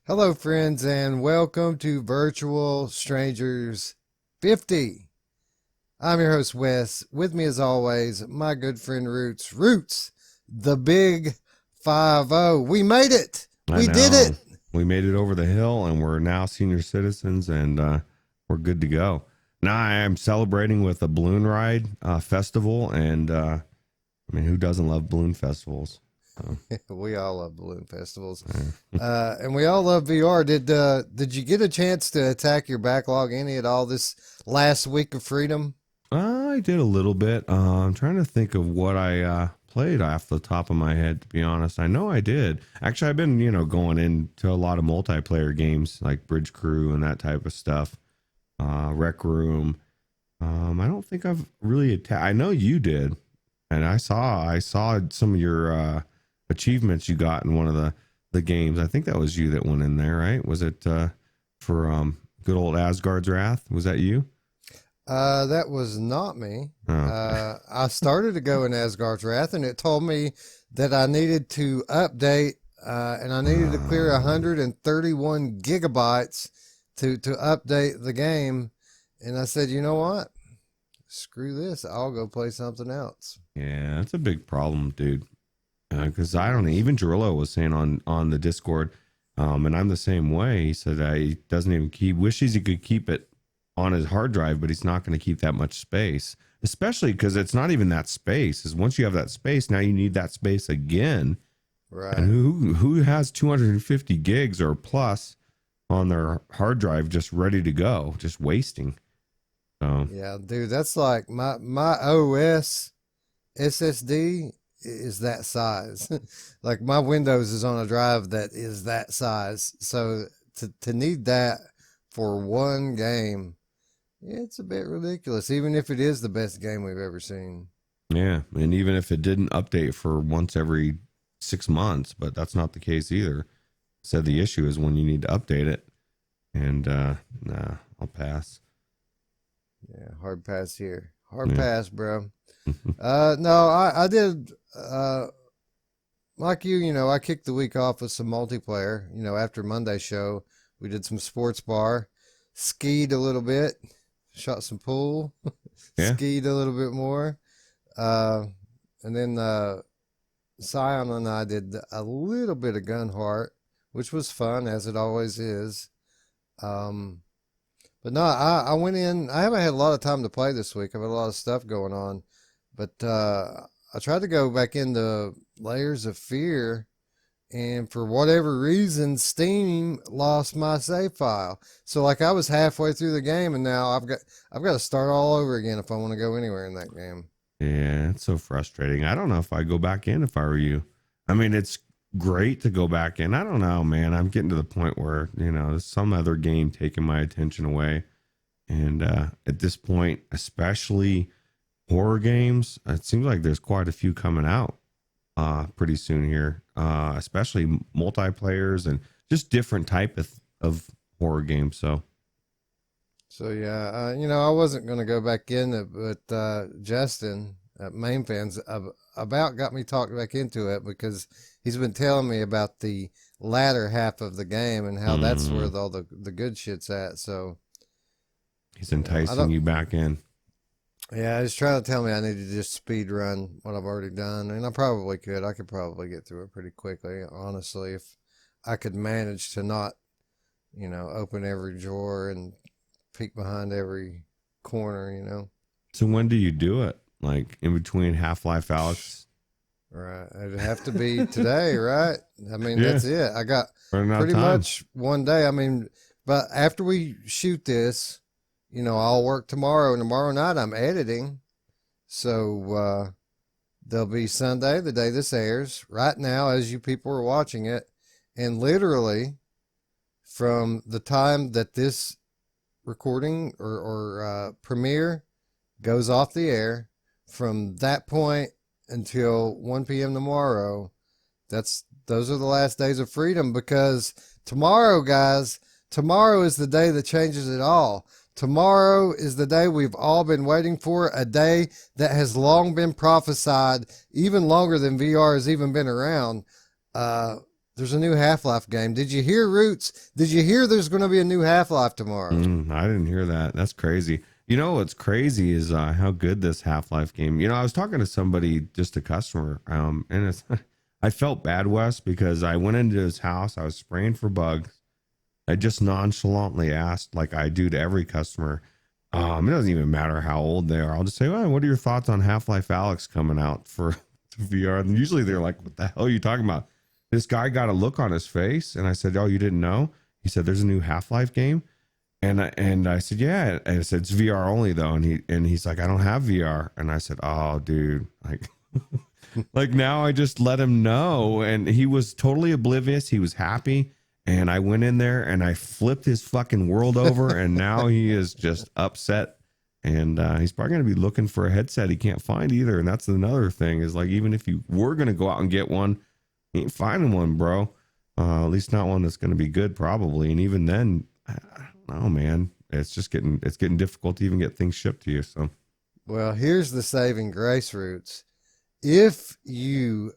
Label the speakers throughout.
Speaker 1: Hello, friends, and welcome to Virtual Strangers 50. I'm your host, Wes. With me, as always, my good friend Roots. Roots, the big 5-0. We made it.
Speaker 2: I
Speaker 1: We did
Speaker 2: know.
Speaker 1: it.
Speaker 2: We made it over the hill and we're now senior citizens and we're good to go. Now I am celebrating with a balloon ride festival and I mean, who doesn't love balloon festivals? So,
Speaker 1: We all love balloon festivals,
Speaker 2: uh,
Speaker 1: and we all love VR. Did you get a chance to attack your backlog any at all this last week of freedom?
Speaker 2: I did a little bit. I'm trying to think of what I played off the top of my head, to be honest. I know I did. Actually, I've been, going into a lot of multiplayer games like Bridge Crew and that type of stuff. Rec Room. I don't think I've really attacked. I know you did, and I saw some of your achievements you got in one of the games. I think that was you that went in there, right? Was it for good old Asgard's Wrath? Was that you?
Speaker 1: That was not me.
Speaker 2: Oh,
Speaker 1: I started to go in Asgard's Wrath, and it told me that I needed to update, and I needed to clear
Speaker 2: um,
Speaker 1: 131 gigabytes to update the game. And I said, you know what? Screw this. I'll go play something else.
Speaker 2: yeah, that's a big problem, dude. Because I don't know. Even Gerillo was saying on the Discord, and I'm the same way. He said he doesn't even keep. Wishes he could keep it on his hard drive, but he's not going to keep that much space. Especially because it's not even that space. Is once you have that space, now you need that space again. And
Speaker 1: Right.
Speaker 2: who has 250 gigs or plus on their hard drive just ready to go, just wasting? So
Speaker 1: Yeah, dude, that's like my OS SSD is that size. Like my Windows is on a drive that is that size. So to need that for one game, it's a bit ridiculous, even if it is the best game we've ever seen.
Speaker 2: yeah, and even if it didn't update for once every 6 months, but that's not the case either. Said the issue is when you need to update it, and nah, I'll pass.
Speaker 1: Yeah, hard pass here. Hard
Speaker 2: Yeah.
Speaker 1: pass, bro. No, I did like you, I kicked the week off with some multiplayer. After Monday's show, we did some sports bar, skied a little bit, shot some pool,
Speaker 2: Yeah.
Speaker 1: skied a little bit more. Uh, and then Scion and I did a little bit of Gunheart, which was fun, as it always is. Um, but no, I went in. I haven't had a lot of time to play this week. I've had a lot of stuff going on. But I tried to go back into Layers of Fear, and for whatever reason, Steam lost my save file. So like I was halfway through the game, and now I've got to start all over again if I want to go anywhere in that game.
Speaker 2: Yeah, it's so frustrating. I don't know if I go back in if I were you. I mean, it's great to go back in. I don't know, man. I'm getting to the point where, there's some other game taking my attention away. And at this point, especially horror games, it seems like there's quite a few coming out pretty soon here, especially multiplayers and just different type of horror games. So,
Speaker 1: So yeah, I wasn't gonna go back in it, but Justin at Mamefans about got me talked back into it because he's been telling me about the latter half of the game and how that's where
Speaker 2: mm,
Speaker 1: all the good shit's at. So
Speaker 2: he's
Speaker 1: I
Speaker 2: enticing
Speaker 1: don't.
Speaker 2: you back in.
Speaker 1: Yeah, he's trying to tell me I need to just speed run what I've already done, and I probably could. I could probably get through it pretty quickly, honestly, if I could manage to not, open every drawer and peek behind every corner.
Speaker 2: So when do you do it? Like in between Half-Life Alex?
Speaker 1: Right. It'd have to be today, right? I mean,
Speaker 2: Yeah,
Speaker 1: that's it. I got
Speaker 2: running out of
Speaker 1: pretty
Speaker 2: time.
Speaker 1: much one day. I mean, but after we shoot this, I'll work tomorrow, and tomorrow night I'm editing. So there'll be Sunday, the day this airs, right now as you people are watching it. And literally from the time that this recording or premiere goes off the air, from that point until 1 p.m. tomorrow, those are the last days of freedom, because tomorrow, guys, tomorrow is the day that changes it all. Tomorrow is the day we've all been waiting for, a day that has long been prophesied, even longer than VR has even been around. Uh, There's a new Half-Life game. Did you hear, Roots? Did you hear there's going to be a new Half-Life tomorrow?
Speaker 2: I didn't hear that. That's crazy. You know what's crazy is how good this Half-Life game. You know, I was talking to somebody, just a customer, and it's I felt bad, Wes, because I went into his house. I was spraying for bugs. I just nonchalantly asked, like I do to every customer. It doesn't even matter how old they are. I'll just say, well, what are your thoughts on Half-Life ALYX coming out for VR? And usually they're like, what the hell are you talking about? This guy got a look on his face, and I said, oh, you didn't know? He said, there's a new Half-Life game. And I said, yeah. And I said, it's VR only though. And he's like, I don't have VR. And I said, oh, dude, like, like now I just let him know. And he was totally oblivious. He was happy. And I went in there and I flipped his fucking world over. And now he is just upset. And he's probably going to be looking for a headset he can't find either. And that's another thing, is like, even if you were going to go out and get one, you ain't finding one, bro. At least not one that's going to be good, probably. And even then, I don't know, man. It's getting difficult to even get things shipped to you. So,
Speaker 1: Well, here's the saving grace, Roots. If you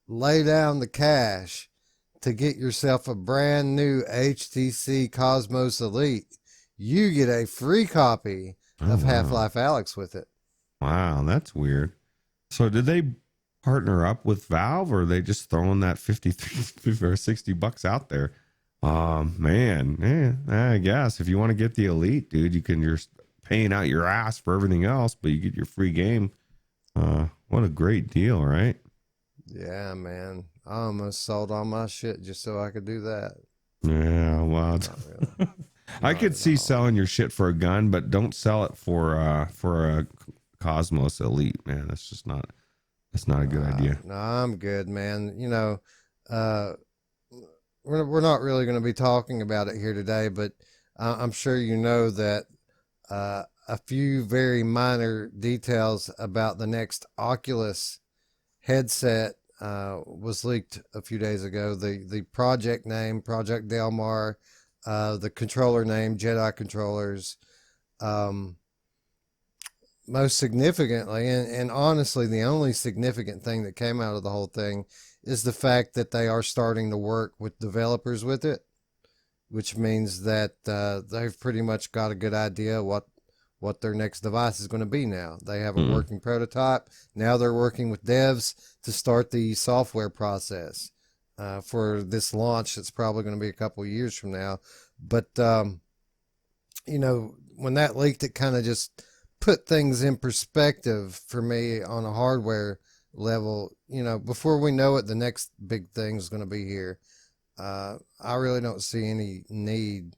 Speaker 1: lay down the cash to get yourself a brand new HTC Cosmos Elite, you get a free copy of Half-Life ALYX with it.
Speaker 2: Wow, that's weird. So did they partner up with Valve, or are they just throwing that 53 or $60 out there? Man, I guess if you want to get the Elite, dude, you're paying out your ass for everything else, but you get your free game. What a great deal, right?
Speaker 1: Yeah, man. I almost sold all my shit just so I could do that.
Speaker 2: Yeah, well,
Speaker 1: Not really.
Speaker 2: I could see
Speaker 1: all.
Speaker 2: selling your shit for a gun, but don't sell it for a Cosmos Elite, man. That's not a good idea.
Speaker 1: No, I'm good, man. You know, we're not really going to be talking about it here today, but I'm sure you know that a few very minor details about the next Oculus headset was leaked a few days ago. The project name, Project Delmar, the controller name, Jedi Controllers. Most significantly, and honestly, the only significant thing that came out of the whole thing is the fact that they are starting to work with developers with it, which means that they've pretty much got a good idea what their next device is going to be now. They have a working prototype. Now they're working with devs to start the software process for this launch. It's probably going to be a couple of years from now. But, you know, when that leaked, it kind of just put things in perspective for me on a hardware level. You know, before we know it, the next big thing is going to be here. I really don't see any need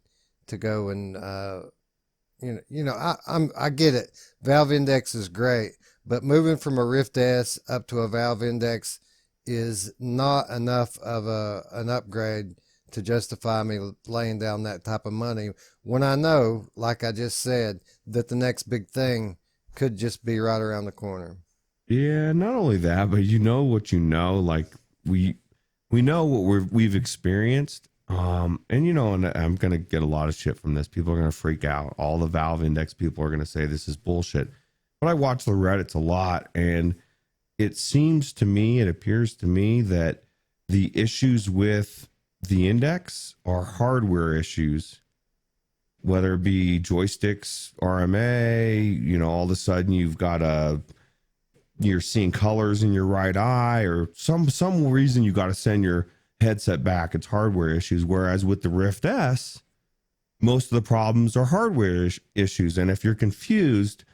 Speaker 1: to go and I get it. Valve Index is great, but moving from a Rift S up to a Valve Index is not enough of an upgrade to justify me laying down that type of money when I know, like I just said, that the next big thing could just be right around the corner.
Speaker 2: Yeah, not only that, but you know what you know, like we know what we've experienced. And and I'm gonna get a lot of shit from this. People are gonna freak out. All the Valve Index people are gonna say this is bullshit. But I watch the Reddits a lot, and it appears to me that the issues with the Index are hardware issues, whether it be joysticks, RMA, all of a sudden you're seeing colors in your right eye, or some reason you got to send your headset back. It's hardware issues. Whereas with the Rift S, most of the problems are hardware issues. And if you're confused,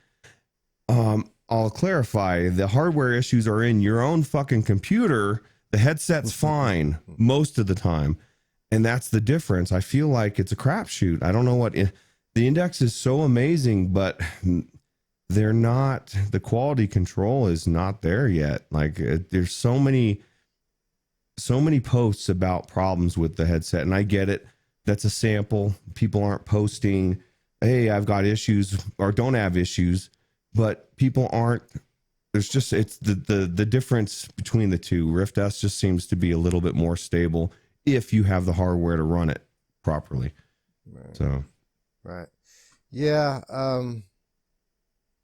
Speaker 2: I'll clarify. The hardware issues are in your own fucking computer. The headset's fine most of the time. And that's the difference. I feel like it's a crapshoot. I don't know the Index is so amazing, but the quality control is not there yet. Like there's so many posts about problems with the headset, and I get it. That's a sample. People aren't posting, hey, I've got issues or don't have issues, but people aren't. It's the difference between the two. Rift S just seems to be a little bit more stable if you have the hardware to run it properly.
Speaker 1: Right.
Speaker 2: So,
Speaker 1: right. Yeah.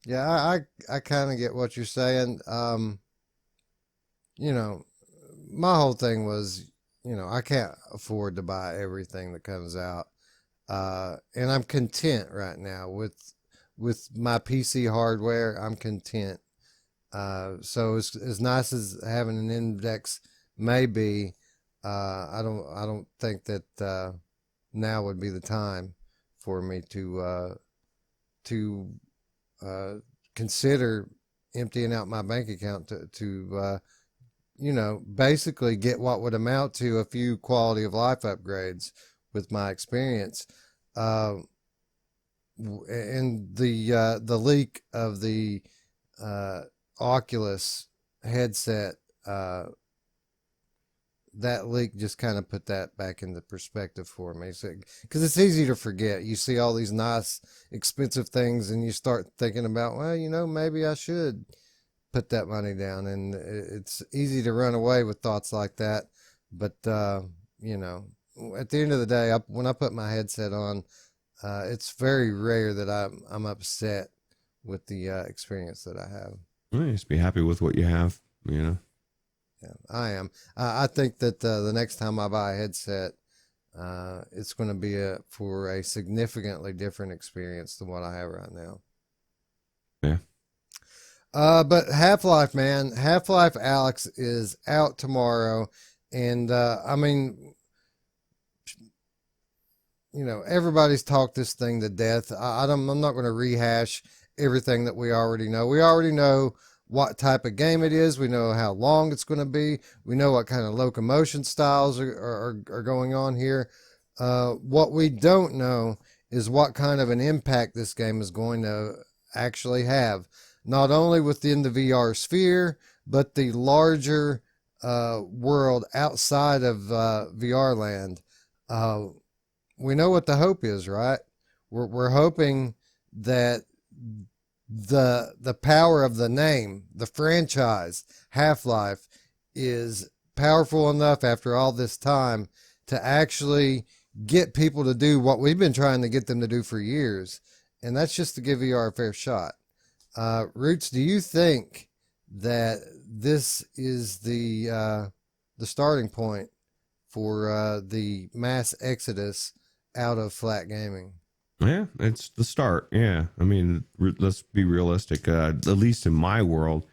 Speaker 1: Yeah, I kind of get what you're saying. My whole thing was, I can't afford to buy everything that comes out. And I'm content right now with my PC hardware. I'm content. So as nice as having an index may be, I don't think that now would be the time for me to consider emptying out my bank account to basically get what would amount to a few quality of life upgrades with my experience. And the leak of the Oculus headset, that leak just kind of put that back into perspective for me. So, because it's easy to forget. You see all these nice, expensive things, and you start thinking about, well, maybe I should put that money down. And it's easy to run away with thoughts like that. But, at the end of the day, when I put my headset on, it's very rare that I'm upset with the experience that I have.
Speaker 2: Well, just be happy with what you have,
Speaker 1: Yeah, I am. I think that the next time I buy a headset, it's going to be for a significantly different experience than what I have right now.
Speaker 2: Yeah.
Speaker 1: But Half-Life, man, Half-Life ALYX is out tomorrow, and everybody's talked this thing to death. I'm not going to rehash everything that we already know. We already know what type of game it is. We know how long it's going to be. We know what kind of locomotion styles are going on here. What we don't know is what kind of an impact this game is going to actually have, not only within the VR sphere, but the larger world outside of VR land. We know what the hope is, right? We're hoping that the power of the name, the franchise, Half-Life, is powerful enough after all this time to actually get people to do what we've been trying to get them to do for years, and that's just to give VR a fair shot. Roots, do you think that this is the starting point for the mass exodus out of flat gaming?
Speaker 2: Yeah, it's the start. Yeah. I mean, let's be realistic, at least in my world,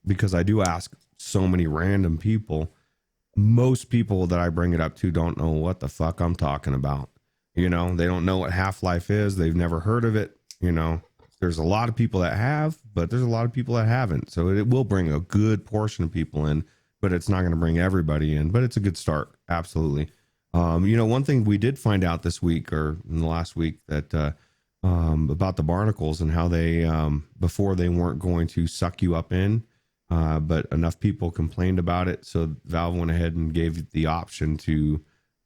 Speaker 2: because I do ask so many random people. Most people that I bring it up to don't know what the fuck I'm talking about. They don't know what Half-Life is. They've never heard of it. There's a lot of people that have, but there's a lot of people that haven't. So it will bring a good portion of people in, but it's not going to bring everybody in, but it's a good start. Absolutely. One thing we did find out this week or in the last week that about the barnacles and how they before they weren't going to suck you up in, but enough people complained about it, so Valve went ahead and gave the option to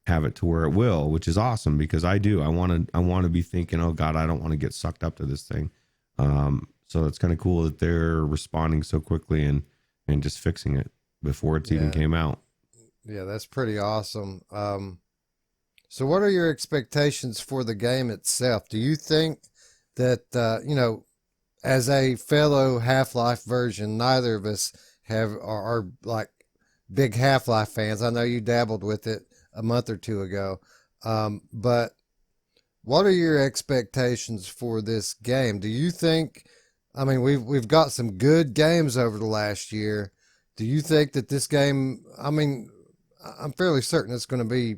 Speaker 2: have it to where it will, which is awesome because I want to be thinking, oh God, I don't want to get sucked up to this thing. So it's kind of cool that they're responding so quickly and just fixing it before it's even came out.
Speaker 1: Yeah, that's pretty awesome. So what are your expectations for the game itself? Do you think that, as a fellow Half-Life version, neither of us are like big Half-Life fans. I know you dabbled with it a month or two ago. But what are your expectations for this game? Do you think, we've got some good games over the last year. Do you think that this game, I'm fairly certain it's going to be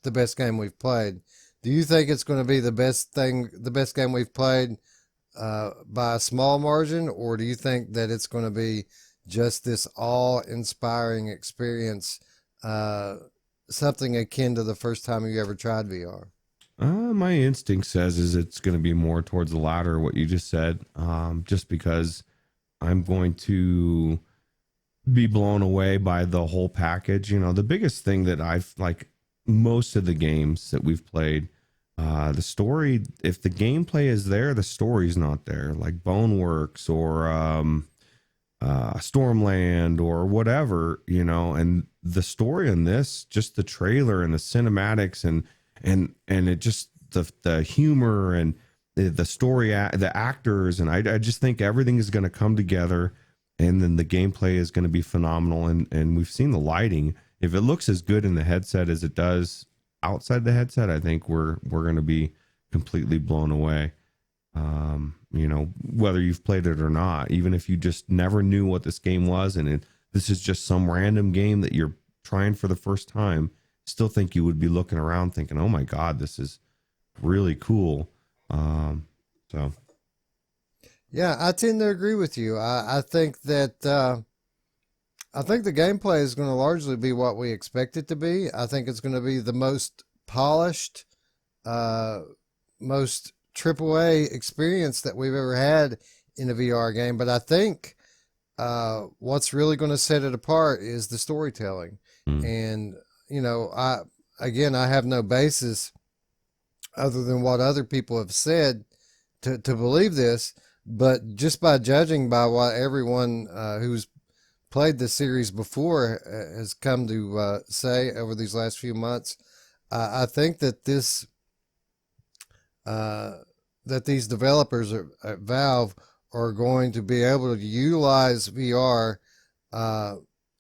Speaker 1: the best game we've played. Do you think it's going to be the best game we've played by a small margin, or do you think that it's going to be just this awe-inspiring experience, something akin to the first time you ever tried VR?
Speaker 2: My instinct says it's going to be more towards the latter, what you just said, just because I'm going to be blown away by the whole package. The biggest thing that I've most of the games that we've played, the story, if the gameplay is there, the story's not there, like Boneworks or Stormland or whatever, and the story in this, just the trailer and the cinematics and it just the humor and the story, the actors, and I just think everything is going to come together, and then the gameplay is going to be phenomenal, and we've seen the lighting. if it looks as good in the headset as it does outside the headset, I think we're going to be completely blown away. You know, whether you've played it or not, even if you just never knew what this game was, and this is just some random game that you're trying for the first time, still think you would be looking around thinking, oh my God, this is really cool. So.
Speaker 1: Yeah, I tend to agree with you. I think that, I think the gameplay is going to largely be what we expect it to be. I think it's going to be the most polished, most AAA experience that we've ever had in a VR game. But I think what's really going to set it apart is the storytelling. And, you know, I have no basis other than what other people have said to believe this. But just by judging by what everyone who's played the series before has come to say over these last few months, I think that that these developers at Valve are going to be able to utilize VR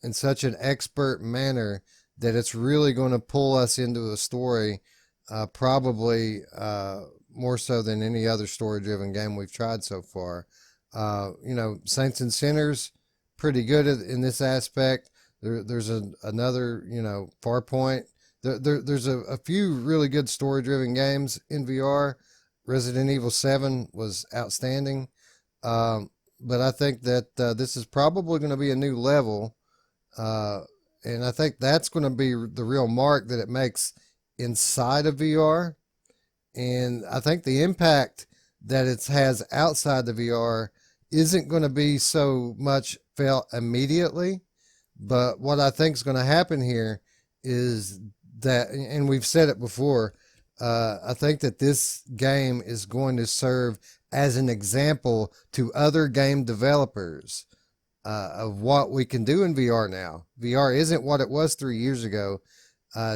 Speaker 1: in such an expert manner that it's really going to pull us into the story, probably more so than any other story-driven game we've tried so far. You know, Saints and Sinners, pretty good in this aspect. There's another, you know, Farpoint. There's a few really good story-driven games in VR. Resident Evil 7 was outstanding. But I think that this is probably going to be a new level. And I think that's going to be the real mark that it makes inside of VR. And I think the impact that it has outside the VR isn't going to be so much felt immediately. But what I think is going to happen here is that, and we've said it before, I think that this game is going to serve as an example to other game developers of what we can do in VR now. VR isn't what it was 3 years ago.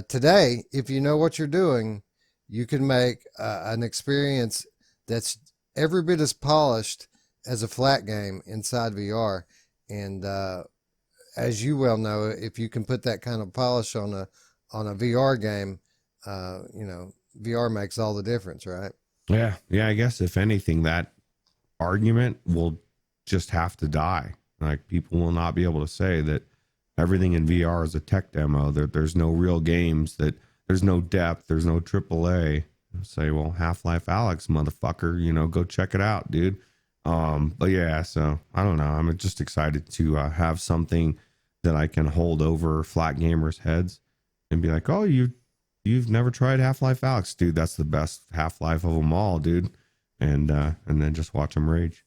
Speaker 1: Today, if you know what you're doing, you can make an experience that's every bit as polished as a flat game inside VR. And as you well know, if you can put that kind of polish on a VR game, you know, VR makes all the difference, right?
Speaker 2: Yeah. I guess if anything, that argument will just have to die. Like, people will not be able to say that everything in VR is a tech demo. There's no real games, that there's no depth, there's no AAA. Say, well, Half-Life ALYX, motherfucker, you know, go check it out, dude. But yeah, so I don't know. I'm just excited to have something that I can hold over flat gamers' heads and be like, oh, you've never tried Half-Life ALYX, dude. That's the best Half-Life of them all, dude. And then just watch them rage.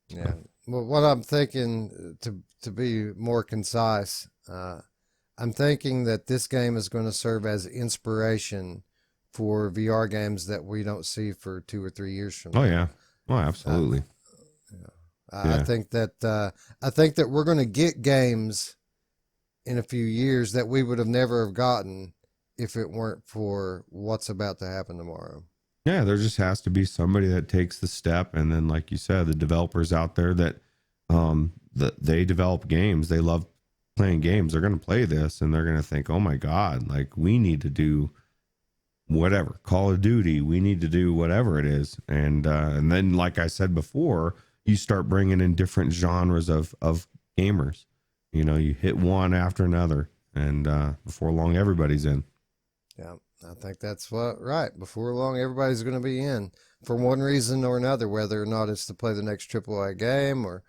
Speaker 1: Yeah. Well, what I'm thinking, to be more concise, I'm thinking that this game is going to serve as inspiration for VR games that we don't see for 2 or 3 years from now.
Speaker 2: Oh yeah. Oh, absolutely.
Speaker 1: I think that we're going to get games in a few years that we would have never have gotten if it weren't for what's about to happen tomorrow.
Speaker 2: Yeah, there just has to be somebody that takes the step, and then, like you said, the developers out there that they develop games, they love playing games, they're going to play this and they're going to think, oh my God, like, we need to do whatever, Call of Duty, we need to do whatever it is. And then, like I said before, you start bringing in different genres of gamers. You know, you hit one after another, and before long, everybody's in.
Speaker 1: Yeah, I think that's right. Before long, everybody's going to be in for one reason or another, whether or not it's to play the next AAA game or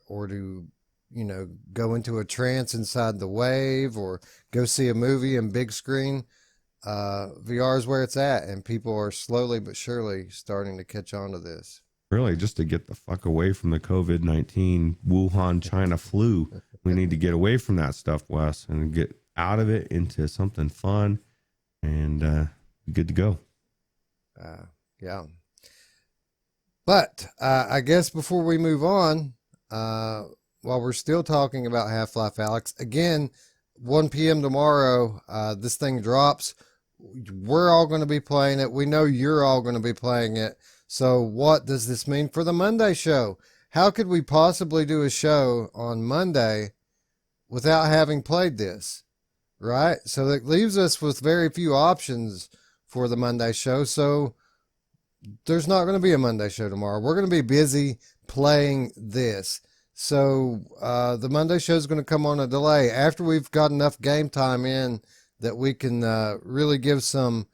Speaker 1: to, you know, go into a trance inside the wave or go see a movie in big screen. VR is where it's at, and people are slowly but surely starting to catch on to this.
Speaker 2: Really, just to get the fuck away from the COVID-19 Wuhan, China flu. We need to get away from that stuff, Wes, and get out of it into something fun and good to go.
Speaker 1: Yeah. But I guess before we move on, while we're still talking about Half-Life ALYX, again, 1 p.m. tomorrow, this thing drops. We're all going to be playing it. We know you're all going to be playing it. So what does this mean for the Monday show? How could we possibly do a show on Monday without having played this? right? So that leaves us with very few options for the Monday show. So there's not going to be a Monday show tomorrow. We're going to be busy playing this. So the Monday show is going to come on a delay after we've got enough game time in that we can really give some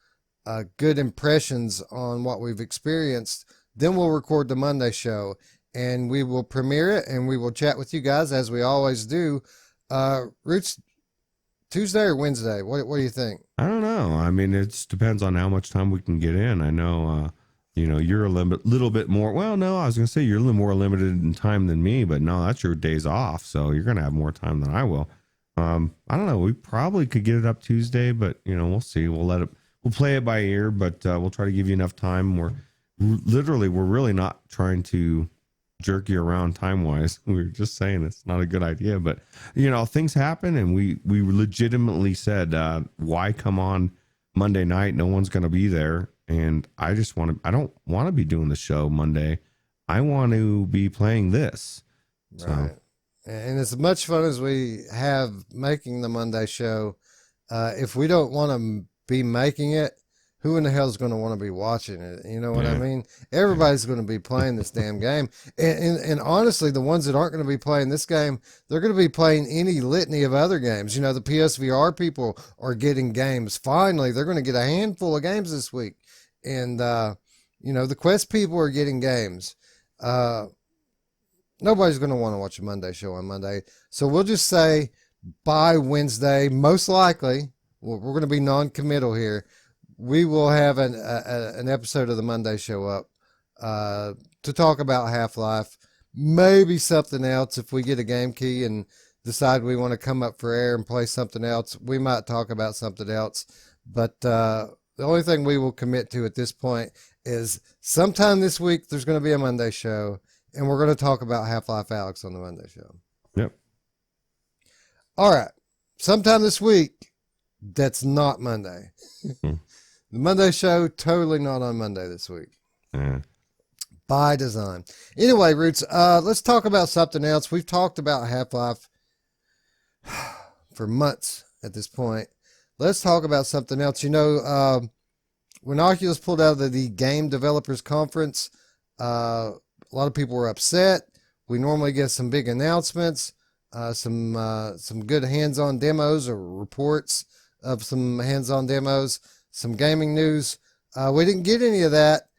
Speaker 1: good impressions on what we've experienced. Then we'll record the Monday show and we will premiere it and we will chat with you guys as we always do. Roots, Tuesday or Wednesday? What do you think?
Speaker 2: I don't know. I mean, it depends on how much time we can get in. I know, you're a little bit more. Well, no, I was going to say you're a little more limited in time than me, but no, that's your days off. So you're going to have more time than I will. I don't know. We probably could get it up Tuesday, but we'll see. We'll play it by ear, but we'll try to give you enough time. We're really not trying to jerk you around time wise. We were just saying it's not a good idea, but things happen, and we legitimately said, why come on Monday night? No one's going to be there. And I don't want to be doing the show Monday. I want to be playing this.
Speaker 1: Right. And as much fun as we have making the Monday show, if we don't want to be making it, who in the hell is going to want to be watching it? You know what I mean? Everybody's going to be playing this damn game. And honestly, the ones that aren't going to be playing this game, they're going to be playing any litany of other games. The PSVR people are getting games. Finally, they're going to get a handful of games this week. And, the Quest people are getting games. Nobody's going to want to watch a Monday show on Monday. So we'll just say by Wednesday, most likely, we're going to be non-committal here. We will have an episode of the Monday show up to talk about Half-Life, maybe something else. If we get a game key and decide we want to come up for air and play something else, we might talk about something else. But the only thing we will commit to at this point is sometime this week there's going to be a Monday show, and we're going to talk about Half-Life ALYX on the Monday show.
Speaker 2: Yep.
Speaker 1: All right. Sometime this week, that's not Monday. The Monday show, totally not on Monday this week. By design. Anyway, Roots, let's talk about something else. We've talked about Half-Life for months at this point. Let's talk about something else. When Oculus pulled out of the Game Developers Conference, a lot of people were upset. We normally get some big announcements, some good hands-on demos or reports of some hands-on demos, some gaming news. We didn't get any of that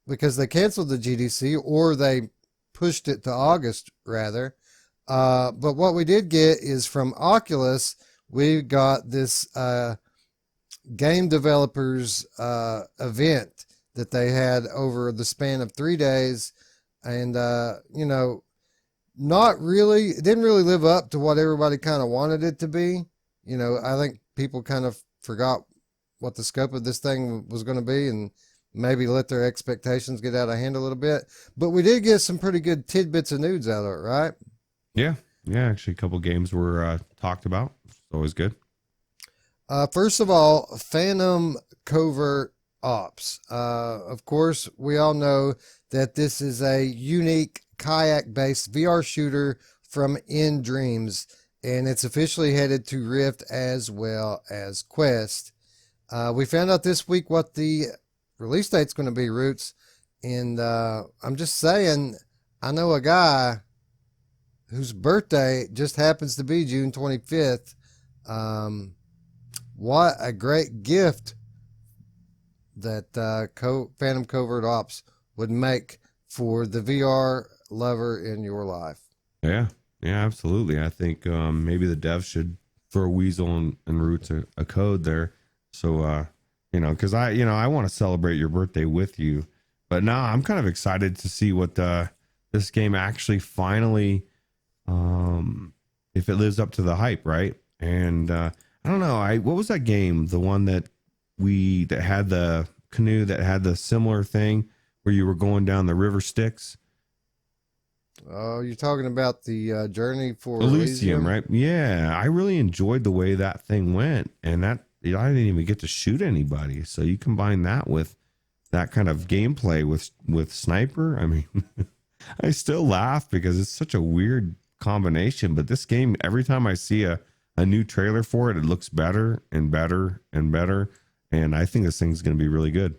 Speaker 1: because they canceled the GDC, or they pushed it to August rather. But what we did get is from Oculus, we got this game developers event that they had over the span of 3 days. And, not really, it didn't really live up to what everybody kind of wanted it to be. I think people kind of forgot what the scope of this thing was going to be and maybe let their expectations get out of hand a little bit. But we did get some pretty good tidbits of news out of it, right?
Speaker 2: Yeah. Yeah, actually a couple games were talked about. It's always good.
Speaker 1: First of all, Phantom Covert Ops. Of course, we all know that this is a unique kayak-based VR shooter from In Dreams, and it's officially headed to Rift as well as Quest. We found out this week what the release date's going to be, Roots, and I'm just saying, I know a guy whose birthday just happens to be June 25th. What a great gift that Phantom Covert Ops would make for the VR lover in your life.
Speaker 2: Yeah, absolutely. I think maybe the devs should throw Weasel and Ruuts a code there. So, because I want to celebrate your birthday with you. But now I'm kind of excited to see what this game actually finally, if it lives up to the hype, right? And I don't know. What was that game? The one that had the canoe that had the similar thing where you were going down the river Styx.
Speaker 1: Oh, you're talking about the Journey for
Speaker 2: Elysium, right? Yeah, I really enjoyed the way that thing went, and that I didn't even get to shoot anybody. So you combine that with that kind of gameplay with sniper. I mean, I still laugh because it's such a weird combination. But this game, every time I see a a new trailer for it, it looks better and better and better. And I think this thing's going to be really good.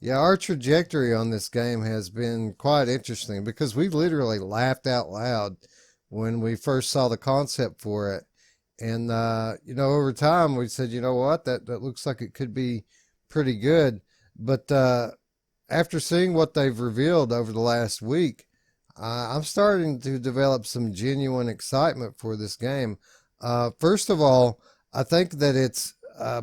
Speaker 1: Yeah, our trajectory on this game has been quite interesting because we literally laughed out loud when we first saw the concept for it. And, over time we said, you know what, that looks like it could be pretty good. But after seeing what they've revealed over the last week, I'm starting to develop some genuine excitement for this game. First of all, I think that it's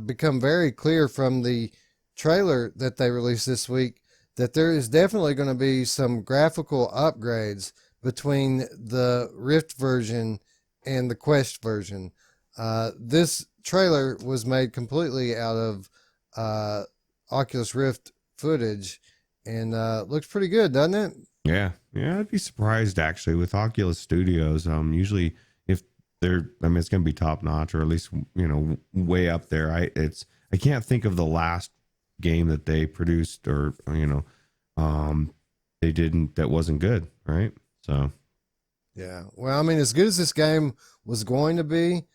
Speaker 1: become very clear from the trailer that they released this week that there is definitely going to be some graphical upgrades between the Rift version and the Quest version. This trailer was made completely out of Oculus Rift footage and looks pretty good, doesn't it?
Speaker 2: Yeah. I'd be surprised actually with Oculus Studios. Usually if it's going to be top notch or at least, way up there. I can't think of the last game that they produced or they didn't, that wasn't good. Right. So.
Speaker 1: Yeah. Well, as good as this game was going to be,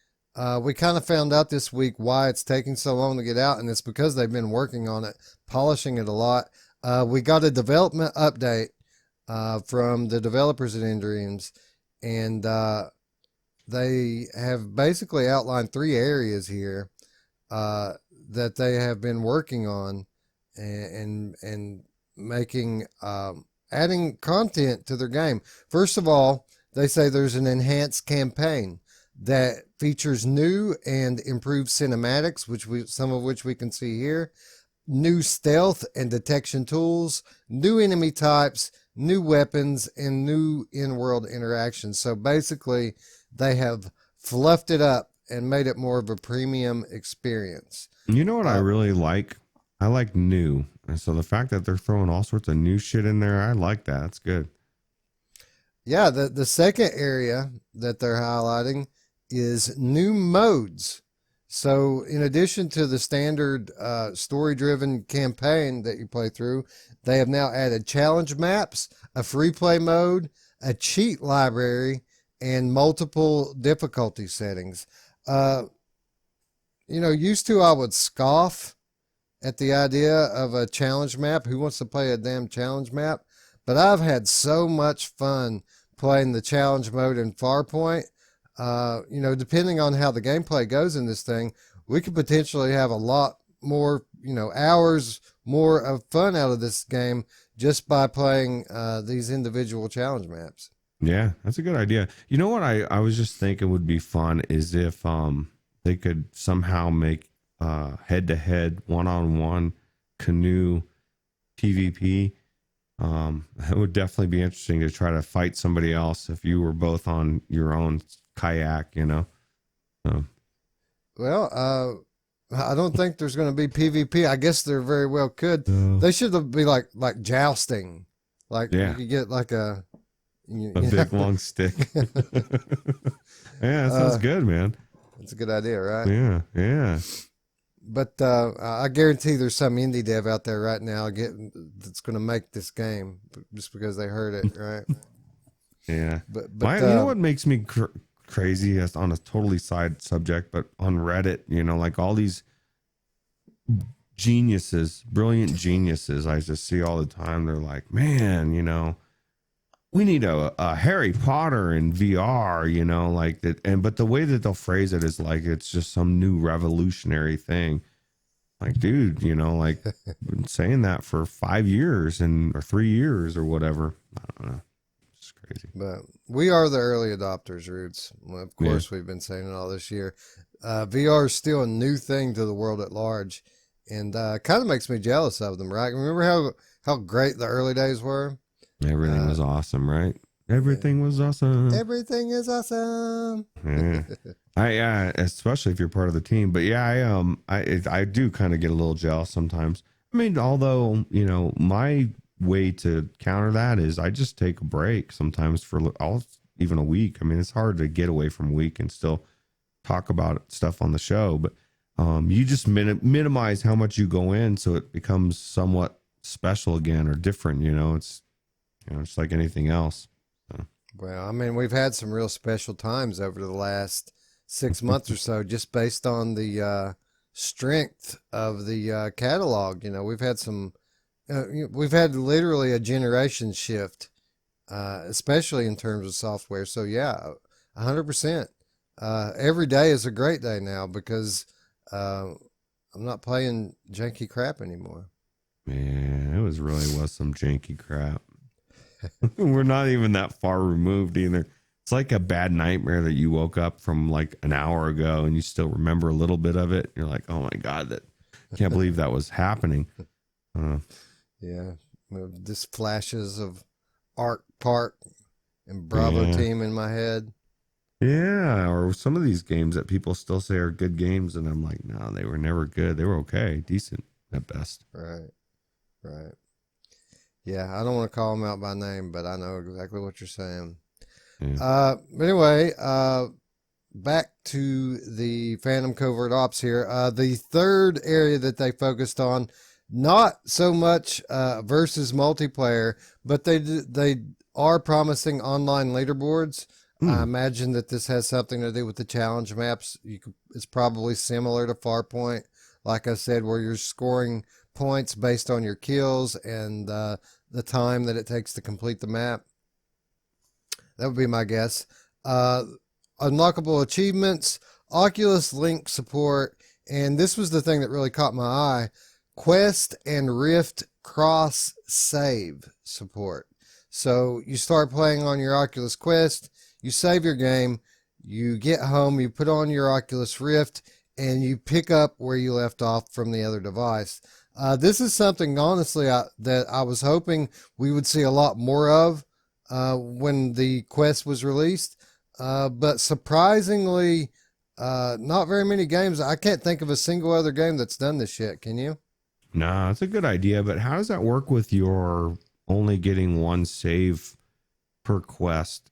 Speaker 1: we kind of found out this week why it's taking so long to get out, and it's because they've been working on it, polishing it a lot. We got a development update from the developers at InDreams, and they have basically outlined 3 areas here that they have been working on and making adding content to their game. First of all, they say there's an enhanced campaign that features new and improved cinematics, some of which we can see here, new stealth and detection tools, new enemy types, new weapons, and new in-world interactions. So basically, they have fluffed it up and made it more of a premium experience.
Speaker 2: You know what I really like? I like new. And so the fact that they're throwing all sorts of new shit in there, I like that. That's good.
Speaker 1: Yeah, the second area that they're highlighting is new modes. So in addition to the standard story-driven campaign that you play through, they have now added challenge maps, a free play mode, a cheat library, and multiple difficulty settings. Used to I would scoff at the idea of a challenge map. Who wants to play a damn challenge map? But I've had so much fun playing the challenge mode in Farpoint. Depending on how the gameplay goes in this thing, we could potentially have a lot more, hours more of fun out of this game just by playing these individual challenge maps.
Speaker 2: Yeah, that's a good idea. You know what I was just thinking would be fun is if they could somehow make head-to-head, one-on-one canoe PvP. That would definitely be interesting to try to fight somebody else if you were both on your own kayak, So.
Speaker 1: Well, I don't think there's going to be PvP. I guess there very well could. They should be like jousting. Like you get like a
Speaker 2: big long stick. Yeah, that sounds good, man.
Speaker 1: That's a good idea, right?
Speaker 2: Yeah.
Speaker 1: But I guarantee there's some indie dev out there right now that's going to make this game just because they heard it, right?
Speaker 2: Yeah.
Speaker 1: But
Speaker 2: you know what makes me crazy as on a totally side subject, but on Reddit, like all these brilliant geniuses I just see all the time. They're like, man, we need a Harry Potter in VR, like that. But the way that they'll phrase it is like it's just some new revolutionary thing. Like, dude, like been saying that for 5 years or 3 years or whatever. I don't know. It's crazy.
Speaker 1: But we are the early adopters, Roots. Well, of course, we've been saying it all this year. VR is still a new thing to the world at large, and kind of makes me jealous of them, right? Remember how great the early days were?
Speaker 2: Everything was awesome, right? Everything was awesome.
Speaker 1: Everything is awesome.
Speaker 2: Yeah. Especially if you're part of the team. But yeah, I do kind of get a little jealous sometimes. Although, my way to counter that is I just take a break sometimes for even a week. It's hard to get away from a week and still talk about stuff on the show, but you just minimize how much you go in so it becomes somewhat special again or different. It's like anything else. So.
Speaker 1: Well, we've had some real special times over the last 6 months or so, just based on the strength of the catalog. We've had we've had literally a generation shift, especially in terms of software. So yeah, 100%. Every day is a great day now because I'm not playing janky crap anymore.
Speaker 2: Man, it was some janky crap. We're not even that far removed either. It's like a bad nightmare that you woke up from like an hour ago and you still remember a little bit of it. You're like, oh my God, that can't believe that was happening.
Speaker 1: Yeah, just flashes of Arc Park and Bravo Team in my head.
Speaker 2: Yeah, or some of these games that people still say are good games, and I'm like, no, they were never good. They were okay, decent at best.
Speaker 1: Right. Yeah, I don't want to call them out by name, but I know exactly what you're saying. Yeah. Anyway, back to the Phantom Covert Ops here. The third area that they focused on, not so much versus multiplayer, but they are promising online leaderboards. I imagine that this has something to do with the challenge maps. It's probably similar to Farpoint, like I said, where you're scoring points based on your kills and the time that it takes to complete the map. That would be my guess. Unlockable achievements, Oculus Link support, and this was the thing that really caught my eye. Quest and Rift cross save support. So you start playing on your Oculus Quest, you save your game, you get home, you put on your Oculus Rift, and you pick up where you left off from the other device. This is something, honestly, that I was hoping we would see a lot more of when the Quest was released. But surprisingly, not very many games. I can't think of a single other game that's done this yet. Can you?
Speaker 2: No, it's a good idea, but how does that work with your only getting one save per quest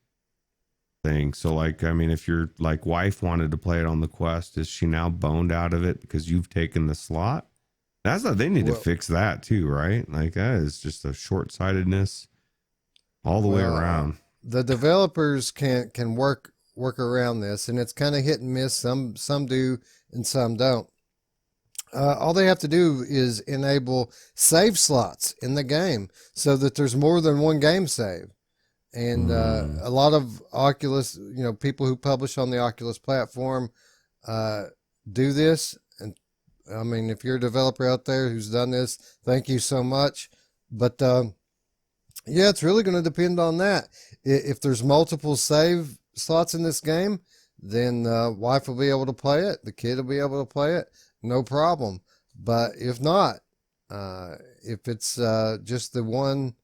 Speaker 2: thing? So, like, I mean, if your like wife wanted to play it on the Quest, is she now boned out of it because you've taken the slot? They need to fix that too, right? Like, that is just a short-sightedness all the way around.
Speaker 1: The developers can work around this, and it's kind of hit and miss. Some do and some don't. All they have to do is enable save slots in the game so that there's more than one game save. And a lot of Oculus, people who publish on the Oculus platform do this. And I mean, if you're a developer out there who's done this, thank you so much. But yeah, it's really going to depend on that. If there's multiple save slots in this game, then wife will be able to play it. The kid will be able to play it. No problem. But if not, if it's just the one,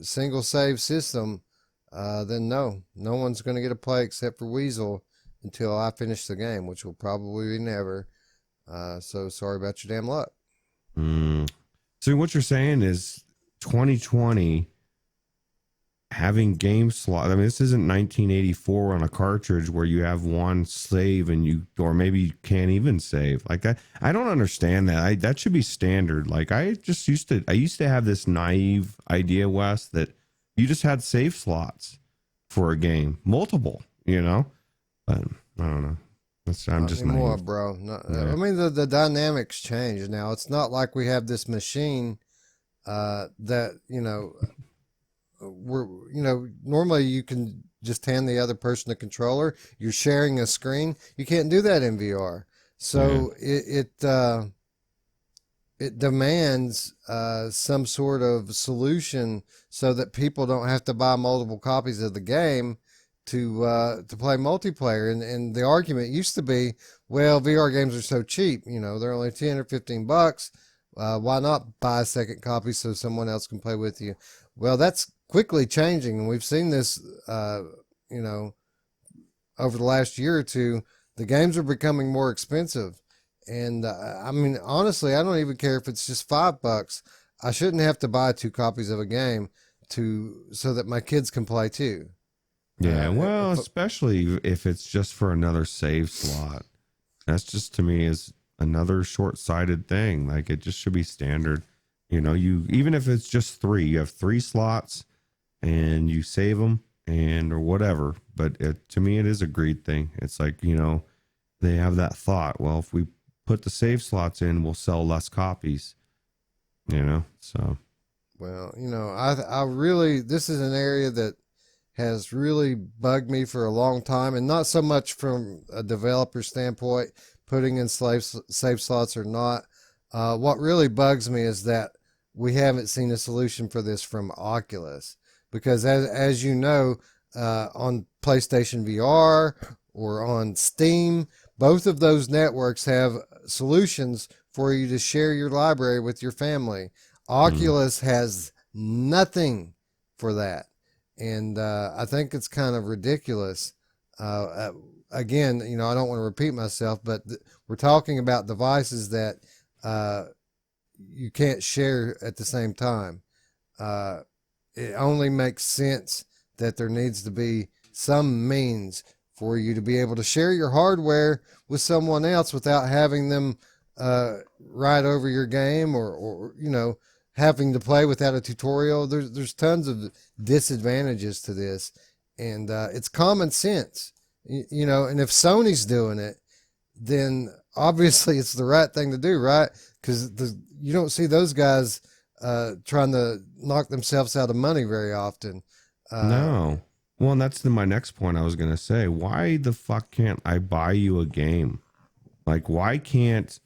Speaker 1: single save system, then no one's going to get a play except for Weasel until I finish the game, which will probably be never. So sorry about your damn luck.
Speaker 2: So what you're saying is 2020 having game slot. I mean, this isn't 1984 on a cartridge where you have one save and or maybe you can't even save. Like, I don't understand that. That should be standard. Like, I used to have this naive idea, Wes, that you just had save slots for a game, multiple, but I don't know. I'm just
Speaker 1: anymore, bro. No, yeah. I mean, the dynamics change now. It's not like we have this machine that normally you can just hand the other person the controller. You're sharing a screen. You can't do that in VR. So it demands some sort of solution so that people don't have to buy multiple copies of the game to play multiplayer. And the argument used to be, well, VR games are so cheap. They're only 10 or 15 bucks. Why not buy a second copy so someone else can play with you? Well, that's quickly changing, and we've seen this, over the last year or two. The games are becoming more expensive, and I mean, honestly, I don't even care if it's just $5. I shouldn't have to buy 2 copies of a game so that my kids can play too.
Speaker 2: Yeah, well, especially if it's just for another save slot. That's just, to me, is another short-sighted thing. Like, it just should be standard. Even if it's just 3, you have 3 slots and you save them and or whatever. But to me, it is a greed thing. It's like, they have that thought. Well, if we put the save slots in, we'll sell less copies. So.
Speaker 1: Well, I really, this is an area that has really bugged me for a long time, and not so much from a developer standpoint, putting in save slots or not. What really bugs me is that we haven't seen a solution for this from Oculus, because as you know, on PlayStation VR or on Steam, both of those networks have solutions for you to share your library with your family. Oculus has nothing for that. And I think it's kind of ridiculous. Again, I don't want to repeat myself, but we're talking about devices that you can't share at the same time. It only makes sense that there needs to be some means for you to be able to share your hardware with someone else without having them ride over your game or having to play without a tutorial. There's tons of disadvantages to this, and it's common sense, and if Sony's doing it, then obviously it's the right thing to do, right? Because you don't see those guys trying to knock themselves out of money very often.
Speaker 2: No. Well, and that's my next point I was going to say. Why the fuck can't I buy you a game? Like, why can't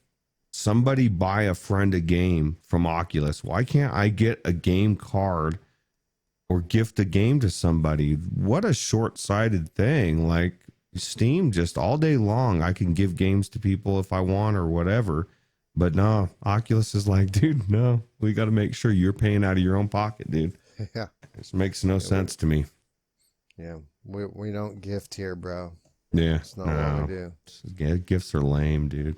Speaker 2: somebody buy a friend a game from Oculus? Why can't I get a game card or gift a game to somebody? What a short-sighted thing. Like, Steam, just all day long, I can give games to people if I want or whatever. But no, Oculus is like, dude, no, we got to make sure you're paying out of your own pocket, dude.
Speaker 1: Yeah.
Speaker 2: This makes no sense to me.
Speaker 1: Yeah. We don't gift here, bro.
Speaker 2: Yeah.
Speaker 1: It's not what we do.
Speaker 2: Gifts are lame, dude.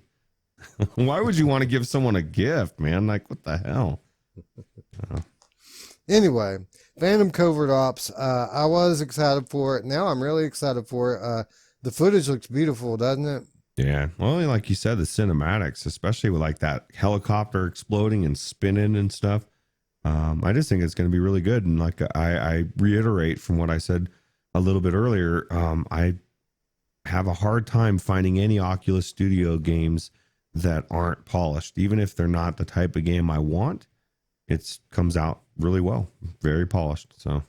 Speaker 2: Why would you want to give someone a gift, man? Like, what the hell?
Speaker 1: Anyway, Phantom Covert Ops. I was excited for it. Now I'm really excited for it. The footage looks beautiful, doesn't it?
Speaker 2: Yeah. Well, like you said, the cinematics, especially with like that helicopter exploding and spinning and stuff. I just think it's going to be really good. And like I reiterate from what I said a little bit earlier, I have a hard time finding any Oculus Studio games that aren't polished. Even if they're not the type of game I want, it comes out really well, very polished. So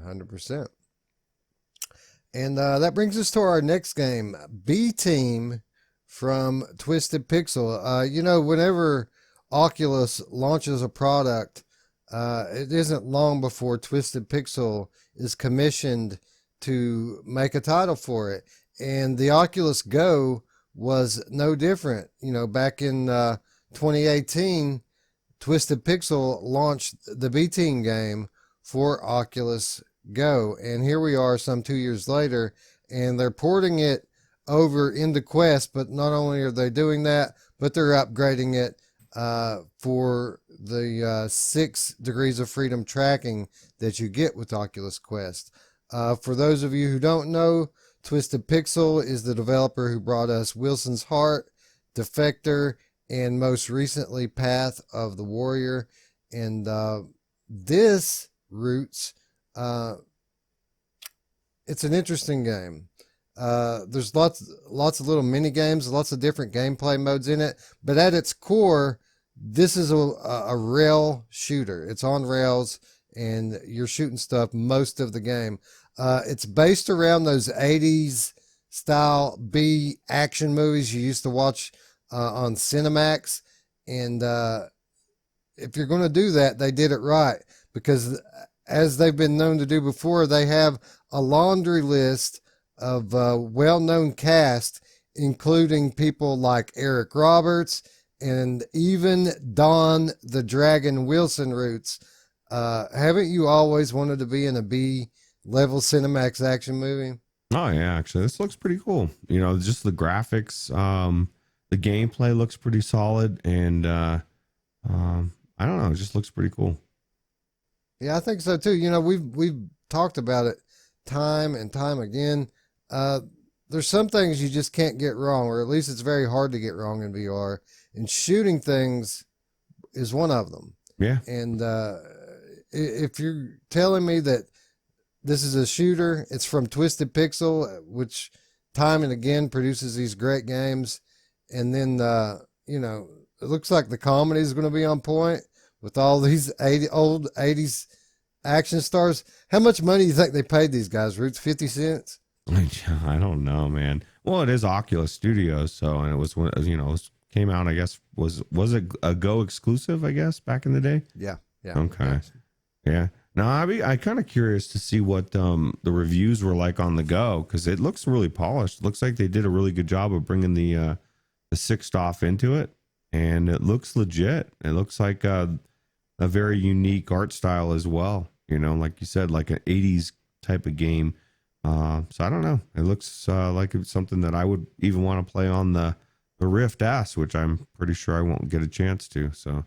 Speaker 1: 100%. And that brings us to our next game, B Team from Twisted Pixel. Whenever Oculus launches a product, it isn't long before Twisted Pixel is commissioned to make a title for it. And the Oculus Go was no different. Back in 2018, Twisted Pixel launched the B Team game for Oculus Go. And here we are some 2 years later, and they're porting it over into Quest. But not only are they doing that, but they're upgrading it for the 6 degrees of freedom tracking that you get with Oculus Quest. For those of you who don't know, Twisted Pixel is the developer who brought us Wilson's Heart, Defector, and most recently Path of the Warrior. And this, Roots, it's an interesting game. There's lots of little mini games, lots of different gameplay modes in it, but at its core, this is a rail shooter. It's on rails, and you're shooting stuff most of the game. It's based around those 80s style B action movies you used to watch on Cinemax. And if you're going to do that, they did it right, because as they've been known to do before, they have a laundry list of well-known cast, including people like Eric Roberts and even Don the Dragon Wilson Roots. Haven't you always wanted to be in a B-level Cinemax action movie?
Speaker 2: Oh yeah, actually, this looks pretty cool. Just the graphics, the gameplay looks pretty solid, and I don't know, it just looks pretty cool.
Speaker 1: Yeah, I think so too. We've talked about it time and time again. There's some things you just can't get wrong, or at least it's very hard to get wrong in VR, and shooting things is one of them.
Speaker 2: Yeah.
Speaker 1: And if you're telling me that This is a shooter. It's from Twisted Pixel, which time and again produces these great games. And then, it looks like the comedy is going to be on point with all these old 80s action stars. How much money do you think they paid these guys, Roots? 50 cents?
Speaker 2: I don't know, man. Well, it is Oculus Studios, so, and it was, came out, I guess, was it a Go exclusive, I guess, back in the day?
Speaker 1: Yeah.
Speaker 2: Okay. Yeah. Now, I kind of curious to see what the reviews were like on the Go, because it looks really polished. It looks like they did a really good job of bringing the sixth off into it, and it looks legit. It looks like a very unique art style as well. Like you said, like an 80s type of game. So I don't know. It looks like it's something that I would even want to play on the Rift S, which I'm pretty sure I won't get a chance to. So.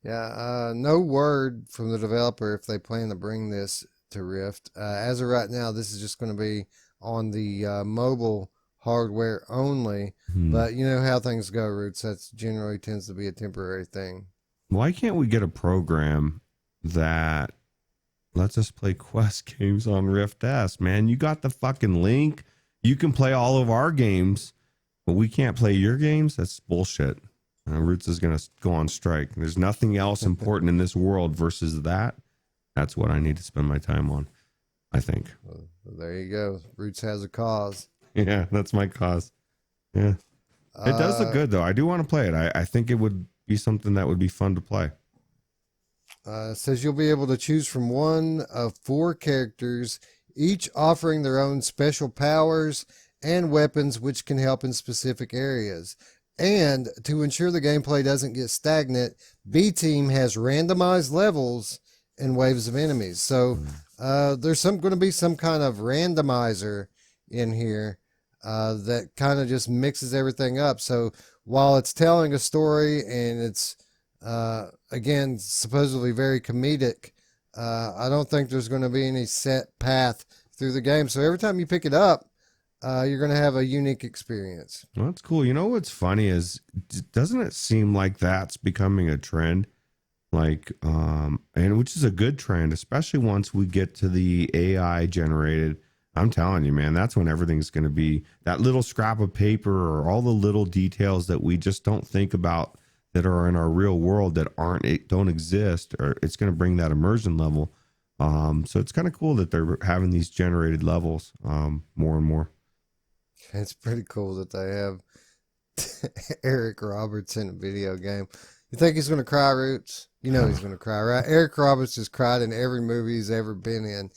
Speaker 1: Yeah, no word from the developer if they plan to bring this to Rift. As of right now, this is just going to be on the mobile hardware only. But you know how things go, Roots. That generally tends to be a temporary thing.
Speaker 2: Why can't we get a program that lets us play Quest games on Rift S, man? You got the fucking link. You can play all of our games, but we can't play your games? That's bullshit. Roots is going to go on strike. There's nothing else important in this world versus that. That's what I need to spend my time on, I think.
Speaker 1: Well, there you go. Roots has a cause.
Speaker 2: Yeah, that's my cause. Yeah. It does look good, though. I do want to play it. I think it would be something that would be fun to play.
Speaker 1: It says you'll be able to choose from one of 4 characters, each offering their own special powers and weapons which can help in specific areas. And to ensure the gameplay doesn't get stagnant, B Team has randomized levels and waves of enemies. So there's going to be some kind of randomizer in here that kind of just mixes everything up. So while it's telling a story and it's, again, supposedly very comedic, I don't think there's going to be any set path through the game. So every time you pick it up, you're going to have a unique experience.
Speaker 2: Well, that's cool. You know what's funny is, doesn't it seem like that's becoming a trend? Like, and which is a good trend, especially once we get to the AI generated. I'm telling you, man, that's when everything's going to be that little scrap of paper or all the little details that we just don't think about that are in our real world that don't exist, or it's going to bring that immersion level. So it's kind of cool that they're having these generated levels more and more.
Speaker 1: It's pretty cool that they have Eric Roberts in a video game. You think he's going to cry, Roots? You know he's going to cry, right? Eric Roberts has cried in every movie he's ever been in.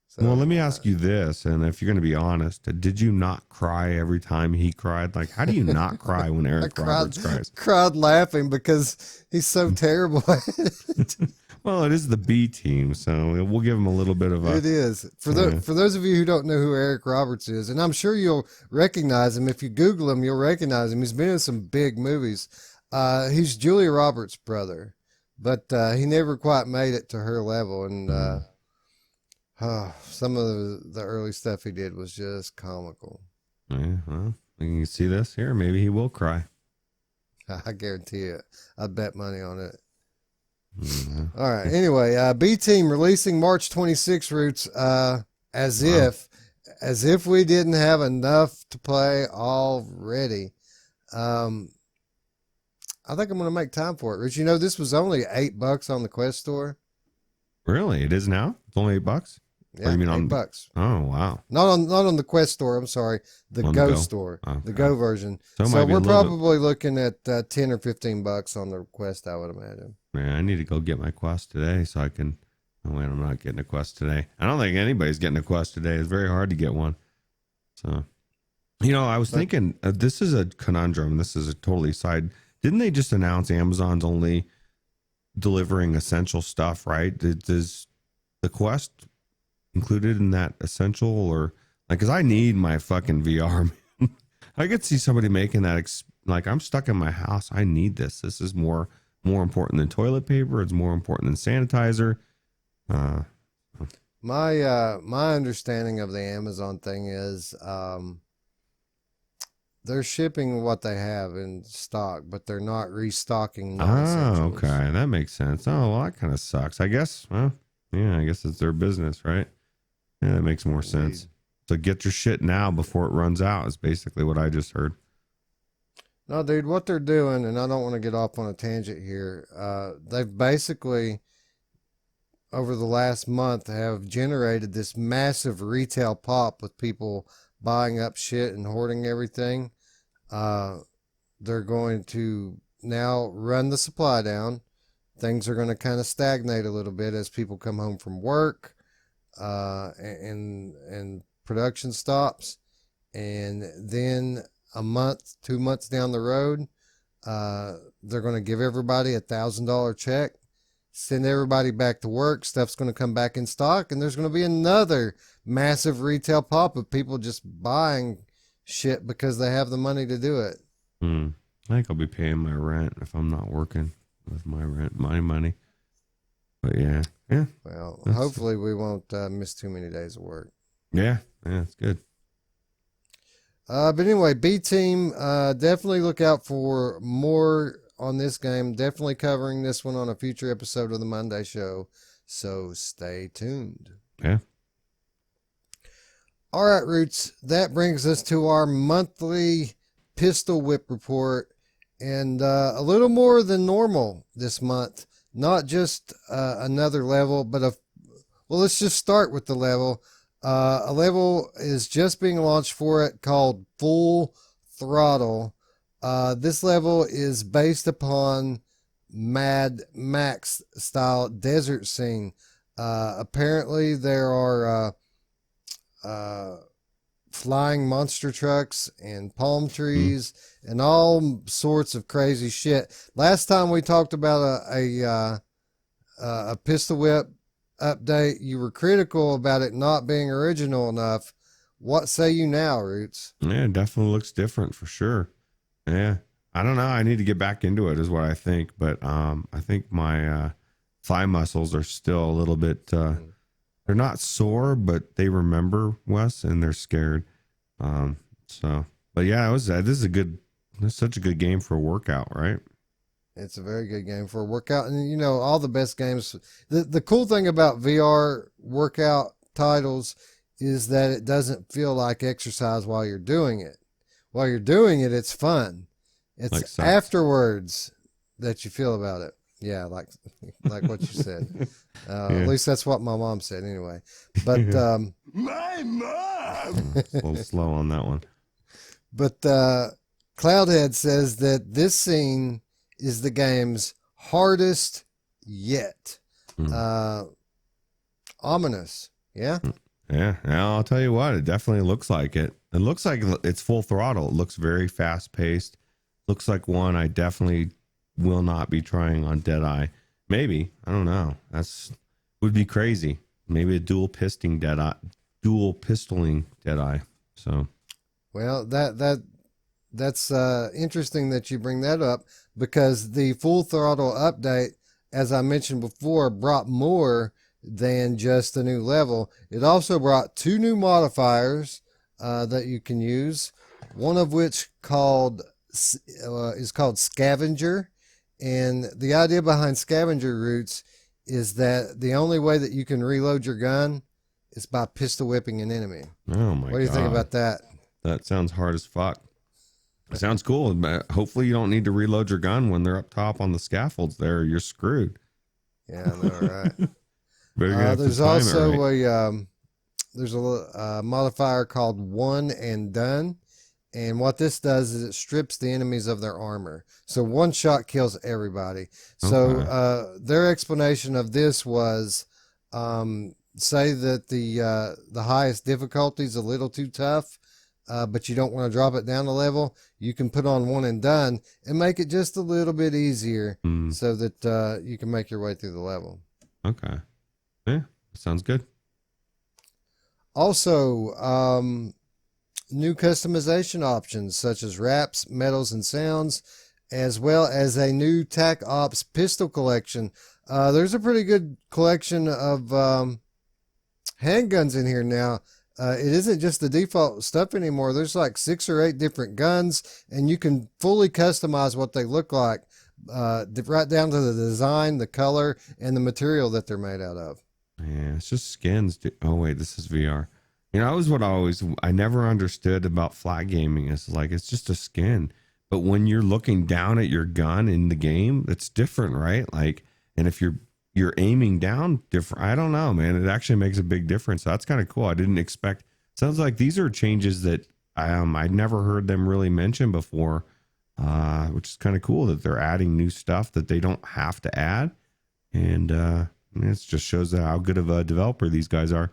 Speaker 1: So,
Speaker 2: well, let me ask you this, and if you're going to be honest, did you not cry every time he cried? Like, how do you not cry when Eric Roberts cries?
Speaker 1: Cried laughing because he's so terrible at it.
Speaker 2: Well, it is the B Team, so we'll give him a little bit of a...
Speaker 1: It is. For those of you who don't know who Eric Roberts is, and I'm sure you'll recognize him. If you Google him, you'll recognize him. He's been in some big movies. He's Julia Roberts' brother, but he never quite made it to her level. And some of the early stuff he did was just comical.
Speaker 2: Yeah, well, you can see this here. Maybe he will cry.
Speaker 1: I guarantee it. I'd bet money on it. Mm-hmm. All right. Anyway, B Team releasing March 26 Roots. As if we didn't have enough to play already. I think I'm going to make time for it, Rich. You know, this was only $8 on the Quest store.
Speaker 2: Really? It is now? It's only $8?
Speaker 1: Yeah, you mean $8.
Speaker 2: Oh, wow.
Speaker 1: Not on the Quest store. I'm sorry, the Go store,
Speaker 2: okay.
Speaker 1: The Go version. So we're probably looking at $10 or $15 on the Quest, I would imagine.
Speaker 2: Man, I need to go get my Quest today so I can. Oh wait, I'm not getting a Quest today. I don't think anybody's getting a Quest today. It's very hard to get one. So, I was thinking this is a conundrum. This is a totally side. Didn't they just announce Amazon's only delivering essential stuff? Right? Does the Quest included in that essential, or like, because I need my fucking VR, man. I could see somebody making that like, I'm stuck in my house, I need this. This is more important than toilet paper. It's more important than sanitizer.
Speaker 1: My understanding of the Amazon thing is they're shipping what they have in stock, but they're not restocking.
Speaker 2: Oh, okay, that makes sense. Oh, well, that kind of sucks, I guess. Well, Yeah, I guess it's their business, right? Yeah, that makes more sense. So get your shit now before it runs out is basically what I just heard.
Speaker 1: No, dude, what they're doing, and I don't want to get off on a tangent here. They've basically, over the last month, have generated this massive retail pop with people buying up shit and hoarding everything. Uh, they're going to now run the supply down. Things are going to kind of stagnate a little bit as people come home from work, and production stops, and then a month, 2 months down the road, they're going to give everybody $1,000 check, send everybody back to work. Stuff's going to come back in stock, and there's going to be another massive retail pop of people just buying shit because they have the money to do it.
Speaker 2: I think I'll be paying my rent if I'm not working with my rent, my money. But yeah.
Speaker 1: Well, hopefully we won't miss too many days of work.
Speaker 2: Yeah, it's good.
Speaker 1: But anyway, B Team, definitely look out for more on this game. Definitely covering this one on a future episode of the Monday Show. So stay tuned.
Speaker 2: Yeah.
Speaker 1: All right, Roots. That brings us to our monthly pistol whip report, and a little more than normal this month. Not just another level, but well, let's just start with the level. A level is just being launched for it called Full Throttle. This level is based upon Mad Max style desert scene. Apparently there are flying monster trucks and palm trees and all sorts of crazy shit. Last time we talked about a pistol whip update, you were critical about it not being original enough. What say you now, Roots?
Speaker 2: Yeah, it definitely looks different for sure. Yeah. I don't know. I need to get back into it is what I think. But I think my thigh muscles are still a little bit, they're not sore, but they remember Wes and they're scared. But yeah, this is such a good game for a workout, right?
Speaker 1: It's a very good game for a workout. And, you know, all the best games. The cool thing about VR workout titles is that it doesn't feel like exercise while you're doing it. While you're doing it, it's fun. It's like afterwards that you feel about it. Yeah, like what you said. Yeah. At least that's what my mom said anyway. But
Speaker 2: my mom. A little slow on that one.
Speaker 1: But Cloudhead says that this scene is the game's hardest yet. Ominous. Yeah?
Speaker 2: Yeah. I'll tell you what, it definitely looks like it. It looks like it's full throttle. It looks very fast paced. Looks like one I definitely will not be trying on Deadeye. Maybe. I don't know. Would be crazy. Maybe a dual pistoling Deadeye. So
Speaker 1: well, that's interesting that you bring that up, because the Full Throttle update, as I mentioned before, brought more than just a new level. It also brought 2 new modifiers that you can use, one of which is called Scavenger. And the idea behind Scavenger, Roots, is that the only way that you can reload your gun is by pistol whipping an enemy.
Speaker 2: Oh my god.
Speaker 1: What do you think about that?
Speaker 2: That sounds hard as fuck. It sounds cool. But hopefully you don't need to reload your gun when they're up top on the scaffolds there. You're screwed.
Speaker 1: Yeah, I know, right?
Speaker 2: There's
Speaker 1: also a modifier called One and Done. And what this does is it strips the enemies of their armor. So one shot kills everybody. So their explanation of this was, say that the highest difficulty is a little too tough, but you don't want to drop it down a level. You can put on One and Done and make it just a little bit easier so that you can make your way through the level.
Speaker 2: Okay. Yeah, sounds good.
Speaker 1: Also, new customization options such as wraps, medals, and sounds, as well as a new TAC Ops pistol collection. There's a pretty good collection of handguns in here now. It isn't just the default stuff anymore. There's like 6 or 8 different guns, and you can fully customize what they look like, right down to the design, the color, and the material that they're made out of.
Speaker 2: Yeah, it's just skins. Oh wait, this is VR. You know, that was what I never understood about flat gaming. Is like it's just a skin, but when you're looking down at your gun in the game, it's different, right? Like, and if you're aiming down different, I don't know, man. It actually makes a big difference. So that's kind of cool. I didn't expect. Sounds like these are changes that I'd never heard them really mention before, which is kind of cool that they're adding new stuff that they don't have to add, and it just shows how good of a developer these guys are.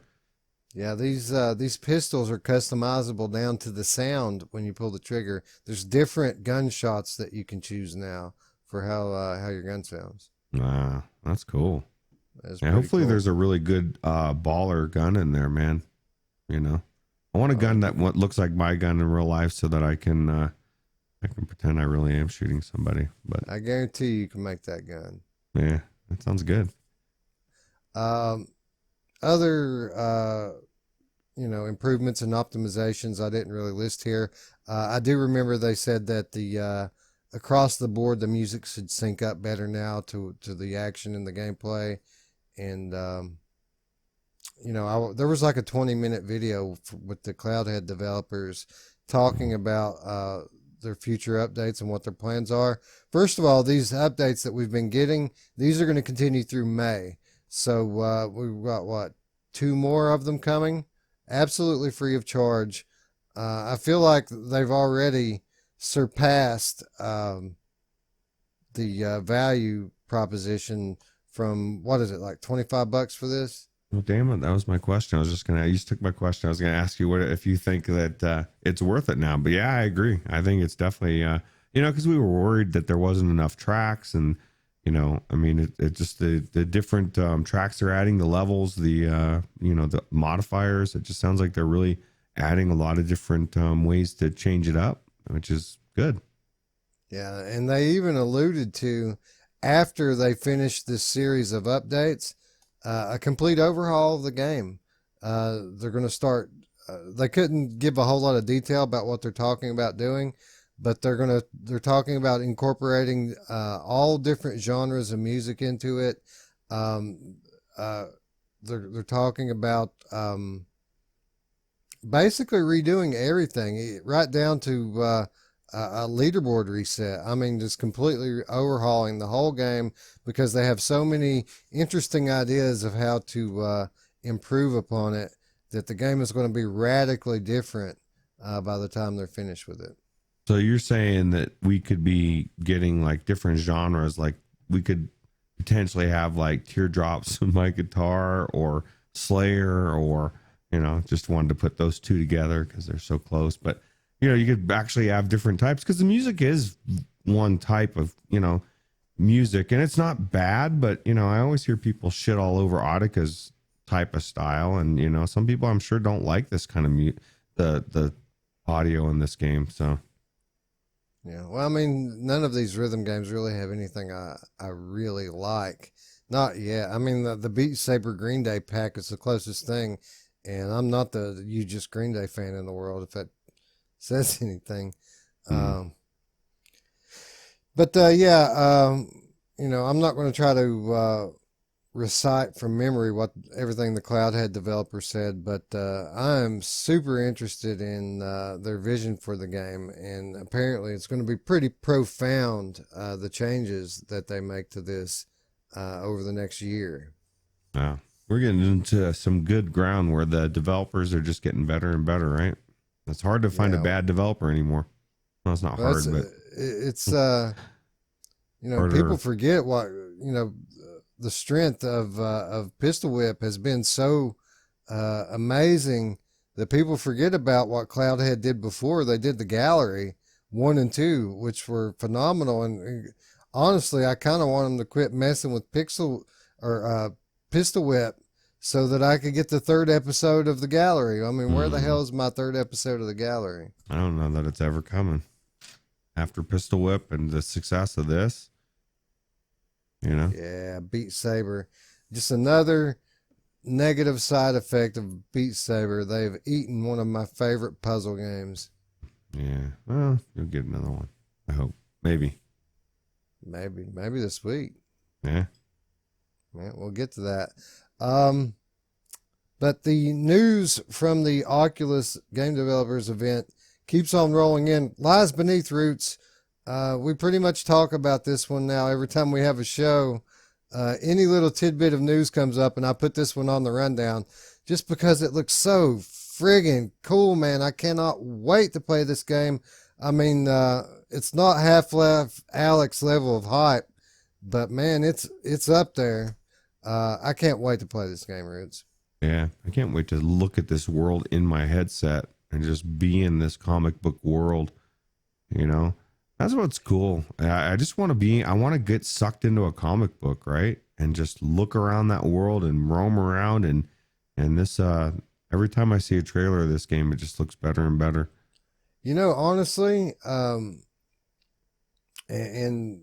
Speaker 1: Yeah, these pistols are customizable down to the sound when you pull the trigger. There's different gunshots that you can choose now for how your gun sounds.
Speaker 2: Ah, that's cool.
Speaker 1: That's
Speaker 2: Yeah,
Speaker 1: pretty
Speaker 2: hopefully
Speaker 1: cool.
Speaker 2: there's a really good baller gun in there, man. You know, I want a gun that what looks like my gun in real life, so that I can pretend I really am shooting somebody. But
Speaker 1: I guarantee you can make that gun.
Speaker 2: yeah, that sounds good.
Speaker 1: Other improvements and optimizations I didn't really list here. I do remember they said that the across the board the music should sync up better now to the action and the gameplay, and there was like a 20-minute video with the Cloudhead developers talking about their future updates and what their plans are. First of all, these updates that we've been getting, these are going to continue through May. So we've got what, 2 more of them coming, absolutely free of charge. I feel like they've already surpassed the value proposition from, what is it, like $25 for this?
Speaker 2: Well, damn it, that was my question. You just took my question. I was gonna ask you what if you think that it's worth it now. But yeah, I agree. I think it's definitely because we were worried that there wasn't enough tracks, and I mean, it just the different tracks they're adding, the levels, the the modifiers. It just sounds like they're really adding a lot of different ways to change it up, which is good.
Speaker 1: Yeah, and they even alluded to, after they finished this series of updates, a complete overhaul of the game. They're going to start. They couldn't give a whole lot of detail about what they're talking about doing, but they're talking about incorporating all different genres of music into it. They're talking about basically redoing everything, right down to a leaderboard reset. I mean, just completely overhauling the whole game, because they have so many interesting ideas of how to improve upon it, that the game is going to be radically different by the time they're finished with it.
Speaker 2: So you're saying that we could be getting like different genres, like we could potentially have like Teardrops on my guitar, or Slayer, or just wanted to put those two together because they're so close. But you could actually have different types, because the music is one type of music, and it's not bad. But I always hear people shit all over Audika's type of style, and some people I'm sure don't like this kind of the audio in this game. So
Speaker 1: yeah, well, I mean, none of these rhythm games really have anything I really like. Not yet. I mean, the Beat Saber Green Day pack is the closest thing, and I'm not the You Just Green Day fan in the world, if that says anything. But I'm not going to try to recite from memory what everything the Cloudhead developer said, but I'm super interested in their vision for the game, and apparently it's going to be pretty profound, the changes that they make to this over the next year.
Speaker 2: wow, we're getting into some good ground where the developers are just getting better and better, right? It's hard to find a bad developer anymore. Well, it's not hard, but
Speaker 1: it's
Speaker 2: harder.
Speaker 1: People forget what the strength of Pistol Whip has been so amazing that people forget about what Cloudhead did before. They did the Gallery 1 and 2, which were phenomenal, and honestly, I kind of want them to quit messing with Pistol Whip, so that I could get the 3rd episode of the Gallery. I mean, where the hell is my 3rd episode of the Gallery?
Speaker 2: I don't know that it's ever coming after Pistol Whip and the success of this.
Speaker 1: Yeah, Beat Saber. Just another negative side effect of Beat Saber. They've eaten one of my favorite puzzle games.
Speaker 2: Yeah, well, you'll get another one, I hope. Maybe
Speaker 1: this week.
Speaker 2: Yeah.
Speaker 1: Yeah, we'll get to that. Um, but the news from the Oculus Game Developers event keeps on rolling in. Lies Beneath Roots. We pretty much talk about this one now every time we have a show. Any little tidbit of news comes up, and I put this one on the rundown just because it looks so friggin' cool, man. I cannot wait to play this game. I mean, it's not Half-Life ALYX level of hype, but man, it's up there. I can't wait to play this game, Roots.
Speaker 2: Yeah, I can't wait to look at this world in my headset and just be in this comic book world. You know, that's what's cool. I just want to be, I want to get sucked into a comic book, right? And just look around that world and roam around. And this, every time I see a trailer of this game, it just looks better and better.
Speaker 1: You know, honestly, and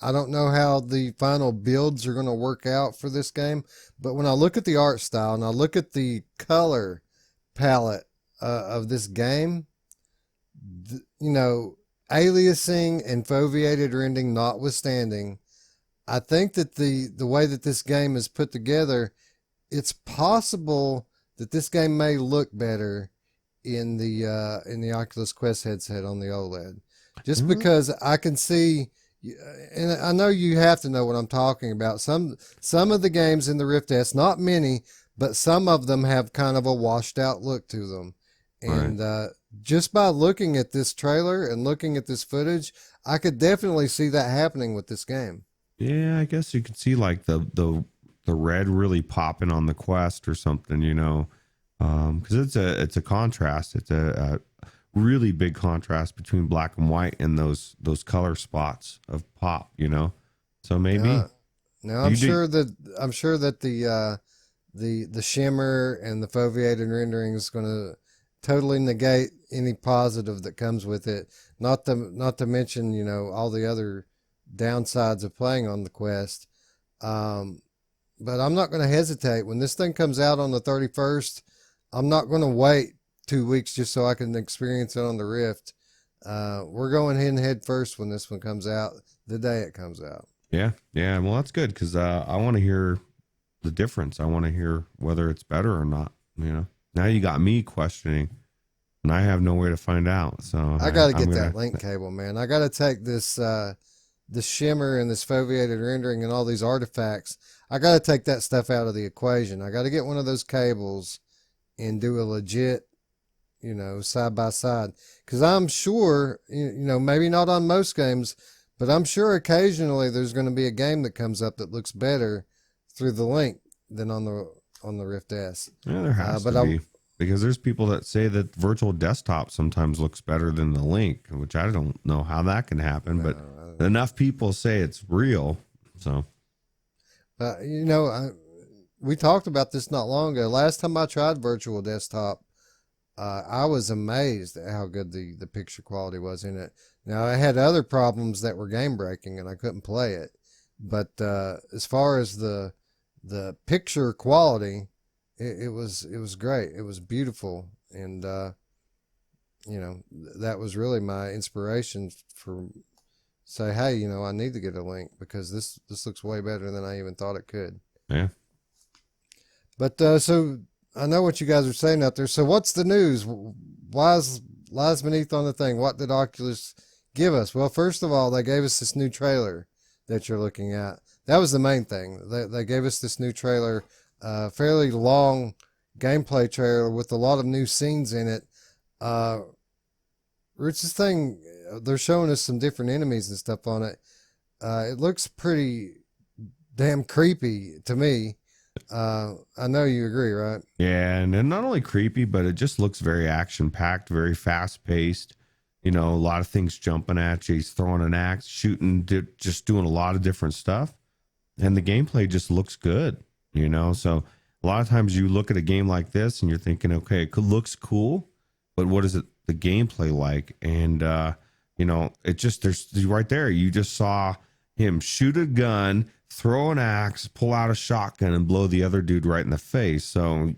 Speaker 1: I don't know how the final builds are going to work out for this game, but when I look at the art style and I look at the color palette of this game, you know, aliasing and foveated rendering notwithstanding, I think that the way that this game is put together, it's possible that this game may look better in the Oculus Quest headset on the OLED, just because I can see. And I know you have to know what I'm talking about. Some of the games in the Rift S, not many, but some of them have kind of a washed out look to them. And just by looking at this trailer and looking at this footage, I could definitely see that happening with this game.
Speaker 2: Yeah, I guess you could see like the red really popping on the Quest or something, you know, because it's a contrast. It's a really big contrast between black and white and those color spots of pop, you know. So maybe.
Speaker 1: Now I'm sure that the shimmer and the foveated rendering is going to totally negate any positive that comes with it. Not to mention, you know, all the other downsides of playing on the Quest. But I'm not going to hesitate when this thing comes out on the 31st. I'm not going to wait 2 weeks just so I can experience it on the Rift. We're going head first when this one comes out, the day it comes out.
Speaker 2: Yeah. Well, that's good because I want to hear the difference. I want to hear whether it's better or not. You know, now you got me questioning, and I have no way to find out. So
Speaker 1: I got to get that link cable, man. I got to take this the shimmer and this foveated rendering and all these artifacts. I got to take that stuff out of the equation. I got to get one of those cables and do a legit, you know, side by side, because I'm sure, you know, maybe not on most games, but I'm sure occasionally there's going to be a game that comes up that looks better through the link than on the Rift S.
Speaker 2: Yeah, there has to be, because there's people that say that virtual desktop sometimes looks better than the link, which I don't know how that can happen, but enough people say it's real. So,
Speaker 1: you know, we talked about this not long ago. Last time I tried virtual desktop, I was amazed at how good the picture quality was in it. Now, I had other problems that were game breaking and I couldn't play it. But as far as the picture quality, it was great. It was beautiful. And, you know, that was really my inspiration for say, hey, you know, I need to get a link because this looks way better than I even thought it could.
Speaker 2: Yeah.
Speaker 1: But so I know what you guys are saying out there. So what's the news? Why is Lies Beneath on the thing? What did Oculus give us? Well, first of all, they gave us this new trailer that you're looking at. That was the main thing. They gave us this new trailer, fairly long gameplay trailer with a lot of new scenes in it. Rich, this thing, they're showing us some different enemies and stuff on it. It looks pretty damn creepy to me. I know you agree, right?
Speaker 2: Yeah, and not only creepy, but it just looks very action-packed, very fast-paced. You know, a lot of things jumping at you. He's throwing an axe, shooting, just doing a lot of different stuff. And the gameplay just looks good, you know? So a lot of times you look at a game like this and you're thinking, okay, it looks cool, but what is it, the gameplay like? And, you know, it just, there's right there. You just saw him shoot a gun, throw an axe, pull out a shotgun, and blow the other dude right in the face. So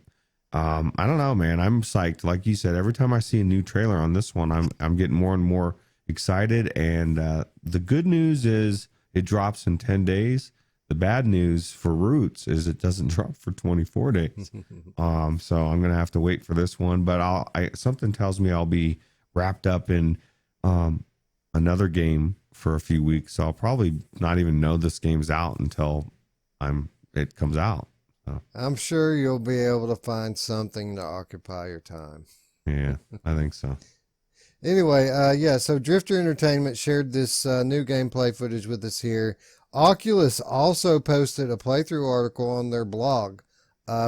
Speaker 2: I don't know, man. I'm psyched. Like you said, every time I see a new trailer on this one, I'm getting more and more excited. And the good news is it drops in 10 days. The bad news for Roots is it doesn't drop for 24 days. So I'm gonna have to wait for this one. But something tells me I'll be wrapped up in another game for a few weeks. So I'll probably not even know this game's out until it comes out. So,
Speaker 1: I'm sure you'll be able to find something to occupy your time.
Speaker 2: yeah, I think so.
Speaker 1: Anyway, yeah, so Drifter Entertainment shared this new gameplay footage with us here. Oculus also posted a playthrough article on their blog.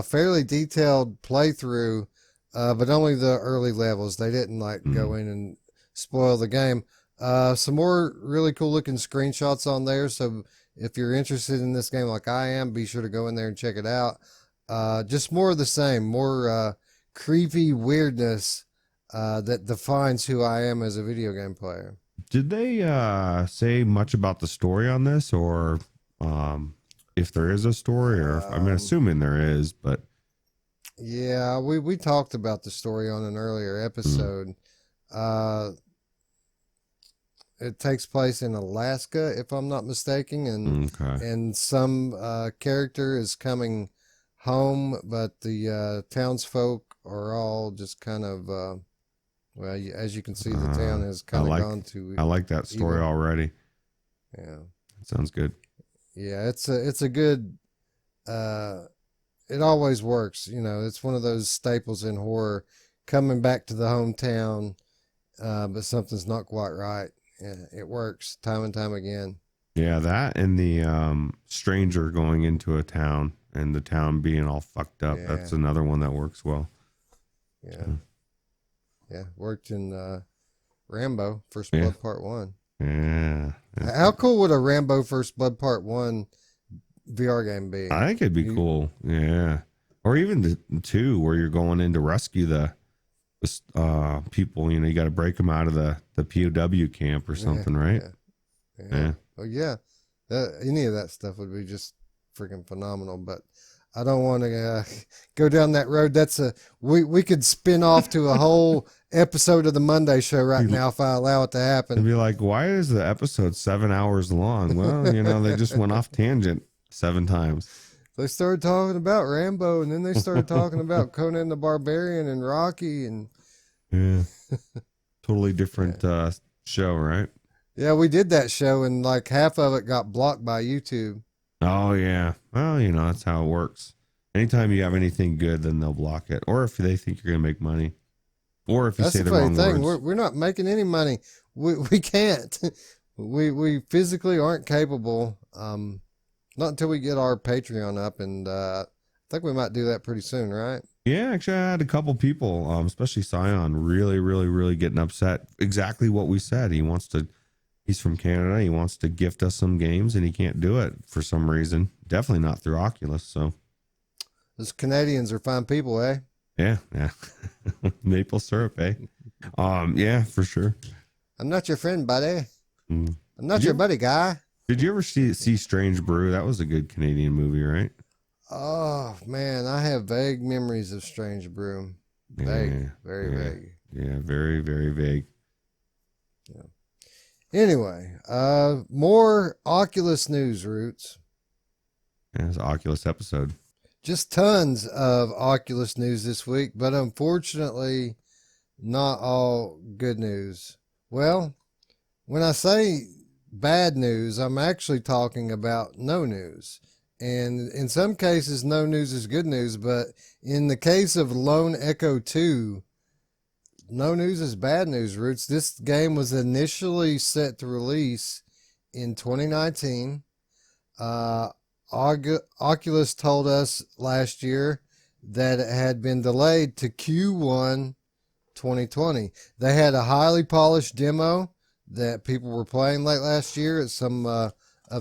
Speaker 1: Fairly detailed playthrough, but only the early levels. They didn't go in and spoil the game. Some more really cool looking screenshots on there. So if you're interested in this game like I am, be sure to go in there and check it out. Just more of the same, more creepy weirdness that defines who I am as a video game player.
Speaker 2: Did they say much about the story on this, or if there is a story, or I'm assuming there is, but
Speaker 1: yeah, we talked about the story on an earlier episode. It takes place in Alaska, if I'm not mistaken, and some character is coming home, but the townsfolk are all just kind of well, as you can see, the town has kind of gone to.
Speaker 2: I like that story already.
Speaker 1: Yeah,
Speaker 2: it sounds good.
Speaker 1: Yeah, it's a good. It always works, you know. It's one of those staples in horror, coming back to the hometown, but something's not quite right. Yeah, it works time and time again.
Speaker 2: Yeah, that and the stranger going into a town and the town being all fucked up. Yeah. That's another one that works well.
Speaker 1: Yeah. Yeah, worked in Rambo First Blood Part 1.
Speaker 2: Yeah.
Speaker 1: How cool would a Rambo First Blood Part 1 VR game be?
Speaker 2: I think it'd be cool. Yeah. Or even the 2 where you're going in to rescue the people, you know, you got to break them out of the POW camp or something, right?
Speaker 1: Yeah. Oh, yeah. Any of that stuff would be just freaking phenomenal, but I don't want to go down that road. We could spin off to a whole episode of the Monday Show right now if I allow it to happen.
Speaker 2: And be like, why is the episode 7 hours long? Well, you know, they just went off tangent 7 times.
Speaker 1: They started talking about Rambo, and then they started talking about Conan the Barbarian and Rocky, and
Speaker 2: totally different show, right?
Speaker 1: Yeah, we did that show, and like half of it got blocked by YouTube.
Speaker 2: Oh, yeah. Well, you know, that's how it works. Anytime you have anything good, then they'll block it. Or if they think you're going to make money. Or if you say the wrong words.
Speaker 1: We're not making any money. We can't. We physically aren't capable. Not until we get our Patreon up. And I think we might do that pretty soon, right?
Speaker 2: Yeah, actually, I had a couple people, especially Scion, really getting upset. Exactly what we said. He's from Canada. He wants to gift us some games, and he can't do it for some reason. Definitely not through Oculus. So,
Speaker 1: those Canadians are fine people, eh?
Speaker 2: Yeah. Maple syrup, eh? Yeah, for sure.
Speaker 1: I'm not your friend, buddy. I'm not your buddy, guy.
Speaker 2: Did you ever see Strange Brew? That was a good Canadian movie, right?
Speaker 1: Oh man, I have vague memories of Strange Brew. Vague, very vague.
Speaker 2: Yeah, very, very vague.
Speaker 1: Yeah. Anyway, more Oculus news, Roots.
Speaker 2: Yeah, it's an Oculus episode.
Speaker 1: Just tons of Oculus news this week, but unfortunately, not all good news. Well, when I say bad news, I'm actually talking about no news. And in some cases, no news is good news, but in the case of Lone Echo 2, no news is bad news, Roots. This game was initially set to release in 2019. Oculus told us last year that it had been delayed to Q1 2020. They had a highly polished demo that people were playing late last year at some of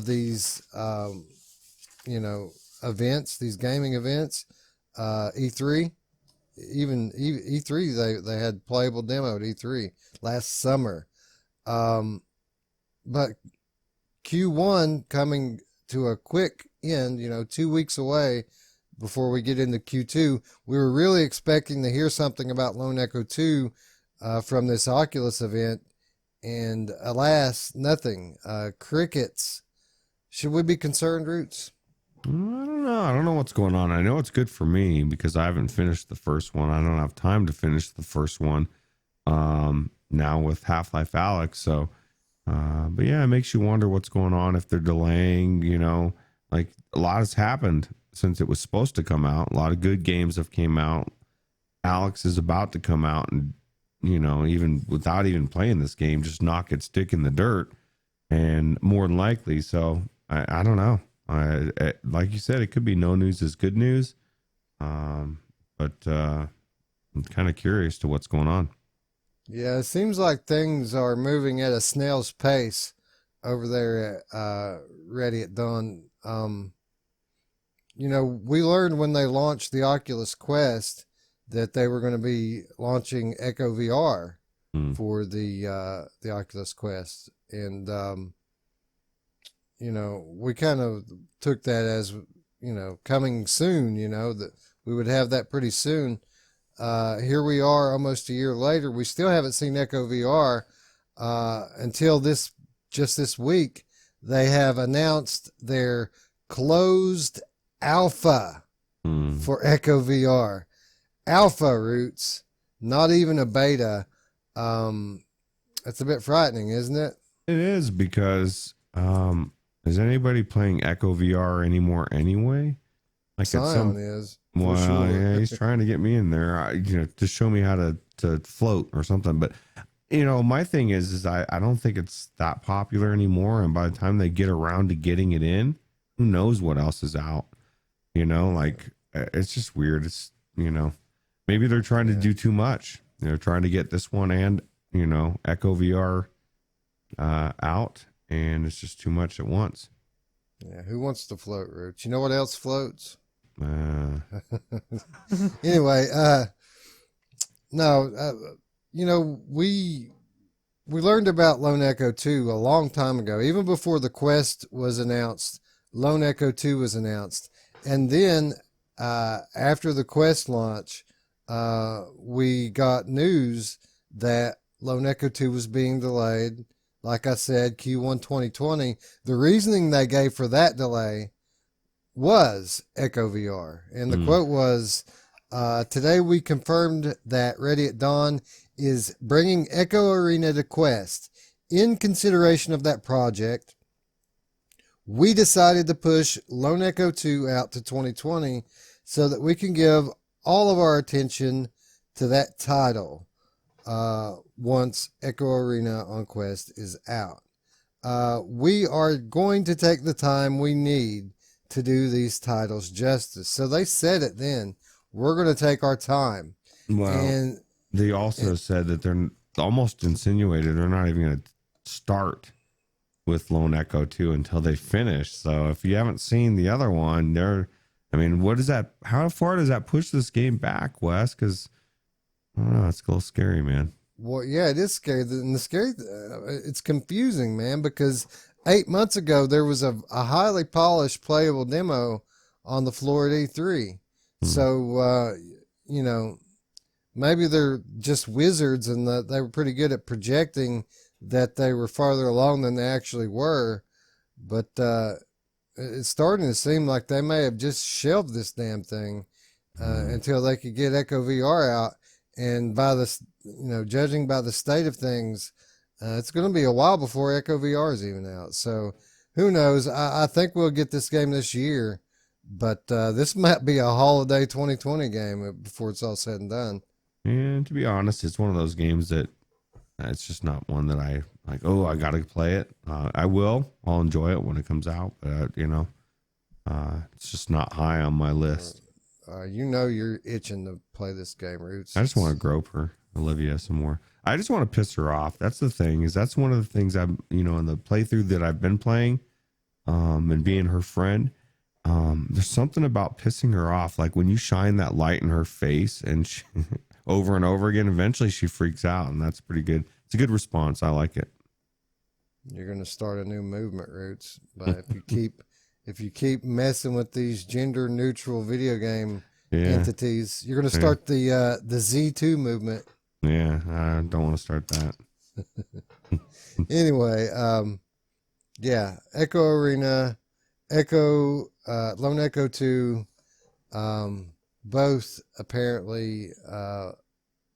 Speaker 1: these, events, these gaming events, E3. Even E3, they had playable demo at E3 last summer. But Q1 coming to a quick end, 2 weeks away before we get into Q2, we were really expecting to hear something about Lone Echo 2 from this Oculus event, and alas, nothing. Crickets. Should we be concerned, Roots?
Speaker 2: I don't know. I don't know what's going on. I know it's good for me because I haven't finished the first one. I don't have time to finish the first one now with Half-Life Alyx. So, but yeah, it makes you wonder what's going on if they're delaying, you know, like a lot has happened since it was supposed to come out. A lot of good games have came out. Alyx is about to come out and, you know, even without even playing this game, just knock its stick in the dirt and more than likely. So I don't know. Like you said, it could be no news is good news. But I'm kind of curious to what's going on.
Speaker 1: Yeah, it seems like things are moving at a snail's pace over there at Ready at Dawn. You know, we learned when they launched the Oculus Quest that they were going to be launching Echo VR for the Oculus Quest, and you know, we kind of took that as, you know, coming soon. You know, that we would have that pretty soon. Here we are, almost a year later. We still haven't seen Echo VR until this week. They have announced their closed alpha for Echo VR. Alpha, Roots, not even a beta. It's a bit frightening, isn't it?
Speaker 2: It is, because is anybody playing Echo VR anymore anyway? Like
Speaker 1: Sion is.
Speaker 2: Well,
Speaker 1: sure.
Speaker 2: Yeah, he's trying to get me in there, you know, to show me how to float or something. But, you know, my thing is I don't think it's that popular anymore. And by the time they get around to getting it in, who knows what else is out? You know, like, it's just weird. It's, you know, maybe they're trying to do too much. They're trying to get this one and, you know, Echo VR out, and it's just too much at once.
Speaker 1: Yeah, who wants to float, Roots? You know what else floats? Anyway, you know, we learned about Lone Echo 2 a long time ago, even before the Quest was announced. Lone Echo 2 was announced, and then after the Quest launch, we got news that Lone Echo 2 was being delayed. Like I said, Q1 2020. The reasoning they gave for that delay was Echo VR. And the quote was, today we confirmed that Ready at Dawn is bringing Echo Arena to Quest. In consideration of that project, we decided to push Lone Echo 2 out to 2020 so that we can give all of our attention to that title once Echo Arena on Quest is out. We are going to take the time we need to do these titles justice. So they said it then. We're going to take our time.
Speaker 2: Well, and they also said that they're almost insinuated they're not even going to start with Lone Echo 2 until they finish. So if you haven't seen the other one, I mean, what is that? How far does that push this game back, Wes? Because I don't know, it's a little scary, man.
Speaker 1: Well, yeah, it is scary. And the scary, it's confusing, man, because 8 months ago, there was a highly polished playable demo on the floor at E3. So, you know, maybe they're just wizards and they were pretty good at projecting that they were farther along than they actually were. But it's starting to seem like they may have just shelved this damn thing until they could get Echo VR out. And by the, you know, judging by the state of things, it's going to be a while before Echo VR is even out. So who knows? I think we'll get this game this year, but this might be a holiday 2020 game before it's all said and done.
Speaker 2: And to be honest, it's one of those games that it's just not one that I like, oh, I got to play it. I will. I'll enjoy it when it comes out, but, you know, it's just not high on my list.
Speaker 1: You know you're itching to play this game, Roots.
Speaker 2: I just want to grope her, Olivia, some more. I just want to piss her off. That's the thing. That's one of the things I'm, you know, in the playthrough that I've been playing, and being her friend. There's something about pissing her off. Like when you shine that light in her face and she, over and over again, eventually she freaks out, and that's pretty good. It's a good response. I like it.
Speaker 1: You're going to start a new movement, Roots. But if you keep messing with these gender neutral video game entities, you're going to start the Z2 movement.
Speaker 2: Yeah, I don't want to start that.
Speaker 1: Anyway, yeah, Echo Arena Echo, Lone Echo 2, both apparently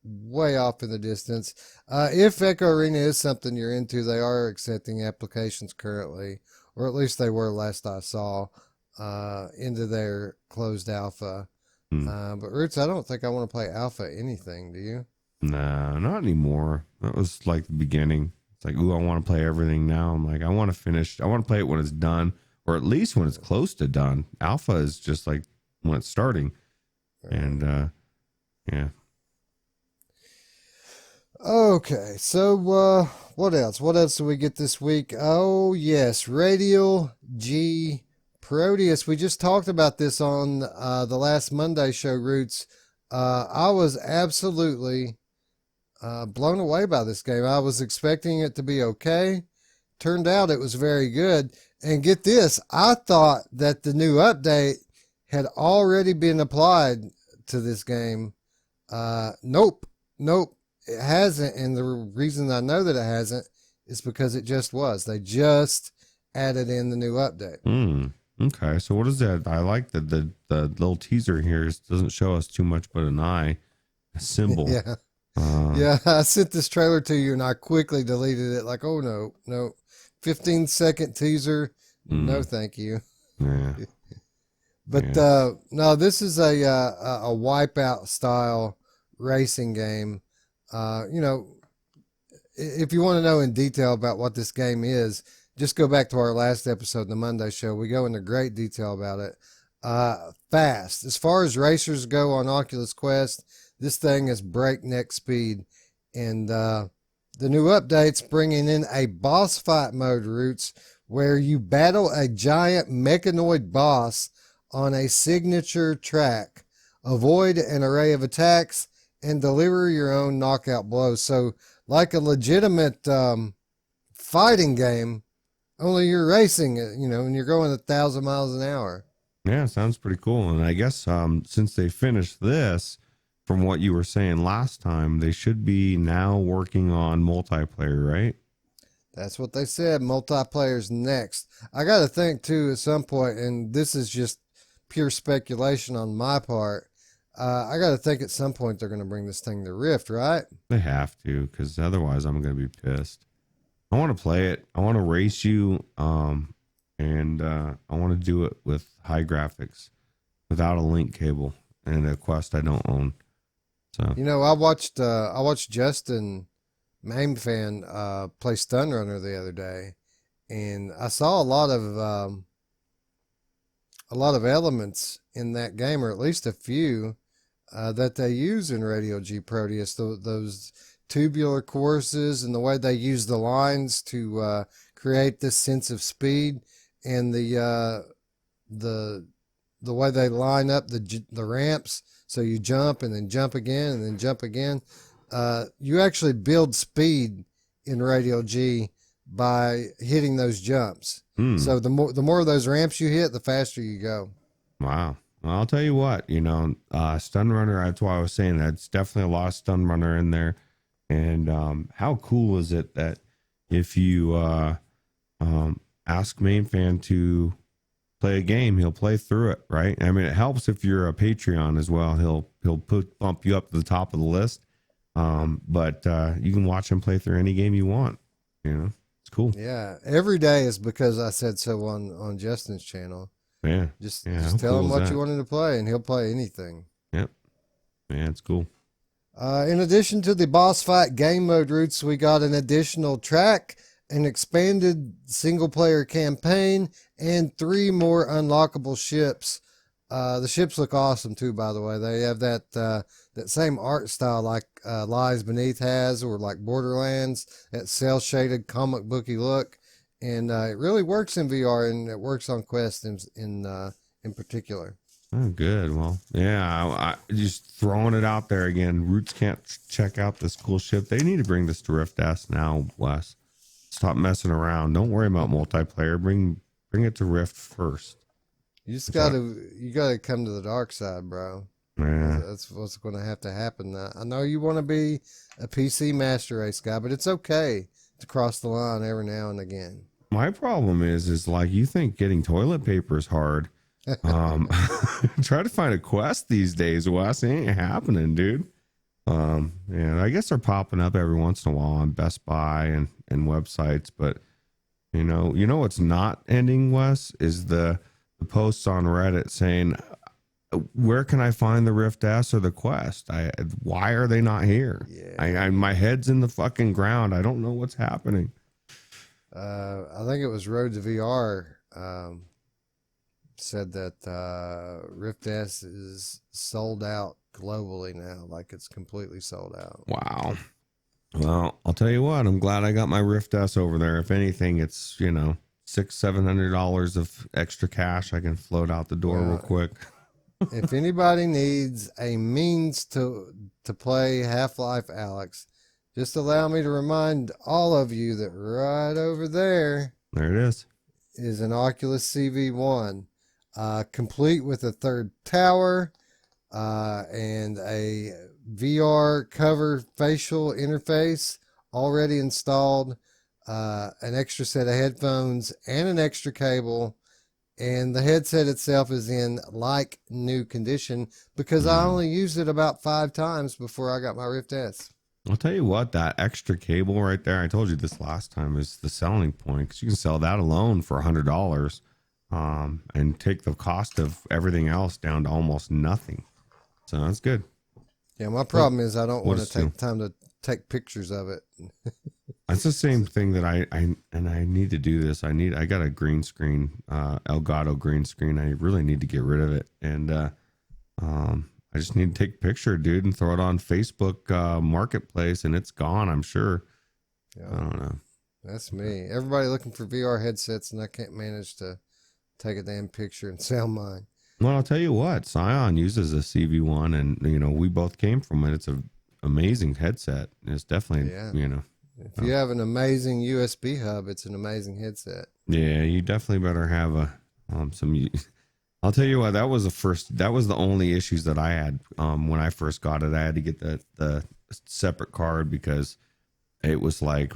Speaker 1: way off in the distance. If Echo Arena is something you're into, they are accepting applications currently, or at least they were last I saw, into their closed alpha. But Roots, I don't think I want to play alpha anything, do you?
Speaker 2: No, not anymore. That was like the beginning. It's like, ooh, I want to play everything now. I'm like, I want to finish. I want to play it when it's done, or at least when it's close to done. Alpha is just like when it's starting. Right. And yeah.
Speaker 1: Okay, so what else? What else do we get this week? Oh yes, Radial G Proteus. We just talked about this on the last Monday show, Roots. I was absolutely blown away by this game. I was expecting it to be okay. Turned out it was very good. And get this, I thought that the new update had already been applied to this game. Nope. It hasn't, and the reason I know that it hasn't is because it just was. They just added in the new update.
Speaker 2: Okay, so what is that? I like that the little teaser here doesn't show us too much but an eye, a symbol.
Speaker 1: Yeah. Yeah, I sent this trailer to you and I quickly deleted it like, oh no. 15-second teaser. No, thank you.
Speaker 2: Yeah.
Speaker 1: But no, this is a Wipeout style racing game. You know, if you want to know in detail about what this game is, just go back to our last episode, the Monday show. We go into great detail about it. Fast. As far as racers go on Oculus Quest, this thing is breakneck speed. And the new update's bringing in a boss fight mode, Roots, where you battle a giant mechanoid boss on a signature track. Avoid an array of attacks and deliver your own knockout blows. So like a legitimate fighting game, only you're racing, you know, and you're going 1,000 miles an hour.
Speaker 2: Yeah, sounds pretty cool. And I guess since they finished this, from what you were saying last time, they should be now working on multiplayer, right?
Speaker 1: That's what they said. Multiplayer's next. I got to think too at some point, and this is just pure speculation on my part. I got to think at some point they're going to bring this thing to Rift, right?
Speaker 2: They have to, because otherwise I'm going to be pissed. I want to play it. I want to race you, and I want to do it with high graphics, without a link cable, and a Quest I don't own. So
Speaker 1: you know, I watched Justin Mamefan play Stun Runner the other day, and I saw a lot of elements in that game, or at least a few. That they use in Radial G Proteus, those tubular courses and the way they use the lines to create this sense of speed, and the way they line up the ramps, so you jump and then jump again and then jump again. You actually build speed in Radial G by hitting those jumps. So the more of those ramps you hit, the faster you go.
Speaker 2: Wow. Well, I'll tell you what, you know, Stun Runner, that's why I was saying that it's definitely a lot of Stun Runner in there. And how cool is it that if you ask Mamefan to play a game, he'll play through it, right? I mean, it helps if you're a Patreon as well. He'll bump you up to the top of the list. But you can watch him play through any game you want. You know, it's cool.
Speaker 1: Yeah, every day is because I said so on Justin's channel.
Speaker 2: Yeah.
Speaker 1: Just tell him what you wanted to play, and he'll play anything.
Speaker 2: Yep. Yeah, it's cool.
Speaker 1: In addition to the boss fight game mode, Roots, we got an additional track, an expanded single-player campaign, and 3 more unlockable ships. The ships look awesome, too, by the way. They have that same art style like Lies Beneath has, or like Borderlands, that cel-shaded comic booky look. And it really works in VR, and it works on Quest in particular.
Speaker 2: Oh, good. Well, yeah, I just throwing it out there again. Roots can't check out this cool ship. They need to bring this to Rift S now, Wes. Stop messing around. Don't worry about multiplayer. Bring it to Rift first.
Speaker 1: You just gotta come to the dark side, bro.
Speaker 2: Yeah.
Speaker 1: That's what's going to have to happen. Now, I know you want to be a PC Master Race guy, but it's okay to cross the line every now and again.
Speaker 2: My problem is like, you think getting toilet paper is hard. Try to find a Quest these days, Wes. It ain't happening, dude. Yeah, I guess they're popping up every once in a while on Best Buy and websites, but you know what's not ending, Wes, is the posts on Reddit saying, where can I find the Rift S or the Quest? Why are they not here?
Speaker 1: Yeah.
Speaker 2: My head's in the fucking ground. I don't know what's happening.
Speaker 1: I think it was Road to VR said that Rift S is sold out globally now. Like it's completely sold out.
Speaker 2: Wow. Well, I'll tell you what, I'm glad I got my Rift S over there. If anything, it's, $600-700 of extra cash I can float out the door real quick.
Speaker 1: If anybody needs a means to play Half-Life ALYX, just allow me to remind all of you that right over there
Speaker 2: it
Speaker 1: is an Oculus CV1, complete with a third tower and a VR cover facial interface already installed, an extra set of headphones and an extra cable. And the headset itself is in like new condition because I only used it about 5 times before I got my Rift S.
Speaker 2: I'll tell you what, that extra cable right there, I told you this last time, is the selling point, because you can sell that alone for $100 and take the cost of everything else down to almost nothing. So that's good.
Speaker 1: Yeah, my problem is I don't want to take time to take pictures of it.
Speaker 2: That's the same thing that I need to do this. I got a green screen, Elgato green screen. I really need to get rid of it. And I just need to take a picture, dude, and throw it on Facebook Marketplace, and it's gone, I'm sure.
Speaker 1: Yeah,
Speaker 2: I don't know.
Speaker 1: That's me. Everybody looking for VR headsets, and I can't manage to take a damn picture and sell mine.
Speaker 2: Well, I'll tell you what, Scion uses a CV1, and we both came from it. It's an amazing headset. It's definitely,
Speaker 1: If you have an amazing USB hub, it's an amazing headset.
Speaker 2: Yeah, you definitely better have some. I'll tell you what, that was the only issues that I had when I first got it. I had to get the separate card because it was like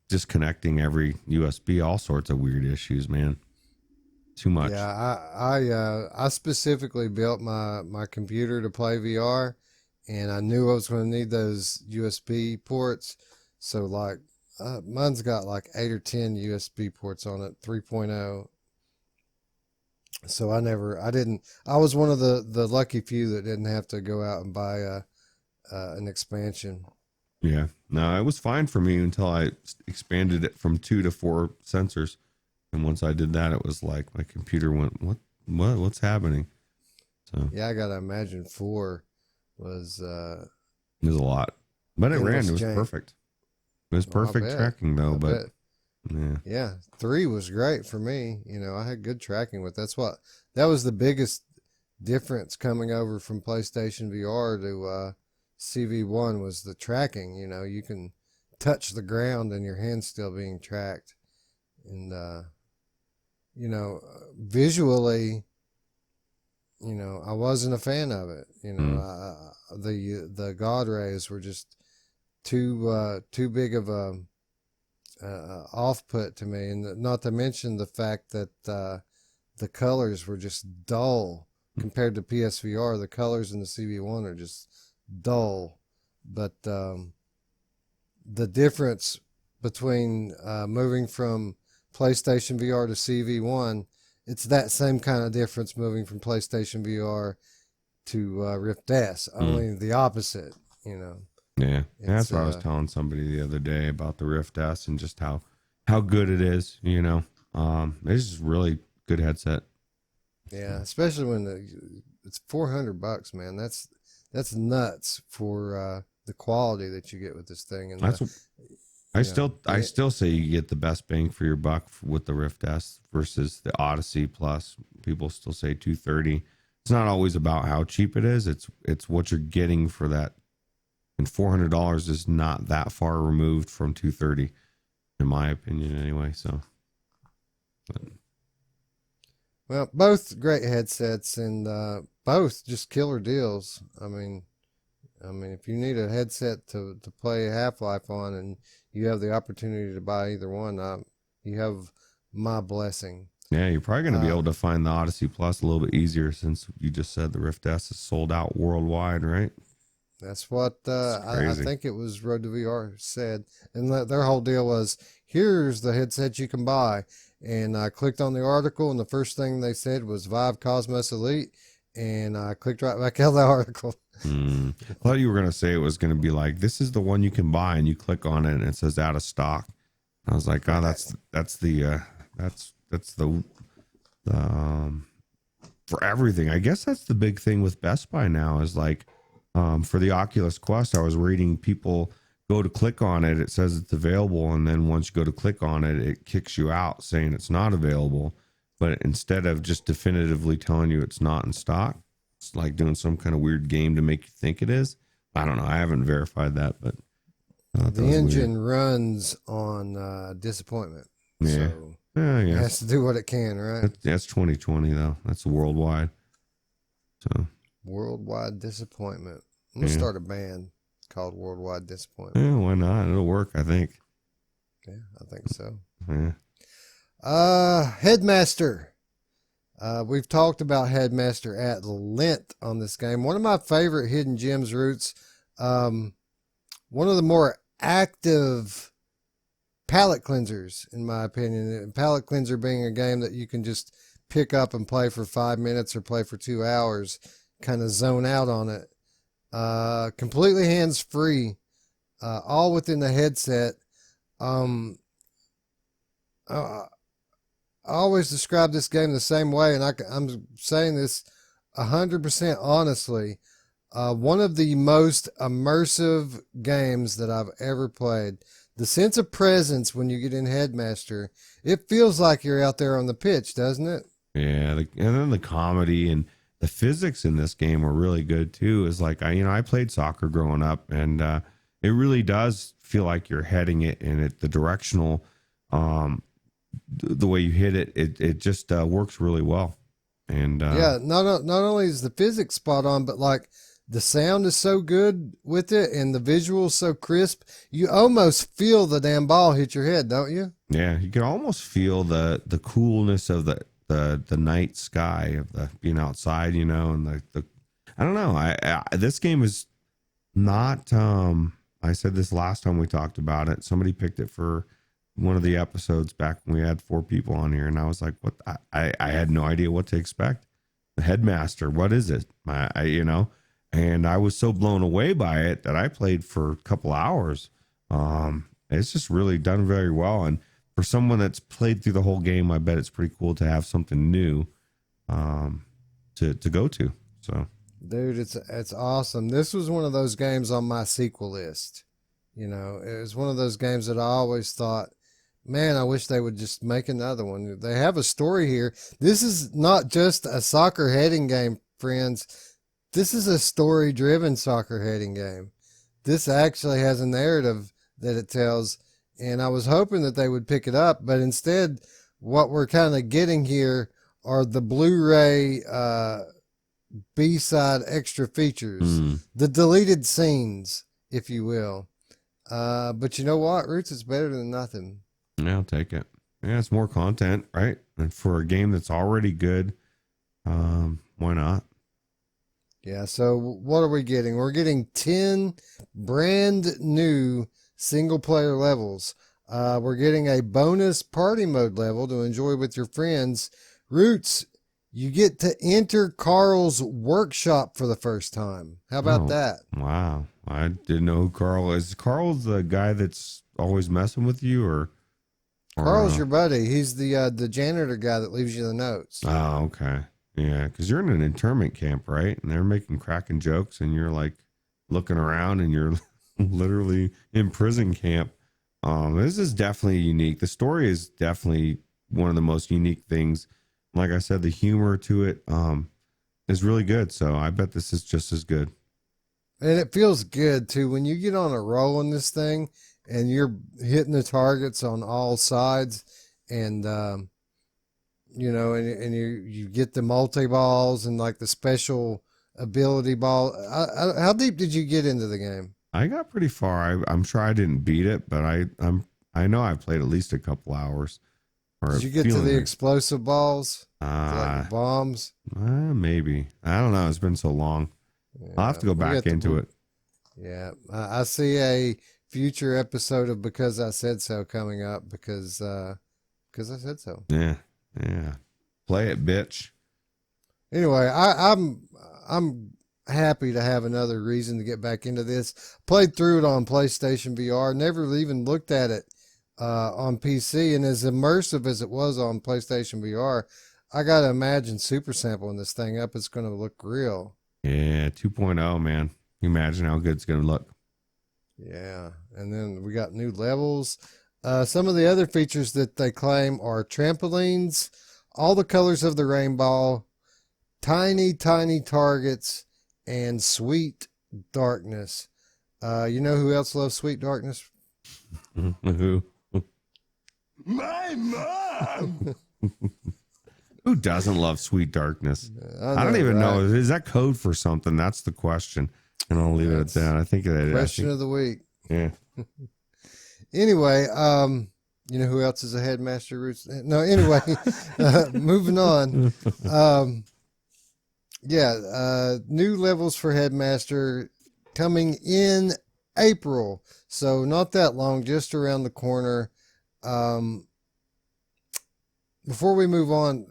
Speaker 2: disconnecting every USB, all sorts of weird issues, man. Too much.
Speaker 1: Yeah, I specifically built my computer to play VR, and I knew I was going to need those USB ports. So like mine's got like 8 or 10 USB ports on it, 3.0. So I was one of the lucky few that didn't have to go out and buy an expansion.
Speaker 2: Yeah, no, it was fine for me until I expanded it from 2 to 4 sensors. And once I did that, it was like my computer went, what's happening? So
Speaker 1: yeah, I gotta imagine 4 was
Speaker 2: it was a lot, but it ran. It was perfect. It was perfect tracking though, but
Speaker 1: yeah, 3 was great for me. I had good tracking with. That was the biggest difference coming over from PlayStation VR to CV1 was the tracking. You can touch the ground and your hand's still being tracked, and visually, I wasn't a fan of it. The God rays were just too big of a off put to me, and not to mention the fact that the colors were just dull compared to PSVR. The colors in the CV1 are just dull, but the difference between moving from PlayStation VR to CV1, it's that same kind of difference moving from PlayStation VR to Rift S, only the opposite,
Speaker 2: Yeah, that's what I was telling somebody the other day about the Rift S and just how good it is. It's just really good headset.
Speaker 1: Yeah, especially when it's $400, man. That's nuts for the quality that you get with this thing. And
Speaker 2: I still say you get the best bang for your buck with the Rift S versus the Odyssey Plus. People still say $230. It's not always about how cheap it is. It's what you're getting for that. And $400 is not that far removed from $230, in my opinion, anyway. So,
Speaker 1: well, both great headsets and both just killer deals. I mean, if you need a headset to play Half-Life on, and you have the opportunity to buy either one, You have my blessing.
Speaker 2: Yeah, you're probably going to be able to find the Odyssey Plus a little bit easier since you just said the Rift S is sold out worldwide, right?
Speaker 1: That's what I
Speaker 2: Crazy.
Speaker 1: think it was Road to VR said. And their whole deal was, here's the headset you can buy. And I clicked on the article, and the first thing they said was Vive Cosmos Elite. And I clicked right back out of the article.
Speaker 2: I thought you were going to say it was going to be like, this is the one you can buy, and you click on it and it says out of stock. I was like, oh, that's the for everything. I guess that's the big thing with Best Buy now is like, for the Oculus Quest, I was reading people go to click on it, it says it's available, and then once you go to click on it, it kicks you out saying it's not available. But instead of just definitively telling you it's not in stock, it's like doing some kind of weird game to make you think it is. I don't know. I haven't verified that, but
Speaker 1: the engine runs on disappointment.
Speaker 2: Yeah.
Speaker 1: So
Speaker 2: yeah,
Speaker 1: it has to do what it can, right?
Speaker 2: That's 2020 though. That's worldwide. So
Speaker 1: Worldwide Disappointment. I'm going to start a band called Worldwide Disappointment.
Speaker 2: yeah, why not? It'll work, I think.
Speaker 1: Yeah, I think so.
Speaker 2: Yeah.
Speaker 1: Headmaster. We've talked about Headmaster at length on this game. One of my favorite hidden gems, Roots. One of the more active palette cleansers, in my opinion. Palette cleanser being a game that you can just pick up and play for 5 minutes or play for 2 hours, kind of zone out on it. Completely hands free, all within the headset. I always describe this game the same way, and I'm saying this 100% honestly. One of the most immersive games that I've ever played. The sense of presence when you get in Headmaster, it feels like you're out there on the pitch, doesn't it?
Speaker 2: Yeah, and then the comedy and the physics in this game are really good too. Is like I played soccer growing up, and it really does feel like you're heading it, and the directional, the way you hit it, it just works really well. And
Speaker 1: yeah, not only is the physics spot on, but like the sound is so good with it, and the visuals so crisp. You almost feel the damn ball hit your head, don't you?
Speaker 2: Yeah, you can almost feel the coolness of the night sky of the being outside, and the I don't know. I this game is not. I said this last time we talked about it. Somebody picked it for one of the episodes back when we had 4 people on here, and I was like, "What?" I had no idea what to expect. The Headmaster, what is it? And I was so blown away by it that I played for a couple hours. It's just really done very well, and for someone that's played through the whole game, I bet it's pretty cool to have something new to go to. So,
Speaker 1: dude, it's awesome. This was one of those games on my sequel list. It was one of those games that I always thought, man, I wish they would just make another one. They have a story here. This is not just a soccer heading game, friends. This is a story-driven soccer heading game. This actually has a narrative that it tells, and I was hoping that they would pick it up, but instead, what we're kind of getting here are the Blu-ray B-side extra features, the deleted scenes, if you will. But you know what, Roots? It's better than nothing.
Speaker 2: Yeah, I'll take it. Yeah, it's more content, right? And for a game that's already good, why not?
Speaker 1: Yeah, so what are we getting? We're getting 10 brand new single player levels. We're getting a bonus party mode level to enjoy with your friends. Roots, you get to enter Carl's workshop for the first time. How about that?
Speaker 2: Wow. I didn't know who Carl is. Carl's the guy that's always messing with you, or
Speaker 1: Carl's your buddy. He's the janitor guy that leaves you the notes.
Speaker 2: Oh, okay. Yeah, because you're in an internment camp, right? And they're making cracking jokes, and you're like looking around, and you're literally in prison camp. This is definitely unique. The story is definitely one of the most unique things. Like I said, the humor to it is really good. So I bet this is just as good.
Speaker 1: And it feels good too when you get on a roll in this thing, and you're hitting the targets on all sides, and and you get the multi balls and like the special ability ball. How deep did you get into the game?
Speaker 2: I got pretty far. I'm sure I didn't beat it, but I know I've played at least a couple hours. Or
Speaker 1: Did you get to the explosive balls? Like bombs?
Speaker 2: Maybe. I don't know. It's been so long.
Speaker 1: Yeah,
Speaker 2: I'll have to go back into it.
Speaker 1: Yeah. I see a future episode of Because I Said So coming up because I said so.
Speaker 2: Yeah. Yeah. Play it, bitch.
Speaker 1: Anyway, I'm happy to have another reason to get back into this. Played through it on PlayStation VR. Never even looked at it on PC, and as immersive as it was on PlayStation VR, I gotta imagine super sampling this thing up. It's gonna look real.
Speaker 2: Yeah, 2.0, man. You imagine how good it's gonna look.
Speaker 1: Yeah, and then we got new levels. Some of the other features that they claim are trampolines, all the colors of the rainbow, tiny targets, and sweet darkness. You know who else loves sweet darkness?
Speaker 2: Who?
Speaker 3: My mom!
Speaker 2: Who doesn't love sweet darkness? I don't even know. Is that code for something? That's the question. And I'll leave it at that. I think that
Speaker 1: question of the week.
Speaker 2: Yeah.
Speaker 1: Anyway, you know who else is a Headmaster Ruuts? No, anyway, moving on. New levels for Headmaster coming in April. So not that long, just around the corner. Before we move on,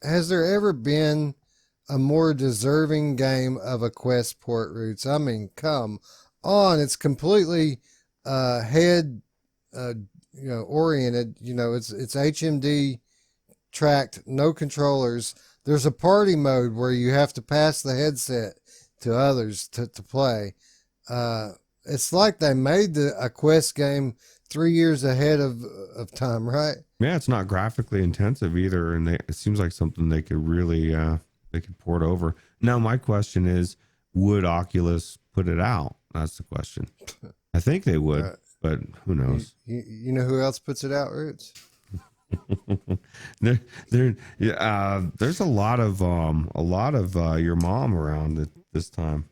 Speaker 1: has there ever been a more deserving game of a Quest port, Roots? I mean, come on. It's completely head oriented. You know, it's HMD tracked, no controllers. There's a party mode where you have to pass the headset to others to play. It's like they made a Quest game 3 years ahead of time, right?
Speaker 2: Yeah, it's not graphically intensive either, and it seems like something they could really they could port over. Now, my question is, would Oculus put it out? That's the question. I think they would, but who knows?
Speaker 1: You know who else puts it out, Roots?
Speaker 2: There's a lot of your mom around at this time.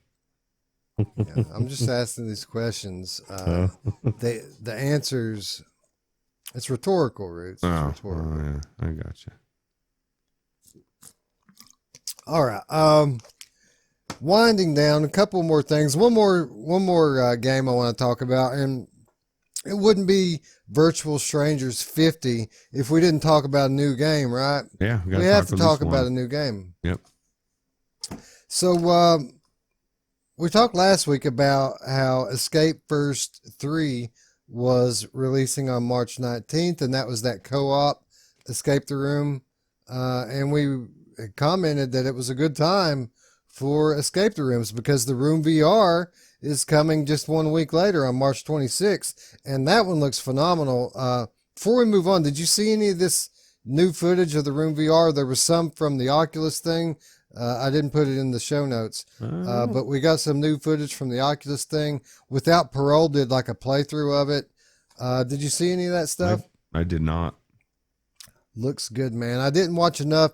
Speaker 1: Yeah, I'm just asking these questions. The answers, it's rhetorical, Roots. It's rhetorical.
Speaker 2: Oh, yeah, I gotcha.
Speaker 1: All right. Winding down, a couple more things. One more game I want to talk about, and it wouldn't be Virtual Strangers 50 if we didn't talk about a new game, right?
Speaker 2: Yeah,
Speaker 1: we have to talk about a new game.
Speaker 2: Yep.
Speaker 1: So we talked last week about how Escape First 3 was releasing on March 19th, and that was that co-op Escape the Room, and we commented that it was a good time for Escape the Rooms because the Room VR is coming just 1 week later on March 26th, and that one looks phenomenal. Before we move on, did you see any of this new footage of the Room VR? There was some from the Oculus thing. I didn't put it in the show notes, but we got some new footage from the Oculus thing. Without Parole did like a playthrough of it. Did you see any of that stuff?
Speaker 2: I did not.
Speaker 1: Looks good, man. I didn't watch enough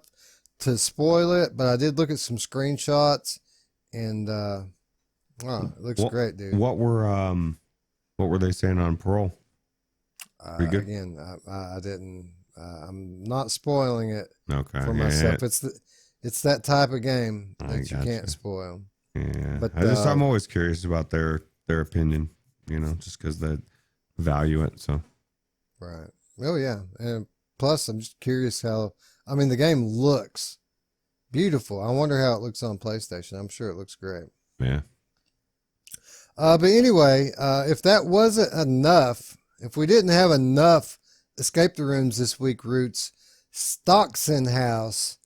Speaker 1: to spoil it, but I did look at some screenshots, and it looks great, dude.
Speaker 2: What were they saying on Parole? Pretty good?
Speaker 1: Again, I didn't. I'm not spoiling it for
Speaker 2: Yeah,
Speaker 1: myself. It's that type of game that you can't spoil.
Speaker 2: Yeah,
Speaker 1: but
Speaker 2: I'm always curious about their opinion. You know, just because they value it. So
Speaker 1: right. Oh yeah, and plus I'm just curious how. I mean, the game looks beautiful. I wonder how it looks on PlayStation. I'm sure it looks great.
Speaker 2: Yeah.
Speaker 1: But anyway, if that wasn't enough, if we didn't have enough Escape the Rooms this week, Roots, Stocksynd House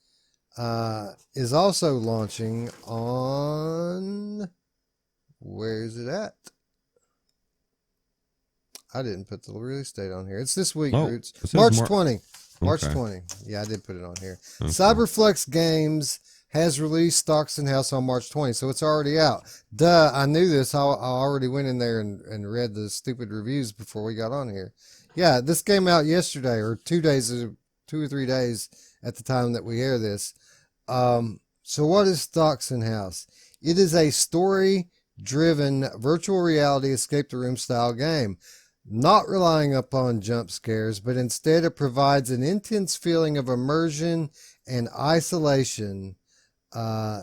Speaker 1: is also launching on, where is it at? I didn't put the release date on here. It's this week, Roots. March 20. March 20. Yeah, I did put it on here. Okay. Cyberflex Games has released Stocksynd House on March 20, so it's already out. Duh, I knew this. I already went in there and read the stupid reviews before we got on here. Yeah, this came out yesterday, or 2 or 3 days at the time that we air this. So what is Stocksynd House? It is a story-driven virtual reality escape the room style game. not relying upon jump scares, but instead it provides an intense feeling of immersion and isolation.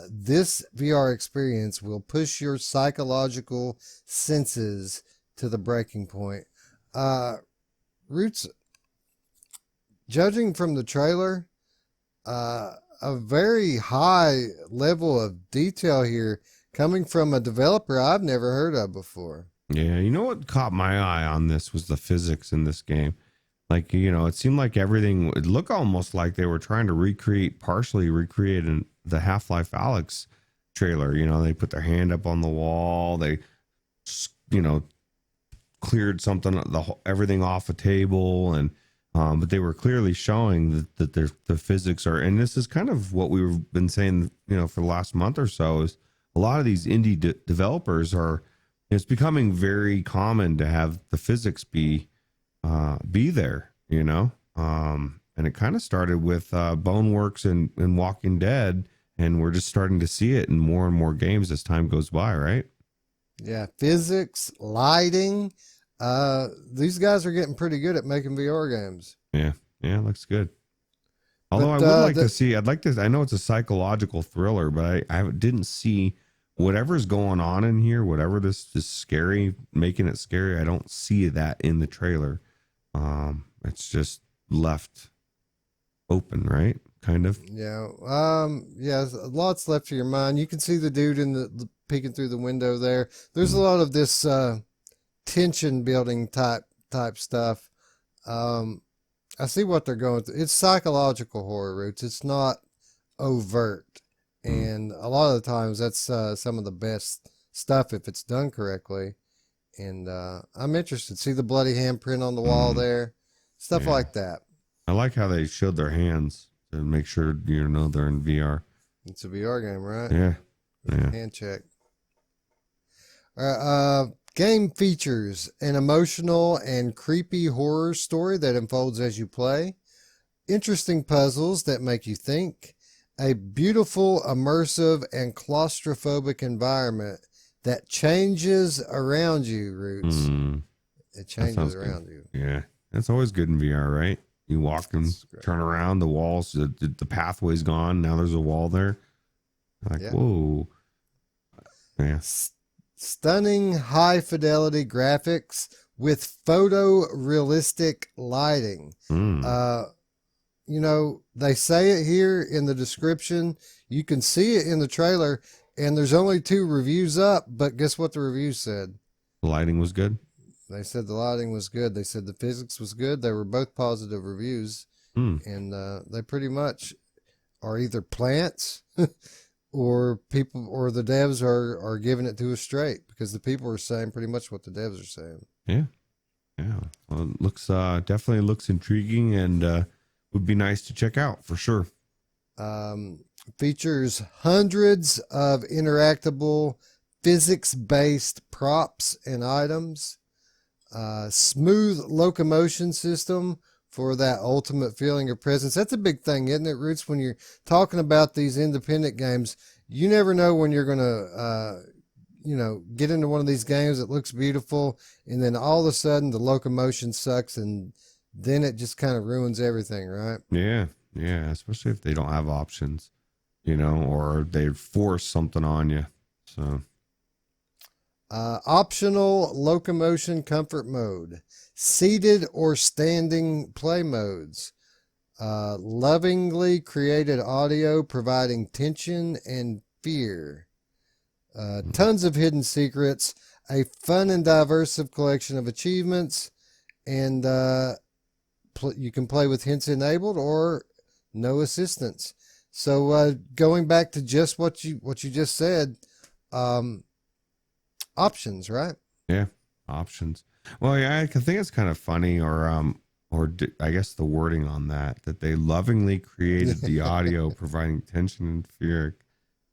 Speaker 1: This VR experience will push your psychological senses to the breaking point. Roots, judging from the trailer, a very high level of detail here coming from a developer I've never heard of before.
Speaker 2: Yeah, you know what caught my eye on this was the physics in this game. Like, you know, it seemed like everything, it looked almost like they were trying to partially recreate the Half-Life ALYX trailer. You know, they put their hand up on the wall, they, you know, cleared everything off a table, and but they were clearly showing that the physics are, and this is kind of what we've been saying, you know, for the last month or so, is a lot of these indie developers are, it's becoming very common to have the physics be there, you know, and it kind of started with Boneworks and Walking Dead, and we're just starting to see it in more and more games as time goes by, right?
Speaker 1: Yeah, physics, lighting. These guys are getting pretty good at making VR games.
Speaker 2: Yeah, looks good. Although
Speaker 1: But,
Speaker 2: I would like to see, I know it's a psychological thriller, but I didn't see whatever's going on in here, whatever this is scary, making it scary. I don't see that in the trailer. It's just left open, right? Kind of.
Speaker 1: Yeah. Yeah. Lots left for your mind. You can see the dude in the peeking through the window there. There's a lot of this tension building type stuff. I see what they're going through. It's psychological horror, Roots. It's not overt, and a lot of the times that's some of the best stuff if it's done correctly. And I'm interested. See the bloody handprint on the wall there, stuff like that.
Speaker 2: I like how they showed their hands to make sure you know they're in VR.
Speaker 1: It's a VR game, right?
Speaker 2: Yeah.
Speaker 1: Hand check. Game features an emotional and creepy horror story that unfolds as you play, interesting puzzles that make you think, a beautiful, immersive, and claustrophobic environment that changes around you, Roots. It changes around you.
Speaker 2: Yeah, that's always good in VR, right? You walk and turn around, the walls, the pathway's gone. Now there's a wall there. Like, whoa. Yeah.
Speaker 1: Stunning high fidelity graphics with photorealistic lighting. You know, they say it here in the description. You can see it in the trailer, and there's only 2 reviews up, but guess what the reviews said?
Speaker 2: The lighting was good.
Speaker 1: They said the lighting was good. They said the physics was good. They were both positive reviews. And they pretty much are either plants or people, or the devs are giving it to us straight, because the people are saying pretty much what the devs are saying.
Speaker 2: Yeah. Well, it looks definitely looks intriguing, and would be nice to check out for sure.
Speaker 1: Features hundreds of interactable physics-based props and items. Smooth locomotion system for that ultimate feeling of presence. That's a big thing, isn't it, Roots? When you're talking about these independent games, you never know when you're going to, get into one of these games that looks beautiful, and then all of a sudden the locomotion sucks, and then it just kind of ruins everything, right?
Speaker 2: Yeah, especially if they don't have options, or they force something on you. So,
Speaker 1: optional locomotion comfort mode, seated or standing play modes, lovingly created audio providing tension and fear, tons of hidden secrets, a fun and diverse collection of achievements, and you can play with hints enabled or no assistance. So going back to just what you just said, options, right?
Speaker 2: Yeah, options. Well, yeah, I think it's kind of funny, or I guess the wording on that they lovingly created the audio providing tension and fear,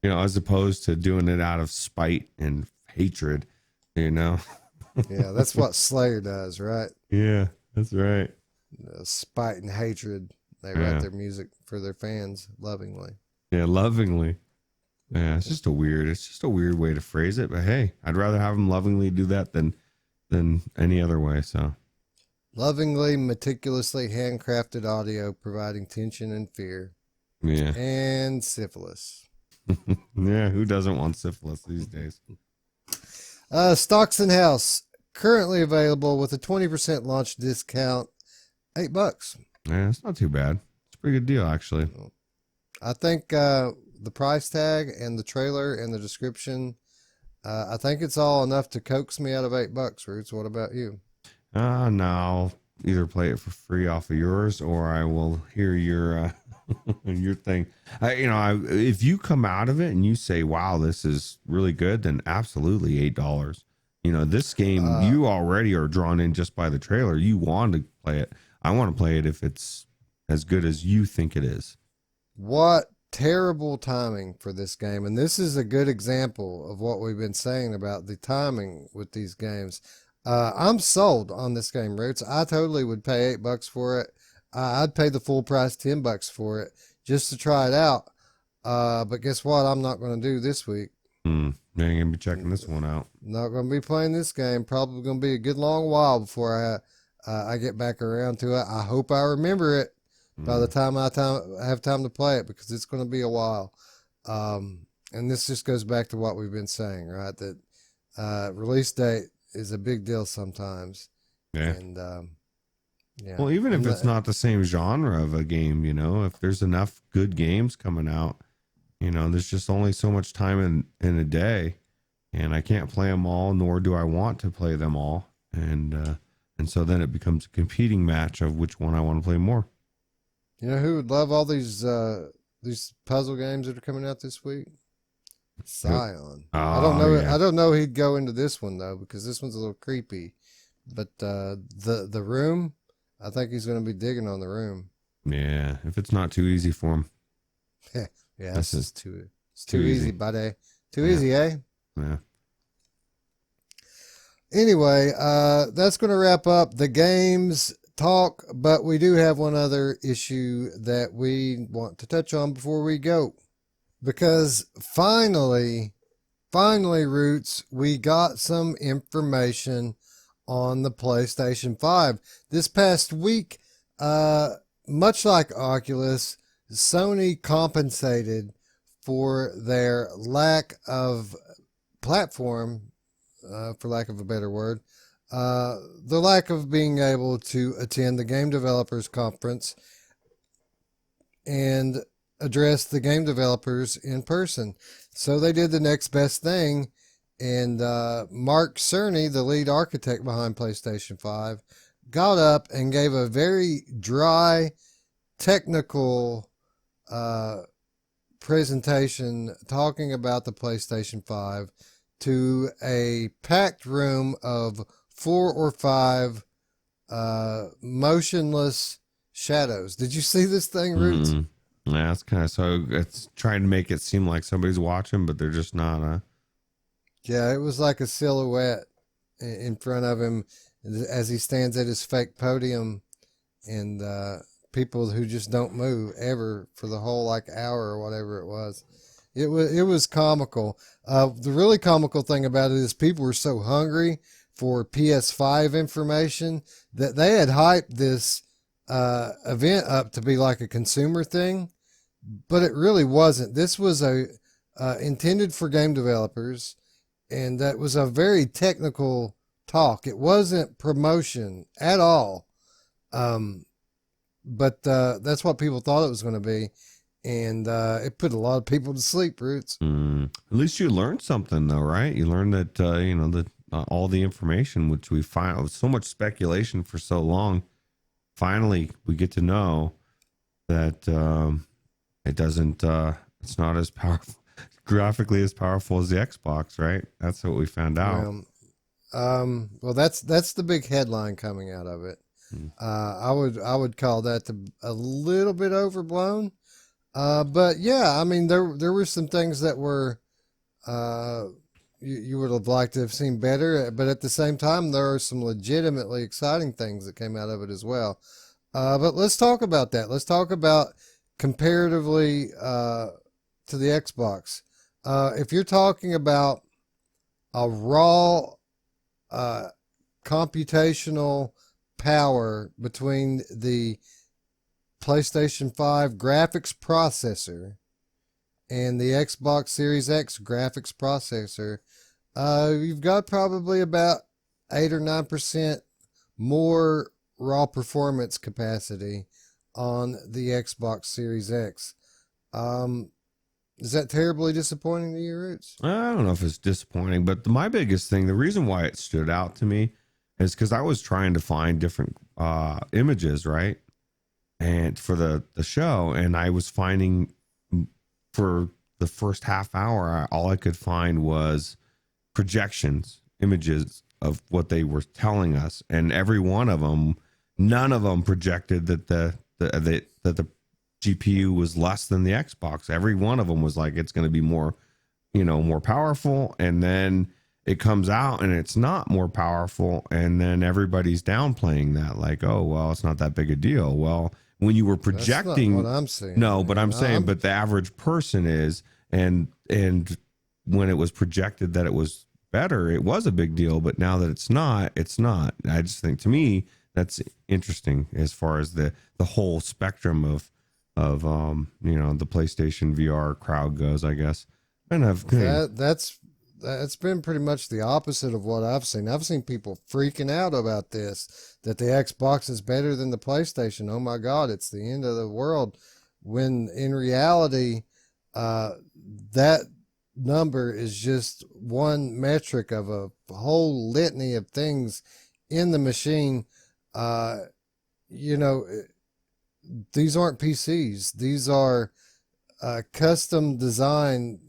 Speaker 2: as opposed to doing it out of spite and hatred,
Speaker 1: Yeah, that's what Slayer does, right?
Speaker 2: Yeah, that's right.
Speaker 1: Spite and hatred. They write their music for their fans lovingly.
Speaker 2: Yeah, lovingly. Yeah, it's just a weird way to phrase it. But hey, I'd rather have them lovingly do that than any other way. So
Speaker 1: Lovingly, meticulously handcrafted audio providing tension and fear.
Speaker 2: Yeah.
Speaker 1: And syphilis.
Speaker 2: Yeah, who doesn't want syphilis these days?
Speaker 1: Stocksynd House, currently available with a 20% launch discount, $8.
Speaker 2: Yeah, it's not too bad. It's a pretty good deal, actually.
Speaker 1: I think the price tag and the trailer and the description, I think it's all enough to coax me out of $8, Roots. What about you?
Speaker 2: No, I'll either play it for free off of yours, or I will hear your your thing. If you come out of it and you say, "Wow, this is really good," then absolutely $8. This game you already are drawn in just by the trailer. You want to play it. I want to play it if it's as good as you think it is.
Speaker 1: What terrible timing for this game. And this is a good example of what we've been saying about the timing with these games. I'm sold on this game, Roots. I totally would pay $8 for it. I'd pay the full price, $10 for it, just to try it out. But guess what? I'm not going to do this week.
Speaker 2: You ain't gonna be checking this one out.
Speaker 1: Not going to be playing this game. Probably going to be a good long while before I get back around to it. I hope I remember it by the time I have time to play it, because it's going to be a while. And this just goes back to what we've been saying, right? That release date is a big deal sometimes.
Speaker 2: Yeah.
Speaker 1: And yeah.
Speaker 2: Well, even if it's not the same genre of a game, if there's enough good games coming out, there's just only so much time in a day, and I can't play them all, nor do I want to play them all. And so then it becomes a competing match of which one I want to play more.
Speaker 1: You know who would love all these puzzle games that are coming out this week? Scion. I don't know.
Speaker 2: Yeah.
Speaker 1: I don't know he'd go into this one though, because this one's a little creepy. But the room, I think he's going to be digging on the room.
Speaker 2: Yeah, if it's not too easy for him.
Speaker 1: Yeah, it's too easy, buddy. Too easy, eh?
Speaker 2: Yeah.
Speaker 1: Anyway, that's going to wrap up the games talk, but we do have one other issue that we want to touch on before we go. Because finally, Roots, we got some information on the PlayStation 5. This past week, much like Oculus, Sony compensated for their lack of platform, for lack of a better word, the lack of being able to attend the Game Developers Conference and address the game developers in person. So they did the next best thing, and Mark Cerny, the lead architect behind PlayStation 5, got up and gave a very dry, technical presentation talking about the PlayStation 5 to a packed room of 4 or 5 motionless shadows. Did you see this thing, Roots?
Speaker 2: Yeah, it's kind of so it's trying to make it seem like somebody's watching, but they're just not.
Speaker 1: Yeah, it was like a silhouette in front of him as he stands at his fake podium, and people who just don't move ever for the whole hour or whatever it was. It was comical. The really comical thing about it is people were so hungry for PS5 information that they had hyped this event up to be like a consumer thing, but it really wasn't. This was intended for game developers, and that was a very technical talk. It wasn't promotion at all, but that's what people thought it was going to be, and it put a lot of people to sleep, Roots.
Speaker 2: At least you learned something, though, right? You learned that that all the information, which we find so much speculation for so long, finally we get to know that it doesn't. It's not as powerful, graphically as powerful as the Xbox, right? That's what we found out.
Speaker 1: Well, that's the big headline coming out of it. I would call that a little bit overblown. But yeah, I mean, there were some things that were you would have liked to have seen better, but at the same time, there are some legitimately exciting things that came out of it as well. But let's talk about that. Let's talk about comparatively to the Xbox. If you're talking about a raw computational power between the PlayStation 5 graphics processor and the Xbox Series X graphics processor, you've got probably about 8 or 9% more raw performance capacity on the Xbox Series X. Is that terribly disappointing to you, Roots?
Speaker 2: I don't know if it's disappointing, but my biggest thing, the reason why it stood out to me is because I was trying to find different images, right? And for the show, and I was finding for the first half hour, all I could find was projections, images of what they were telling us, and every one of them, none of them projected that the GPU was less than the Xbox. Every one of them was like, it's going to be more, more powerful. And then it comes out and it's not more powerful. And then everybody's downplaying that, like, oh, well, it's not that big a deal. Well, when you were projecting,
Speaker 1: that's not what I'm saying.
Speaker 2: No, but I'm saying, but the average person is, and when it was projected that it was better, it was a big deal. But now that it's not, it's not. I just think, to me, that's interesting as far as the whole spectrum of the PlayStation VR crowd goes, I guess. And
Speaker 1: that's been pretty much the opposite of what I've seen. I've seen people freaking out about this, that the Xbox is better than the PlayStation. Oh my God, it's the end of the world. When in reality, that number is just one metric of a whole litany of things in the machine. These aren't PCs. These are custom design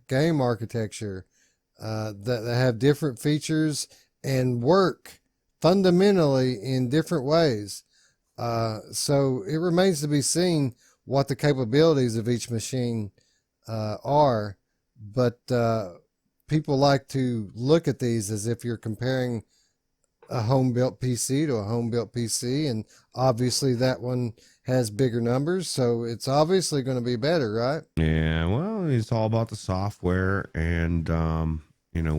Speaker 1: game architecture that have different features and work fundamentally in different ways. So it remains to be seen what the capabilities of each machine are. But people like to look at these as if you're comparing a home-built PC to a home-built PC, and obviously that one has bigger numbers, so it's obviously going to be better, right?
Speaker 2: Yeah, well, it's all about the software and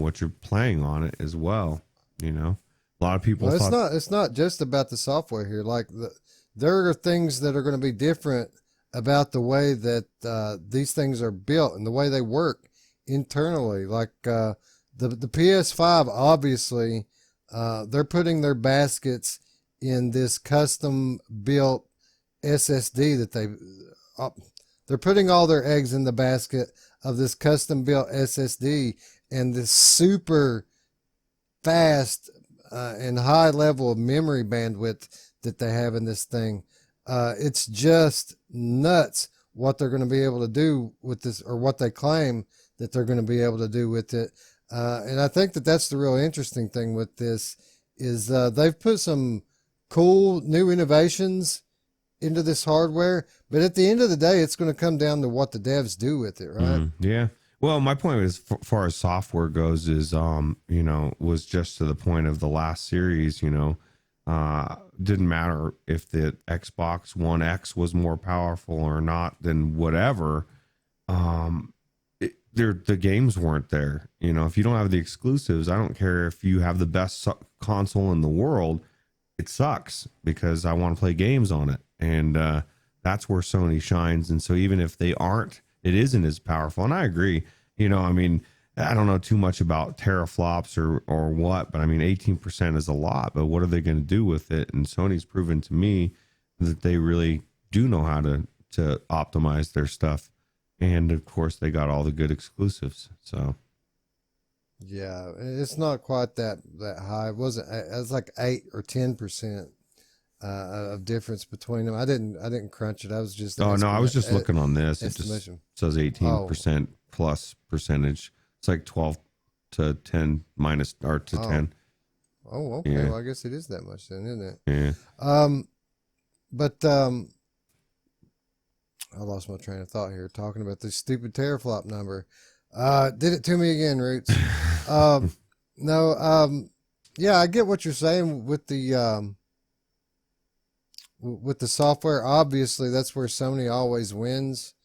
Speaker 2: what you're playing on it as well. A lot of people
Speaker 1: it's not just about the software here. Like there are things that are going to be different about the way that these things are built and the way they work internally. Like the PS5, obviously, they're putting their baskets in this custom built SSD that they're putting all their eggs in the basket of this custom built SSD and this super fast and high level of memory bandwidth that they have in this thing. It's just nuts what they're going to be able to do with this, or what they claim that they're going to be able to do with it. And I think that that's the real interesting thing with this is they've put some cool new innovations into this hardware, but at the end of the day, it's going to come down to what the devs do with it, right?
Speaker 2: Yeah. Well, my point is, as far as software goes, is was just to the point of the last series. Didn't matter if the Xbox One X was more powerful or not than whatever. The games weren't there. If you don't have the exclusives, I don't care if you have the best console in the world. It sucks because I want to play games on it. And that's where Sony shines. And so even if they aren't, it isn't as powerful. And I agree. I don't know too much about teraflops or what, but 18% is a lot. But what are they going to do with it? And Sony's proven to me that they really do know how to optimize their stuff. And of course, they got all the good exclusives. So
Speaker 1: yeah, it's not quite that high. It was like 8 or 10% of difference between them. I didn't crunch it. I was just
Speaker 2: I was just looking on this. It just says 18% plus percentage. It's like 12 to 10 minus or to 10.
Speaker 1: Oh, okay. Yeah. Well, I guess it is that much then, isn't it?
Speaker 2: Yeah.
Speaker 1: But I lost my train of thought here talking about this stupid teraflop number. Did it to me again, Roots. Yeah, I get what you're saying with the software. Obviously, that's where Sony always wins,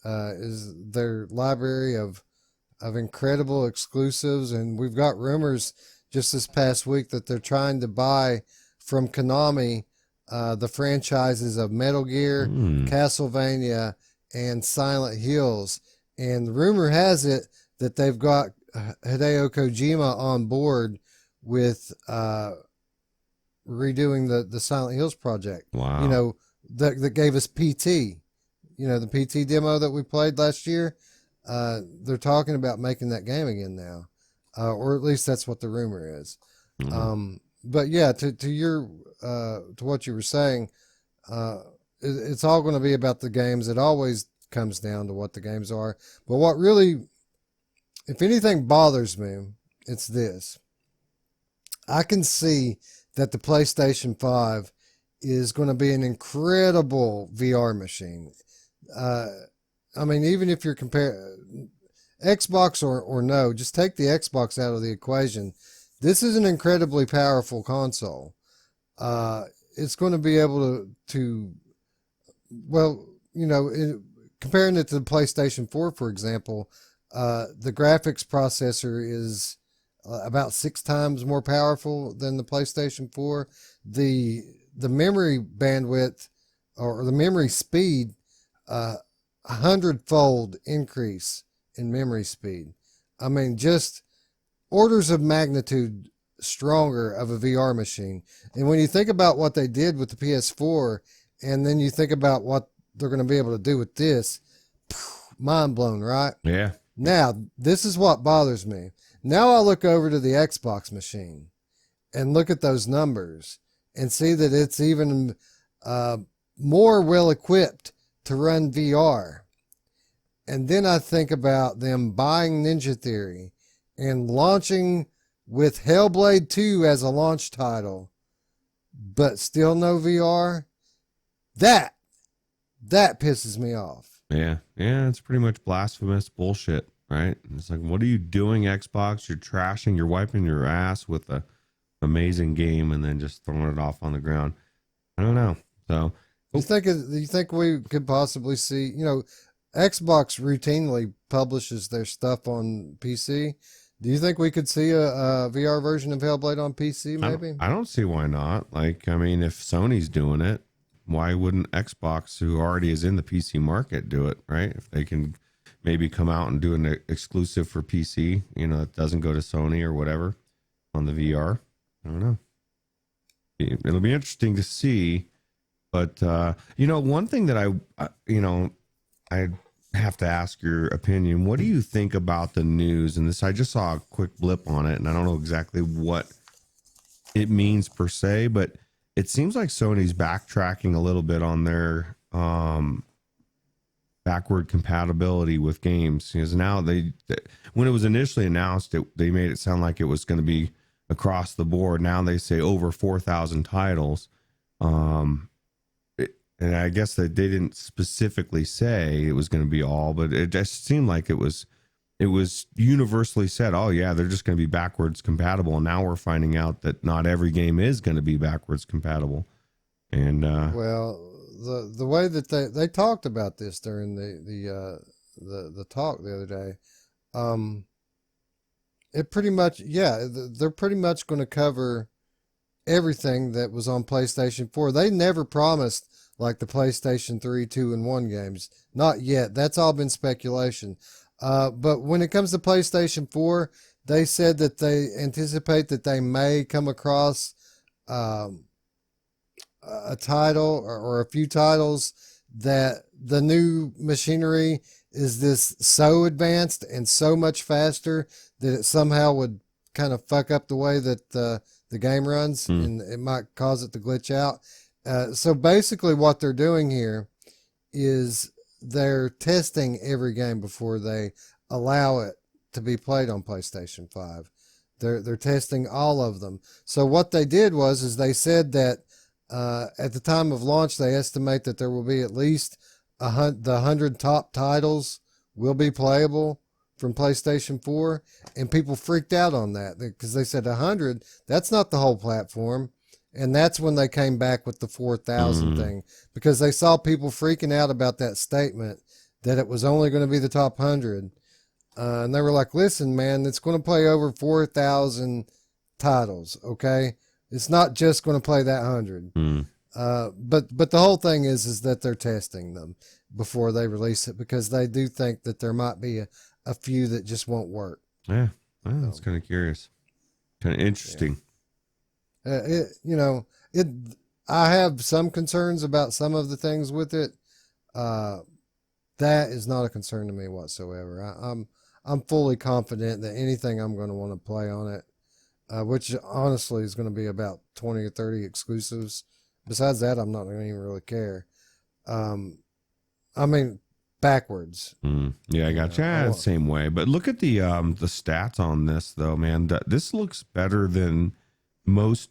Speaker 1: is their library of incredible exclusives. And we've got rumors just this past week that they're trying to buy from Konami, the franchises of Metal Gear, Castlevania, and Silent Hills. And rumor has it that they've got Hideo Kojima on board with redoing the Silent Hills project.
Speaker 2: Wow.
Speaker 1: You know, that gave us PT. You know, the PT demo that we played last year. They're talking about making that game again now, or at least that's what the rumor is. But yeah, to your to what you were saying, it's all going to be about the games. It always comes down to what the games are. But what really, if anything bothers me, it's this. I can see that the PlayStation 5 is going to be an incredible VR machine. I mean, even if you're comparing Xbox or no, just take the Xbox out of the equation. This is an incredibly powerful console. It's going to be able to well, you know, comparing it to the PlayStation 4, for example, the graphics processor is about 6 times more powerful than the PlayStation 4. The memory bandwidth or the memory speed, 100-fold increase in memory speed. I mean, just orders of magnitude stronger of a VR machine. And when you think about what they did with the PS4, and then you think about what they're going to be able to do with this, mind blown, right?
Speaker 2: Yeah.
Speaker 1: Now, this is what bothers me. Now I look over to the Xbox machine and look at those numbers and see that it's even more well equipped to run VR. And then I think about them buying Ninja Theory and launching with Hellblade 2 as a launch title, but still no VR. That pisses me off.
Speaker 2: Yeah. Yeah. It's pretty much blasphemous bullshit, right? It's like, what are you doing, Xbox? You're trashing, you're wiping your ass with a amazing game and then just throwing it off on the ground. I don't know. So
Speaker 1: you think we could possibly see, you know, Xbox routinely publishes their stuff on PC. Do you think we could see a VR version of Hellblade on PC maybe?
Speaker 2: I don't see why not. Like, I mean, if Sony's doing it, why wouldn't Xbox, who already is in the PC market, do it, right? If they can maybe come out and do an exclusive for PC, you know, that doesn't go to Sony or whatever on the VR. I don't know. It'll be interesting to see. But, you know, one thing that I have to ask your opinion. What do you think about the news? And this, I just saw a quick blip on it, and I don't know exactly what it means per se, but it seems like Sony's backtracking a little bit on their backward compatibility with games. Because now when it was initially announced, they made it sound like it was going to be across the board. Now they say over 4,000 titles. And I guess that they didn't specifically say it was going to be all, but it just seemed like it was universally said, oh yeah, they're just going to be backwards compatible. And now we're finding out that not every game is going to be backwards compatible. And
Speaker 1: well, the way that they talked about this during the talk the other day, it pretty much, yeah, they're pretty much going to cover everything that was on PlayStation 4. They never promised like the PlayStation 3, 2, and 1 games. Not yet. That's all been speculation. But when it comes to PlayStation 4, they said that they anticipate that they may come across a title or a few titles that the new machinery is this so advanced and so much faster that it somehow would kind of fuck up the way that the game runs, and it might cause it to glitch out. So basically what they're doing here is they're testing every game before they allow it to be played on PlayStation 5. They're testing all of them. So what they did is they said that at the time of launch, they estimate that there will be at least the 100 top titles will be playable from PlayStation 4, and people freaked out on that because they said 100, that's not the whole platform. And that's when they came back with the 4,000 thing, because they saw people freaking out about that statement that it was only going to be the top 100. And they were like, listen, man, it's going to play over 4,000 titles. Okay. It's not just going to play that 100. But the whole thing is that they're testing them before they release it, because they do think that there might be a few that just won't work.
Speaker 2: Yeah, well, that's kind of curious, kind of interesting.
Speaker 1: Yeah. I have some concerns about some of the things with it. That is not a concern to me whatsoever. I'm fully confident that anything I'm going to want to play on it, which honestly is going to be about 20 or 30 exclusives. Besides that, I'm not going to even really care. I mean, backwards.
Speaker 2: Yeah, I got you. Same way. But look at the stats on this, though, man. This looks better than most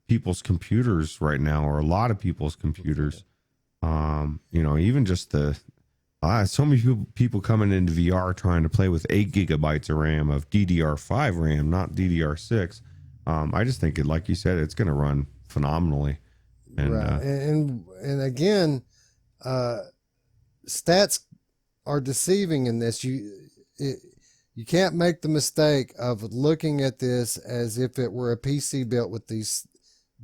Speaker 2: people's computers right now, or a lot of people's computers. Even just so many people coming into VR trying to play with 8 gigabytes of RAM of DDR5 RAM, not DDR6. I just think like you said, it's going to run phenomenally. And,
Speaker 1: right. And again, stats are deceiving in this. You can't make the mistake of looking at this as if it were a PC built with these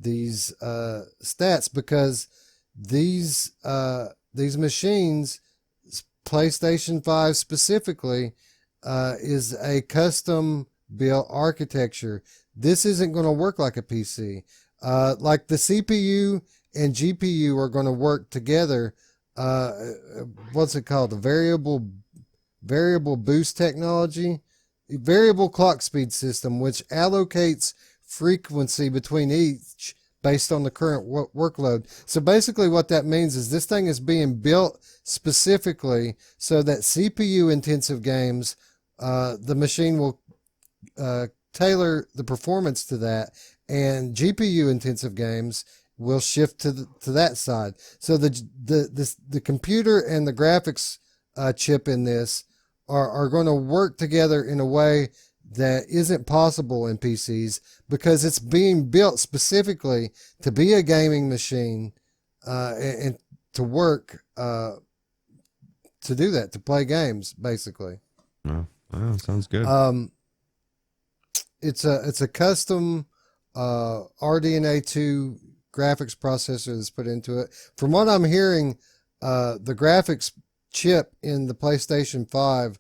Speaker 1: stats, because these machines, PlayStation 5 specifically, is a custom built architecture. This isn't going to work like a PC. Like the CPU and GPU are going to work together. What's it called? The variable boost technology, variable clock speed system, which allocates frequency between each based on the current workload. So basically what that means is this thing is being built specifically so that CPU intensive games, the machine will tailor the performance to that, and GPU intensive games will shift to that side. So the computer and the graphics chip in this are going to work together in a way that isn't possible in PCs, because it's being built specifically to be a gaming machine, and to work, to do that, to play games, basically.
Speaker 2: Wow, sounds good.
Speaker 1: It's a custom RDNA2 graphics processor that's put into it. From what I'm hearing, the graphics chip in the PlayStation 5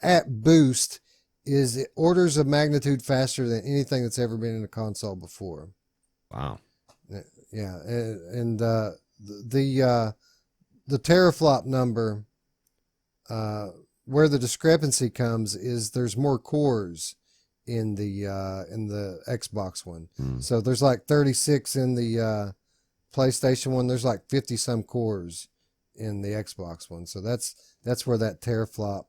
Speaker 1: at boost is orders of magnitude faster than anything that's ever been in a console before.
Speaker 2: Wow.
Speaker 1: Yeah, and the teraflop number, where the discrepancy comes is there's more cores in the Xbox one. So there's like 36 in the PlayStation one. There's like 50 some cores in the Xbox one. So that's where that teraflop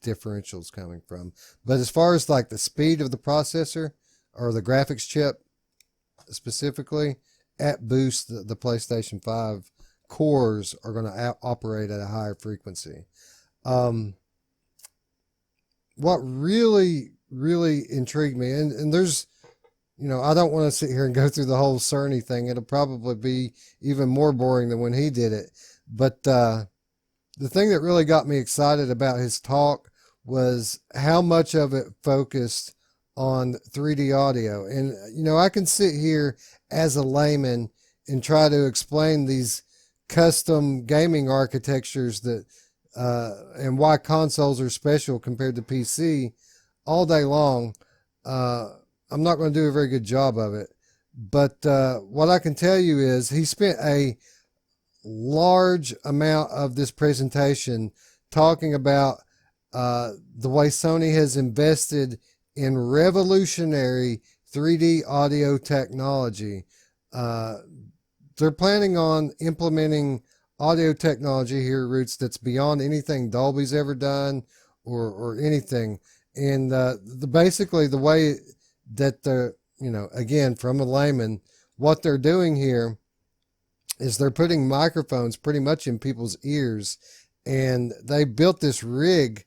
Speaker 1: differential is coming from. But as far as like the speed of the processor or the graphics chip specifically, at boost, the PlayStation 5 cores are going to operate at a higher frequency. What really intrigued me, and there's, I don't want to sit here and go through the whole Cerny thing. It'll probably be even more boring than when he did it. But the thing that really got me excited about his talk was how much of it focused on 3D audio. And, I can sit here as a layman and try to explain these custom gaming architectures that, and why consoles are special compared to PC all day long. I'm not going to do a very good job of it. But what I can tell you is he spent a large amount of this presentation talking about the way Sony has invested in revolutionary 3D audio technology. They're planning on implementing audio technology here at Roots that's beyond anything Dolby's ever done or anything. And basically the way that again, from a layman, what they're doing here is they're putting microphones pretty much in people's ears, and they built this rig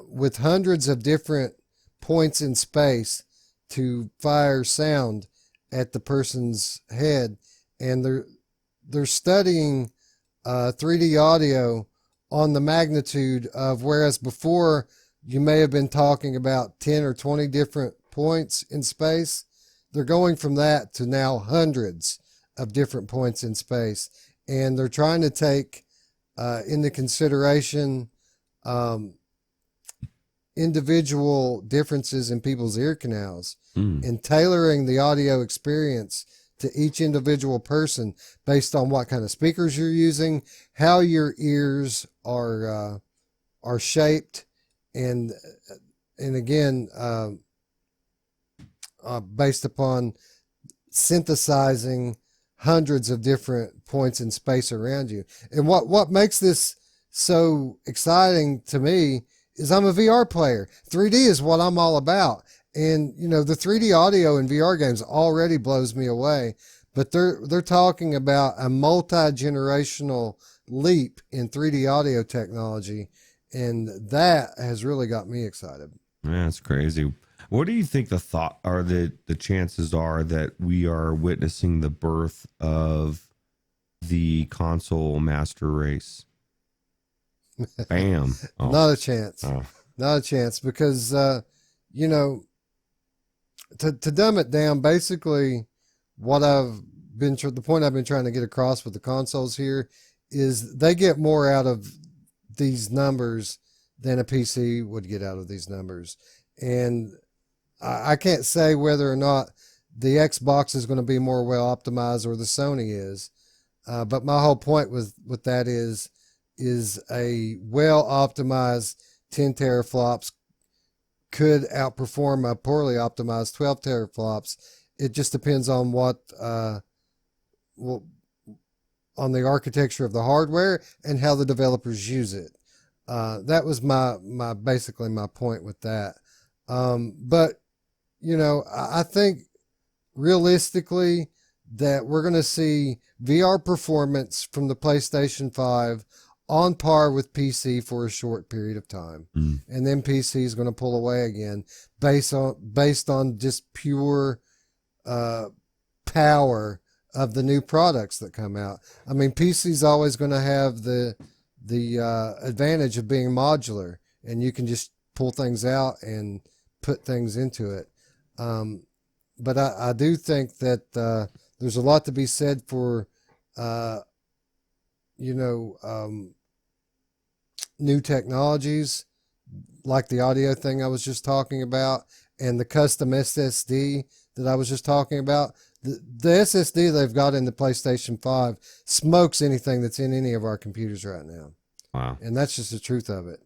Speaker 1: with hundreds of different points in space to fire sound at the person's head, and they're studying 3D audio on the magnitude of, whereas before you may have been talking about 10 or 20 different points in space, they're going from that to now hundreds of different points in space, and they're trying to take into consideration individual differences in people's ear canals and tailoring the audio experience to each individual person based on what kind of speakers you're using, how your ears are shaped, and again based upon synthesizing hundreds of different points in space around you. And what makes this so exciting to me is I'm a VR player. 3D is what I'm all about. And, you know, the 3D audio in VR games already blows me away, but they're talking about a multi-generational leap in 3D audio technology, and that has really got me excited.
Speaker 2: Yeah, that's crazy. What do you think the thought or the chances are that we are witnessing the birth of the console master race? Bam. Oh.
Speaker 1: Not a chance.
Speaker 2: Oh.
Speaker 1: Not a chance, because, you know, to dumb it down, basically the point I've been trying to get across with the consoles here is they get more out of these numbers than a PC would get out of these numbers. And I can't say whether or not the Xbox is going to be more well optimized or the Sony is. But my whole point with that is a well optimized 10 teraflops could outperform a poorly optimized 12 teraflops. It just depends on on the architecture of the hardware and how the developers use it. That was basically my point with that. But, you know, I think realistically that we're going to see VR performance from the PlayStation 5 on par with PC for a short period of time. And then PC is going to pull away again based on just pure power of the new products that come out. I mean, PC is always going to have the advantage of being modular, and you can just pull things out and put things into it. But I do think that there's a lot to be said for new technologies like the audio thing I was just talking about, and the custom SSD that I was just talking about. The SSD they've got in the PlayStation 5 smokes anything that's in any of our computers right now.
Speaker 2: Wow.
Speaker 1: And that's just the truth of it.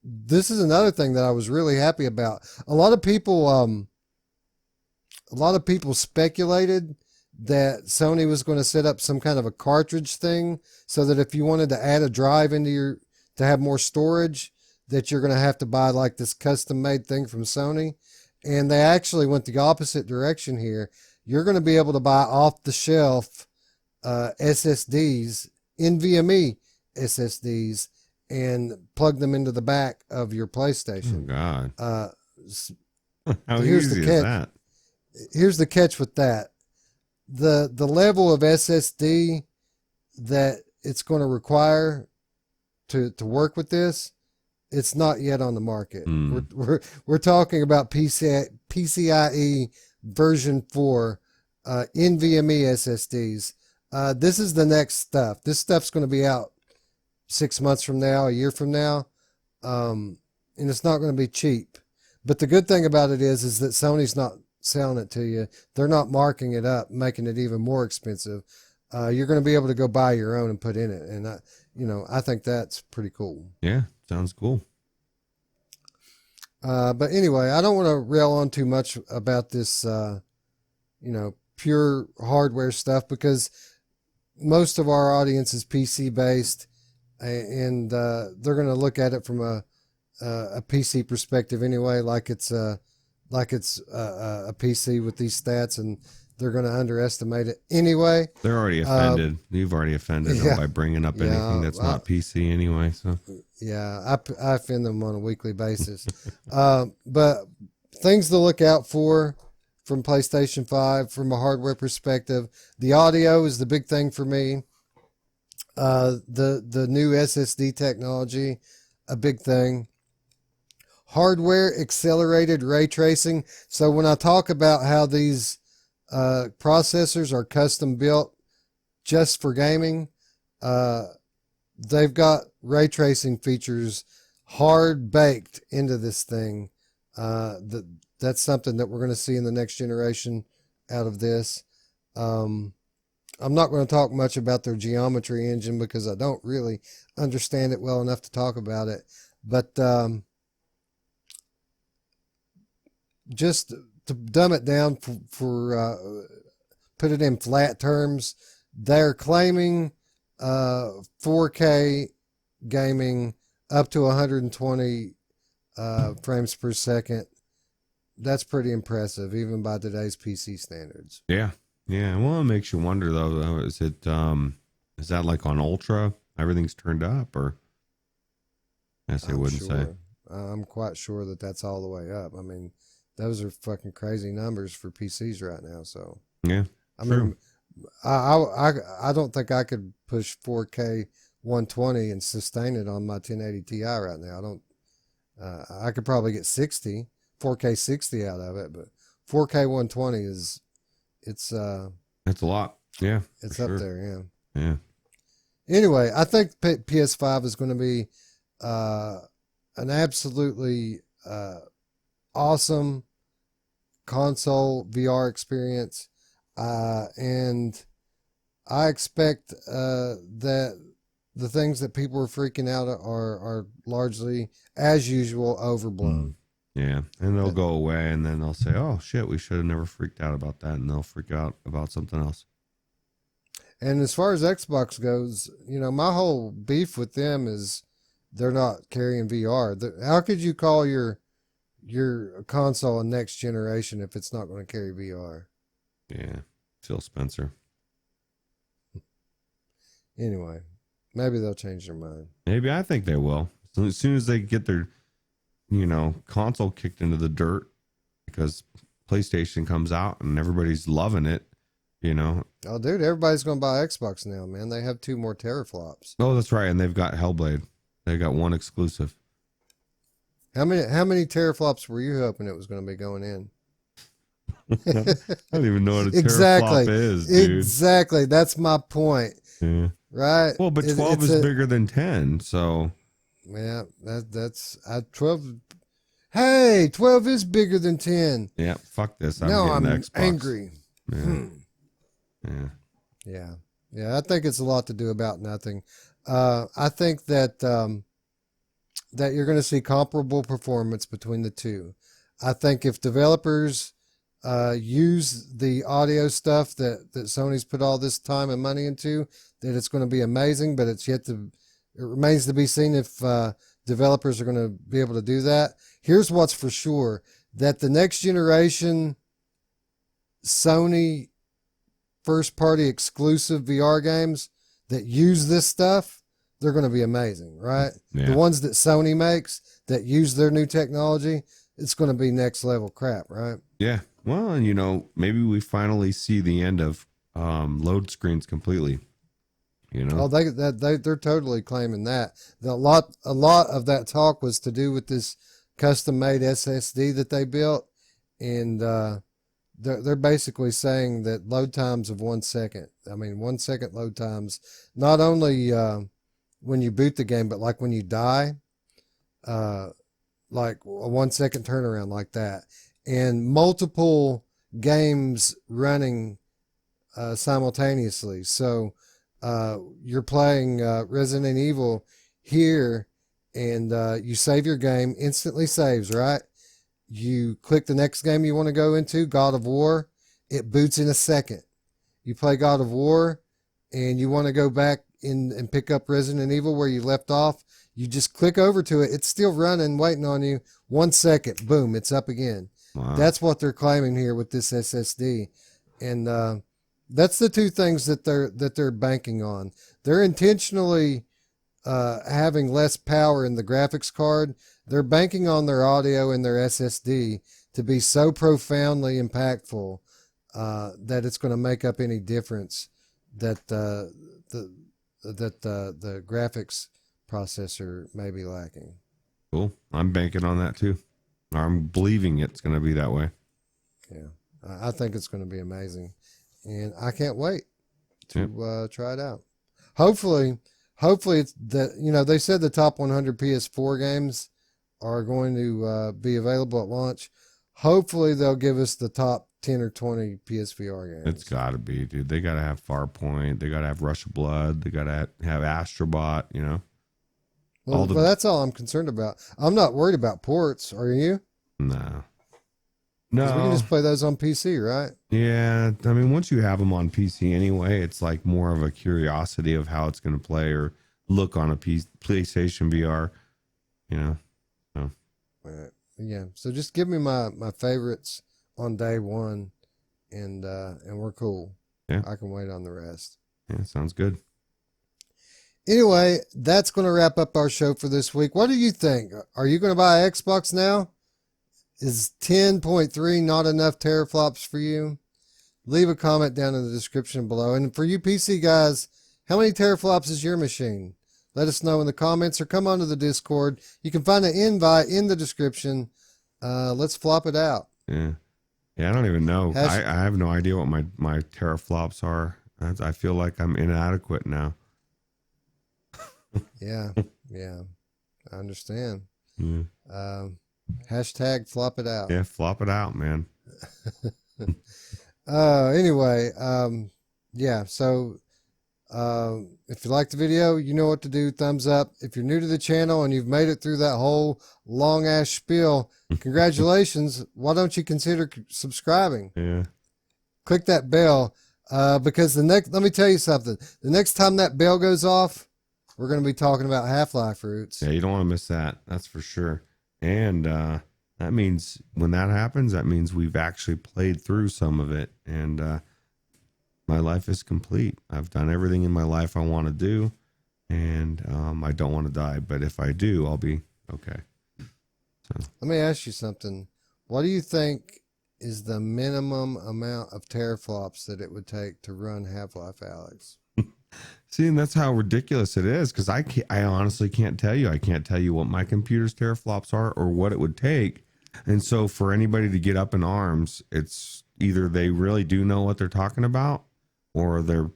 Speaker 1: This is another thing that I was really happy about. A lot of people speculated that Sony was going to set up some kind of a cartridge thing so that if you wanted to add a drive to have more storage, that you're going to have to buy like this custom made thing from Sony. And they actually went the opposite direction here. You're going to be able to buy off the shelf SSDs, NVMe SSDs, and plug them into the back of your PlayStation.
Speaker 2: Oh, God. How
Speaker 1: here's
Speaker 2: easy
Speaker 1: the catch.
Speaker 2: is that?
Speaker 1: Here's the catch with that. The level of SSD that it's going to require to work with this, it's not yet on the market. We're talking about PCIe version 4 NVMe SSDs. This is the next stuff. This stuff's going to be out 6 months from now, a year from now, and it's not going to be cheap. But the good thing about it is that Sony's not selling it to you. They're not marking it up, making it even more expensive. You're going to be able to go buy your own and put in it, and I think that's pretty cool.
Speaker 2: Yeah, sounds cool.
Speaker 1: But anyway, I don't want to rail on too much about this, pure hardware stuff, because most of our audience is PC based, and they're going to look at it from a PC perspective anyway, like it's a PC with these stats, and they're going to underestimate it anyway.
Speaker 2: They're already offended. You've already offended them by bringing up anything that's not PC anyway. So
Speaker 1: yeah, I offend them on a weekly basis. But things to look out for from PlayStation 5 from a hardware perspective. The audio is the big thing for me. The new SSD technology, a big thing. hardware accelerated ray tracing. So when I talk about how these processors are custom built just for gaming, they've got ray tracing features hard baked into this thing. That's something that we're going to see in the next generation out of this. I'm not going to talk much about their geometry engine because I don't really understand it well enough to talk about it. But just to dumb it down for put it in flat terms, they're claiming 4K gaming up to 120 frames per second. That's pretty impressive, even by today's PC standards.
Speaker 2: Yeah. Yeah. Well, it makes you wonder though. Is that like on Ultra? Everything's turned up, or I guess I wouldn't say.
Speaker 1: I'm quite sure that that's all the way up. I mean, those are fucking crazy numbers for PCs right now. So
Speaker 2: yeah,
Speaker 1: I mean, I don't think I could push 4K 120 and sustain it on my 1080 Ti right now. I don't. I could probably get 4K 60 out of it, but 4K 120 is it's a lot. Yeah,
Speaker 2: it's
Speaker 1: up there.
Speaker 2: Yeah. Yeah.
Speaker 1: Anyway, I think PS5 is going to be an absolutely awesome console VR experience, and I expect that the things that people are freaking out are largely, as usual, overblown.
Speaker 2: Yeah, and they'll go away, and then they'll say, "Oh shit, we should have never freaked out about that," and they'll freak out about something else.
Speaker 1: And as far as Xbox goes, my whole beef with them is they're not carrying VR. How could you call your console a next generation if it's not going to carry VR?
Speaker 2: Yeah, Phil Spencer.
Speaker 1: Anyway, maybe they'll change their mind.
Speaker 2: Maybe. I think they will. So as soon as they get their console kicked into the dirt because PlayStation comes out and everybody's loving it,
Speaker 1: Oh, dude, everybody's going to buy Xbox now, man. They have 2 more teraflops.
Speaker 2: Oh, that's right. And they've got Hellblade. They got 1 exclusive.
Speaker 1: How many teraflops were you hoping it was going to be going in?
Speaker 2: I don't even know what a teraflop is, dude.
Speaker 1: Exactly. That's my point.
Speaker 2: Yeah.
Speaker 1: Right?
Speaker 2: Well, but 12 is bigger than 10, so.
Speaker 1: Yeah, that's 12. Hey, 12 is bigger than 10.
Speaker 2: Yeah, fuck this.
Speaker 1: I'm
Speaker 2: Xbox.
Speaker 1: Angry.
Speaker 2: Yeah.
Speaker 1: Yeah. I think it's a lot to do about nothing. I think that that you're going to see comparable performance between the two. I think if developers use the audio stuff that Sony's put all this time and money into, that it's going to be amazing. But it remains to be seen if developers are going to be able to do that. Here's what's for sure: that the next generation Sony first-party exclusive VR games that use this stuff, they're going to be amazing, right?
Speaker 2: Yeah.
Speaker 1: The ones that Sony makes that use their new technology, it's going to be next level crap, right?
Speaker 2: Yeah. Well, and maybe we finally see the end of load screens completely.
Speaker 1: Oh, they're totally claiming that. A lot of that talk was to do with this custom-made SSD that they built, and they're basically saying that load times of 1 second. I mean, 1 second load times, not only when you boot the game, but like when you die, like a 1 second turnaround like that, and multiple games running simultaneously. So you're playing Resident Evil here, and you save your game, instantly saves, right? You click the next game you want to go into, God of War, it boots in a second. You play God of War, and you want to go back in and pick up Resident Evil where you left off, you just click over to it. It's still running, waiting on you. 1 second, boom, it's up again.
Speaker 2: Wow.
Speaker 1: That's what they're claiming here with this SSD, and that's the two things that they're banking on. They're intentionally having less power in the graphics card. They're banking on their audio and their SSD to be so profoundly impactful that it's going to make up any difference that the graphics processor may be lacking.
Speaker 2: Cool. I'm banking on that too. I'm believing it's going to be that way.
Speaker 1: Yeah, I think it's going to be amazing, and I can't wait to try it out. Hopefully it's that, you know, they said the top 100 PS4 games are going to be available at launch. Hopefully they'll give us the top 10 or 20 PSVR games.
Speaker 2: It's got to be, dude. They got to have Farpoint. They got to have Rush of Blood. They got to have Astrobot, you know.
Speaker 1: Well, that's all I'm concerned about. I'm not worried about ports. Are you?
Speaker 2: No.
Speaker 1: 'Cause we can just play those on PC, right?
Speaker 2: Yeah. I mean, once you have them on PC anyway, it's like more of a curiosity of how it's going to play or look on a PlayStation VR, you know. So.
Speaker 1: Right. Yeah. So just give me my favorites on day one, and we're cool.
Speaker 2: Yeah.
Speaker 1: I can wait on the rest.
Speaker 2: Yeah, sounds good.
Speaker 1: Anyway, that's going to wrap up our show for this week. What do you think? Are you going to buy Xbox now? Is 10.3 not enough teraflops for you? Leave a comment down in the description below. And for you PC guys, how many teraflops is your machine? Let us know in the comments or come onto the Discord. You can find an invite in the description. Let's flop it out.
Speaker 2: Yeah. Yeah, I don't even know. I have no idea what my teraflops are. I feel like I'm inadequate now.
Speaker 1: Yeah. I understand.
Speaker 2: Yeah.
Speaker 1: Hashtag flop it out.
Speaker 2: Yeah, flop it out, man.
Speaker 1: Anyway, yeah, so if you like the video, you know what to do. Thumbs up. If you're new to the channel and you've made it through that whole long ass spiel, congratulations. Why don't you consider subscribing?
Speaker 2: Yeah.
Speaker 1: Click that bell, because let me tell you something. The next time that bell goes off, we're going to be talking about Half-Life Roots.
Speaker 2: Yeah, you don't want to miss that. That's for sure. And that means when that happens, that means we've actually played through some of it. And my life is complete. I've done everything in my life I want to do. And I don't want to die. But if I do, I'll be okay. So.
Speaker 1: Let me ask you something. What do you think is the minimum amount of teraflops that it would take to run Half-Life ALYX?
Speaker 2: See, and that's how ridiculous it is, because I honestly can't tell you. I can't tell you what my computer's teraflops are or what it would take. And so for anybody to get up in arms, it's either they really do know what they're talking about or they're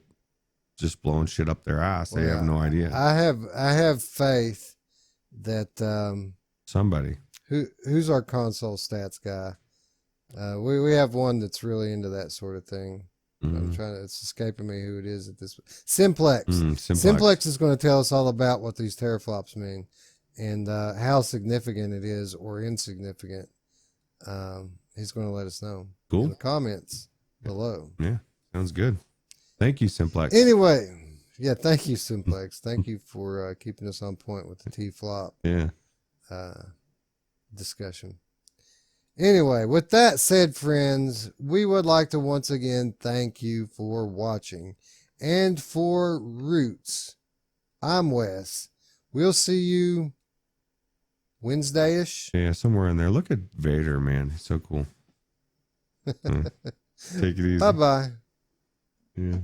Speaker 2: just blowing shit up their ass. They have no idea.
Speaker 1: I have faith that
Speaker 2: somebody.
Speaker 1: Who's our console stats guy? We have one that's really into that sort of thing. It's escaping me who it is at this. Simplex. Simplex is going to tell us all about what these teraflops mean and how significant it is or insignificant. He's going to let us know in the comments below.
Speaker 2: Yeah, sounds good. Thank you, Simplex.
Speaker 1: Anyway, yeah, thank you, Simplex. Thank you for keeping us on point with the T-flop discussion. Anyway, with that said, friends, we would like to once again thank you for watching. And for Roots, I'm Wes. We'll see you Wednesday-ish.
Speaker 2: Yeah, somewhere in there. Look at Vader, man. He's so cool. Take it easy.
Speaker 1: Bye-bye.
Speaker 2: Yeah.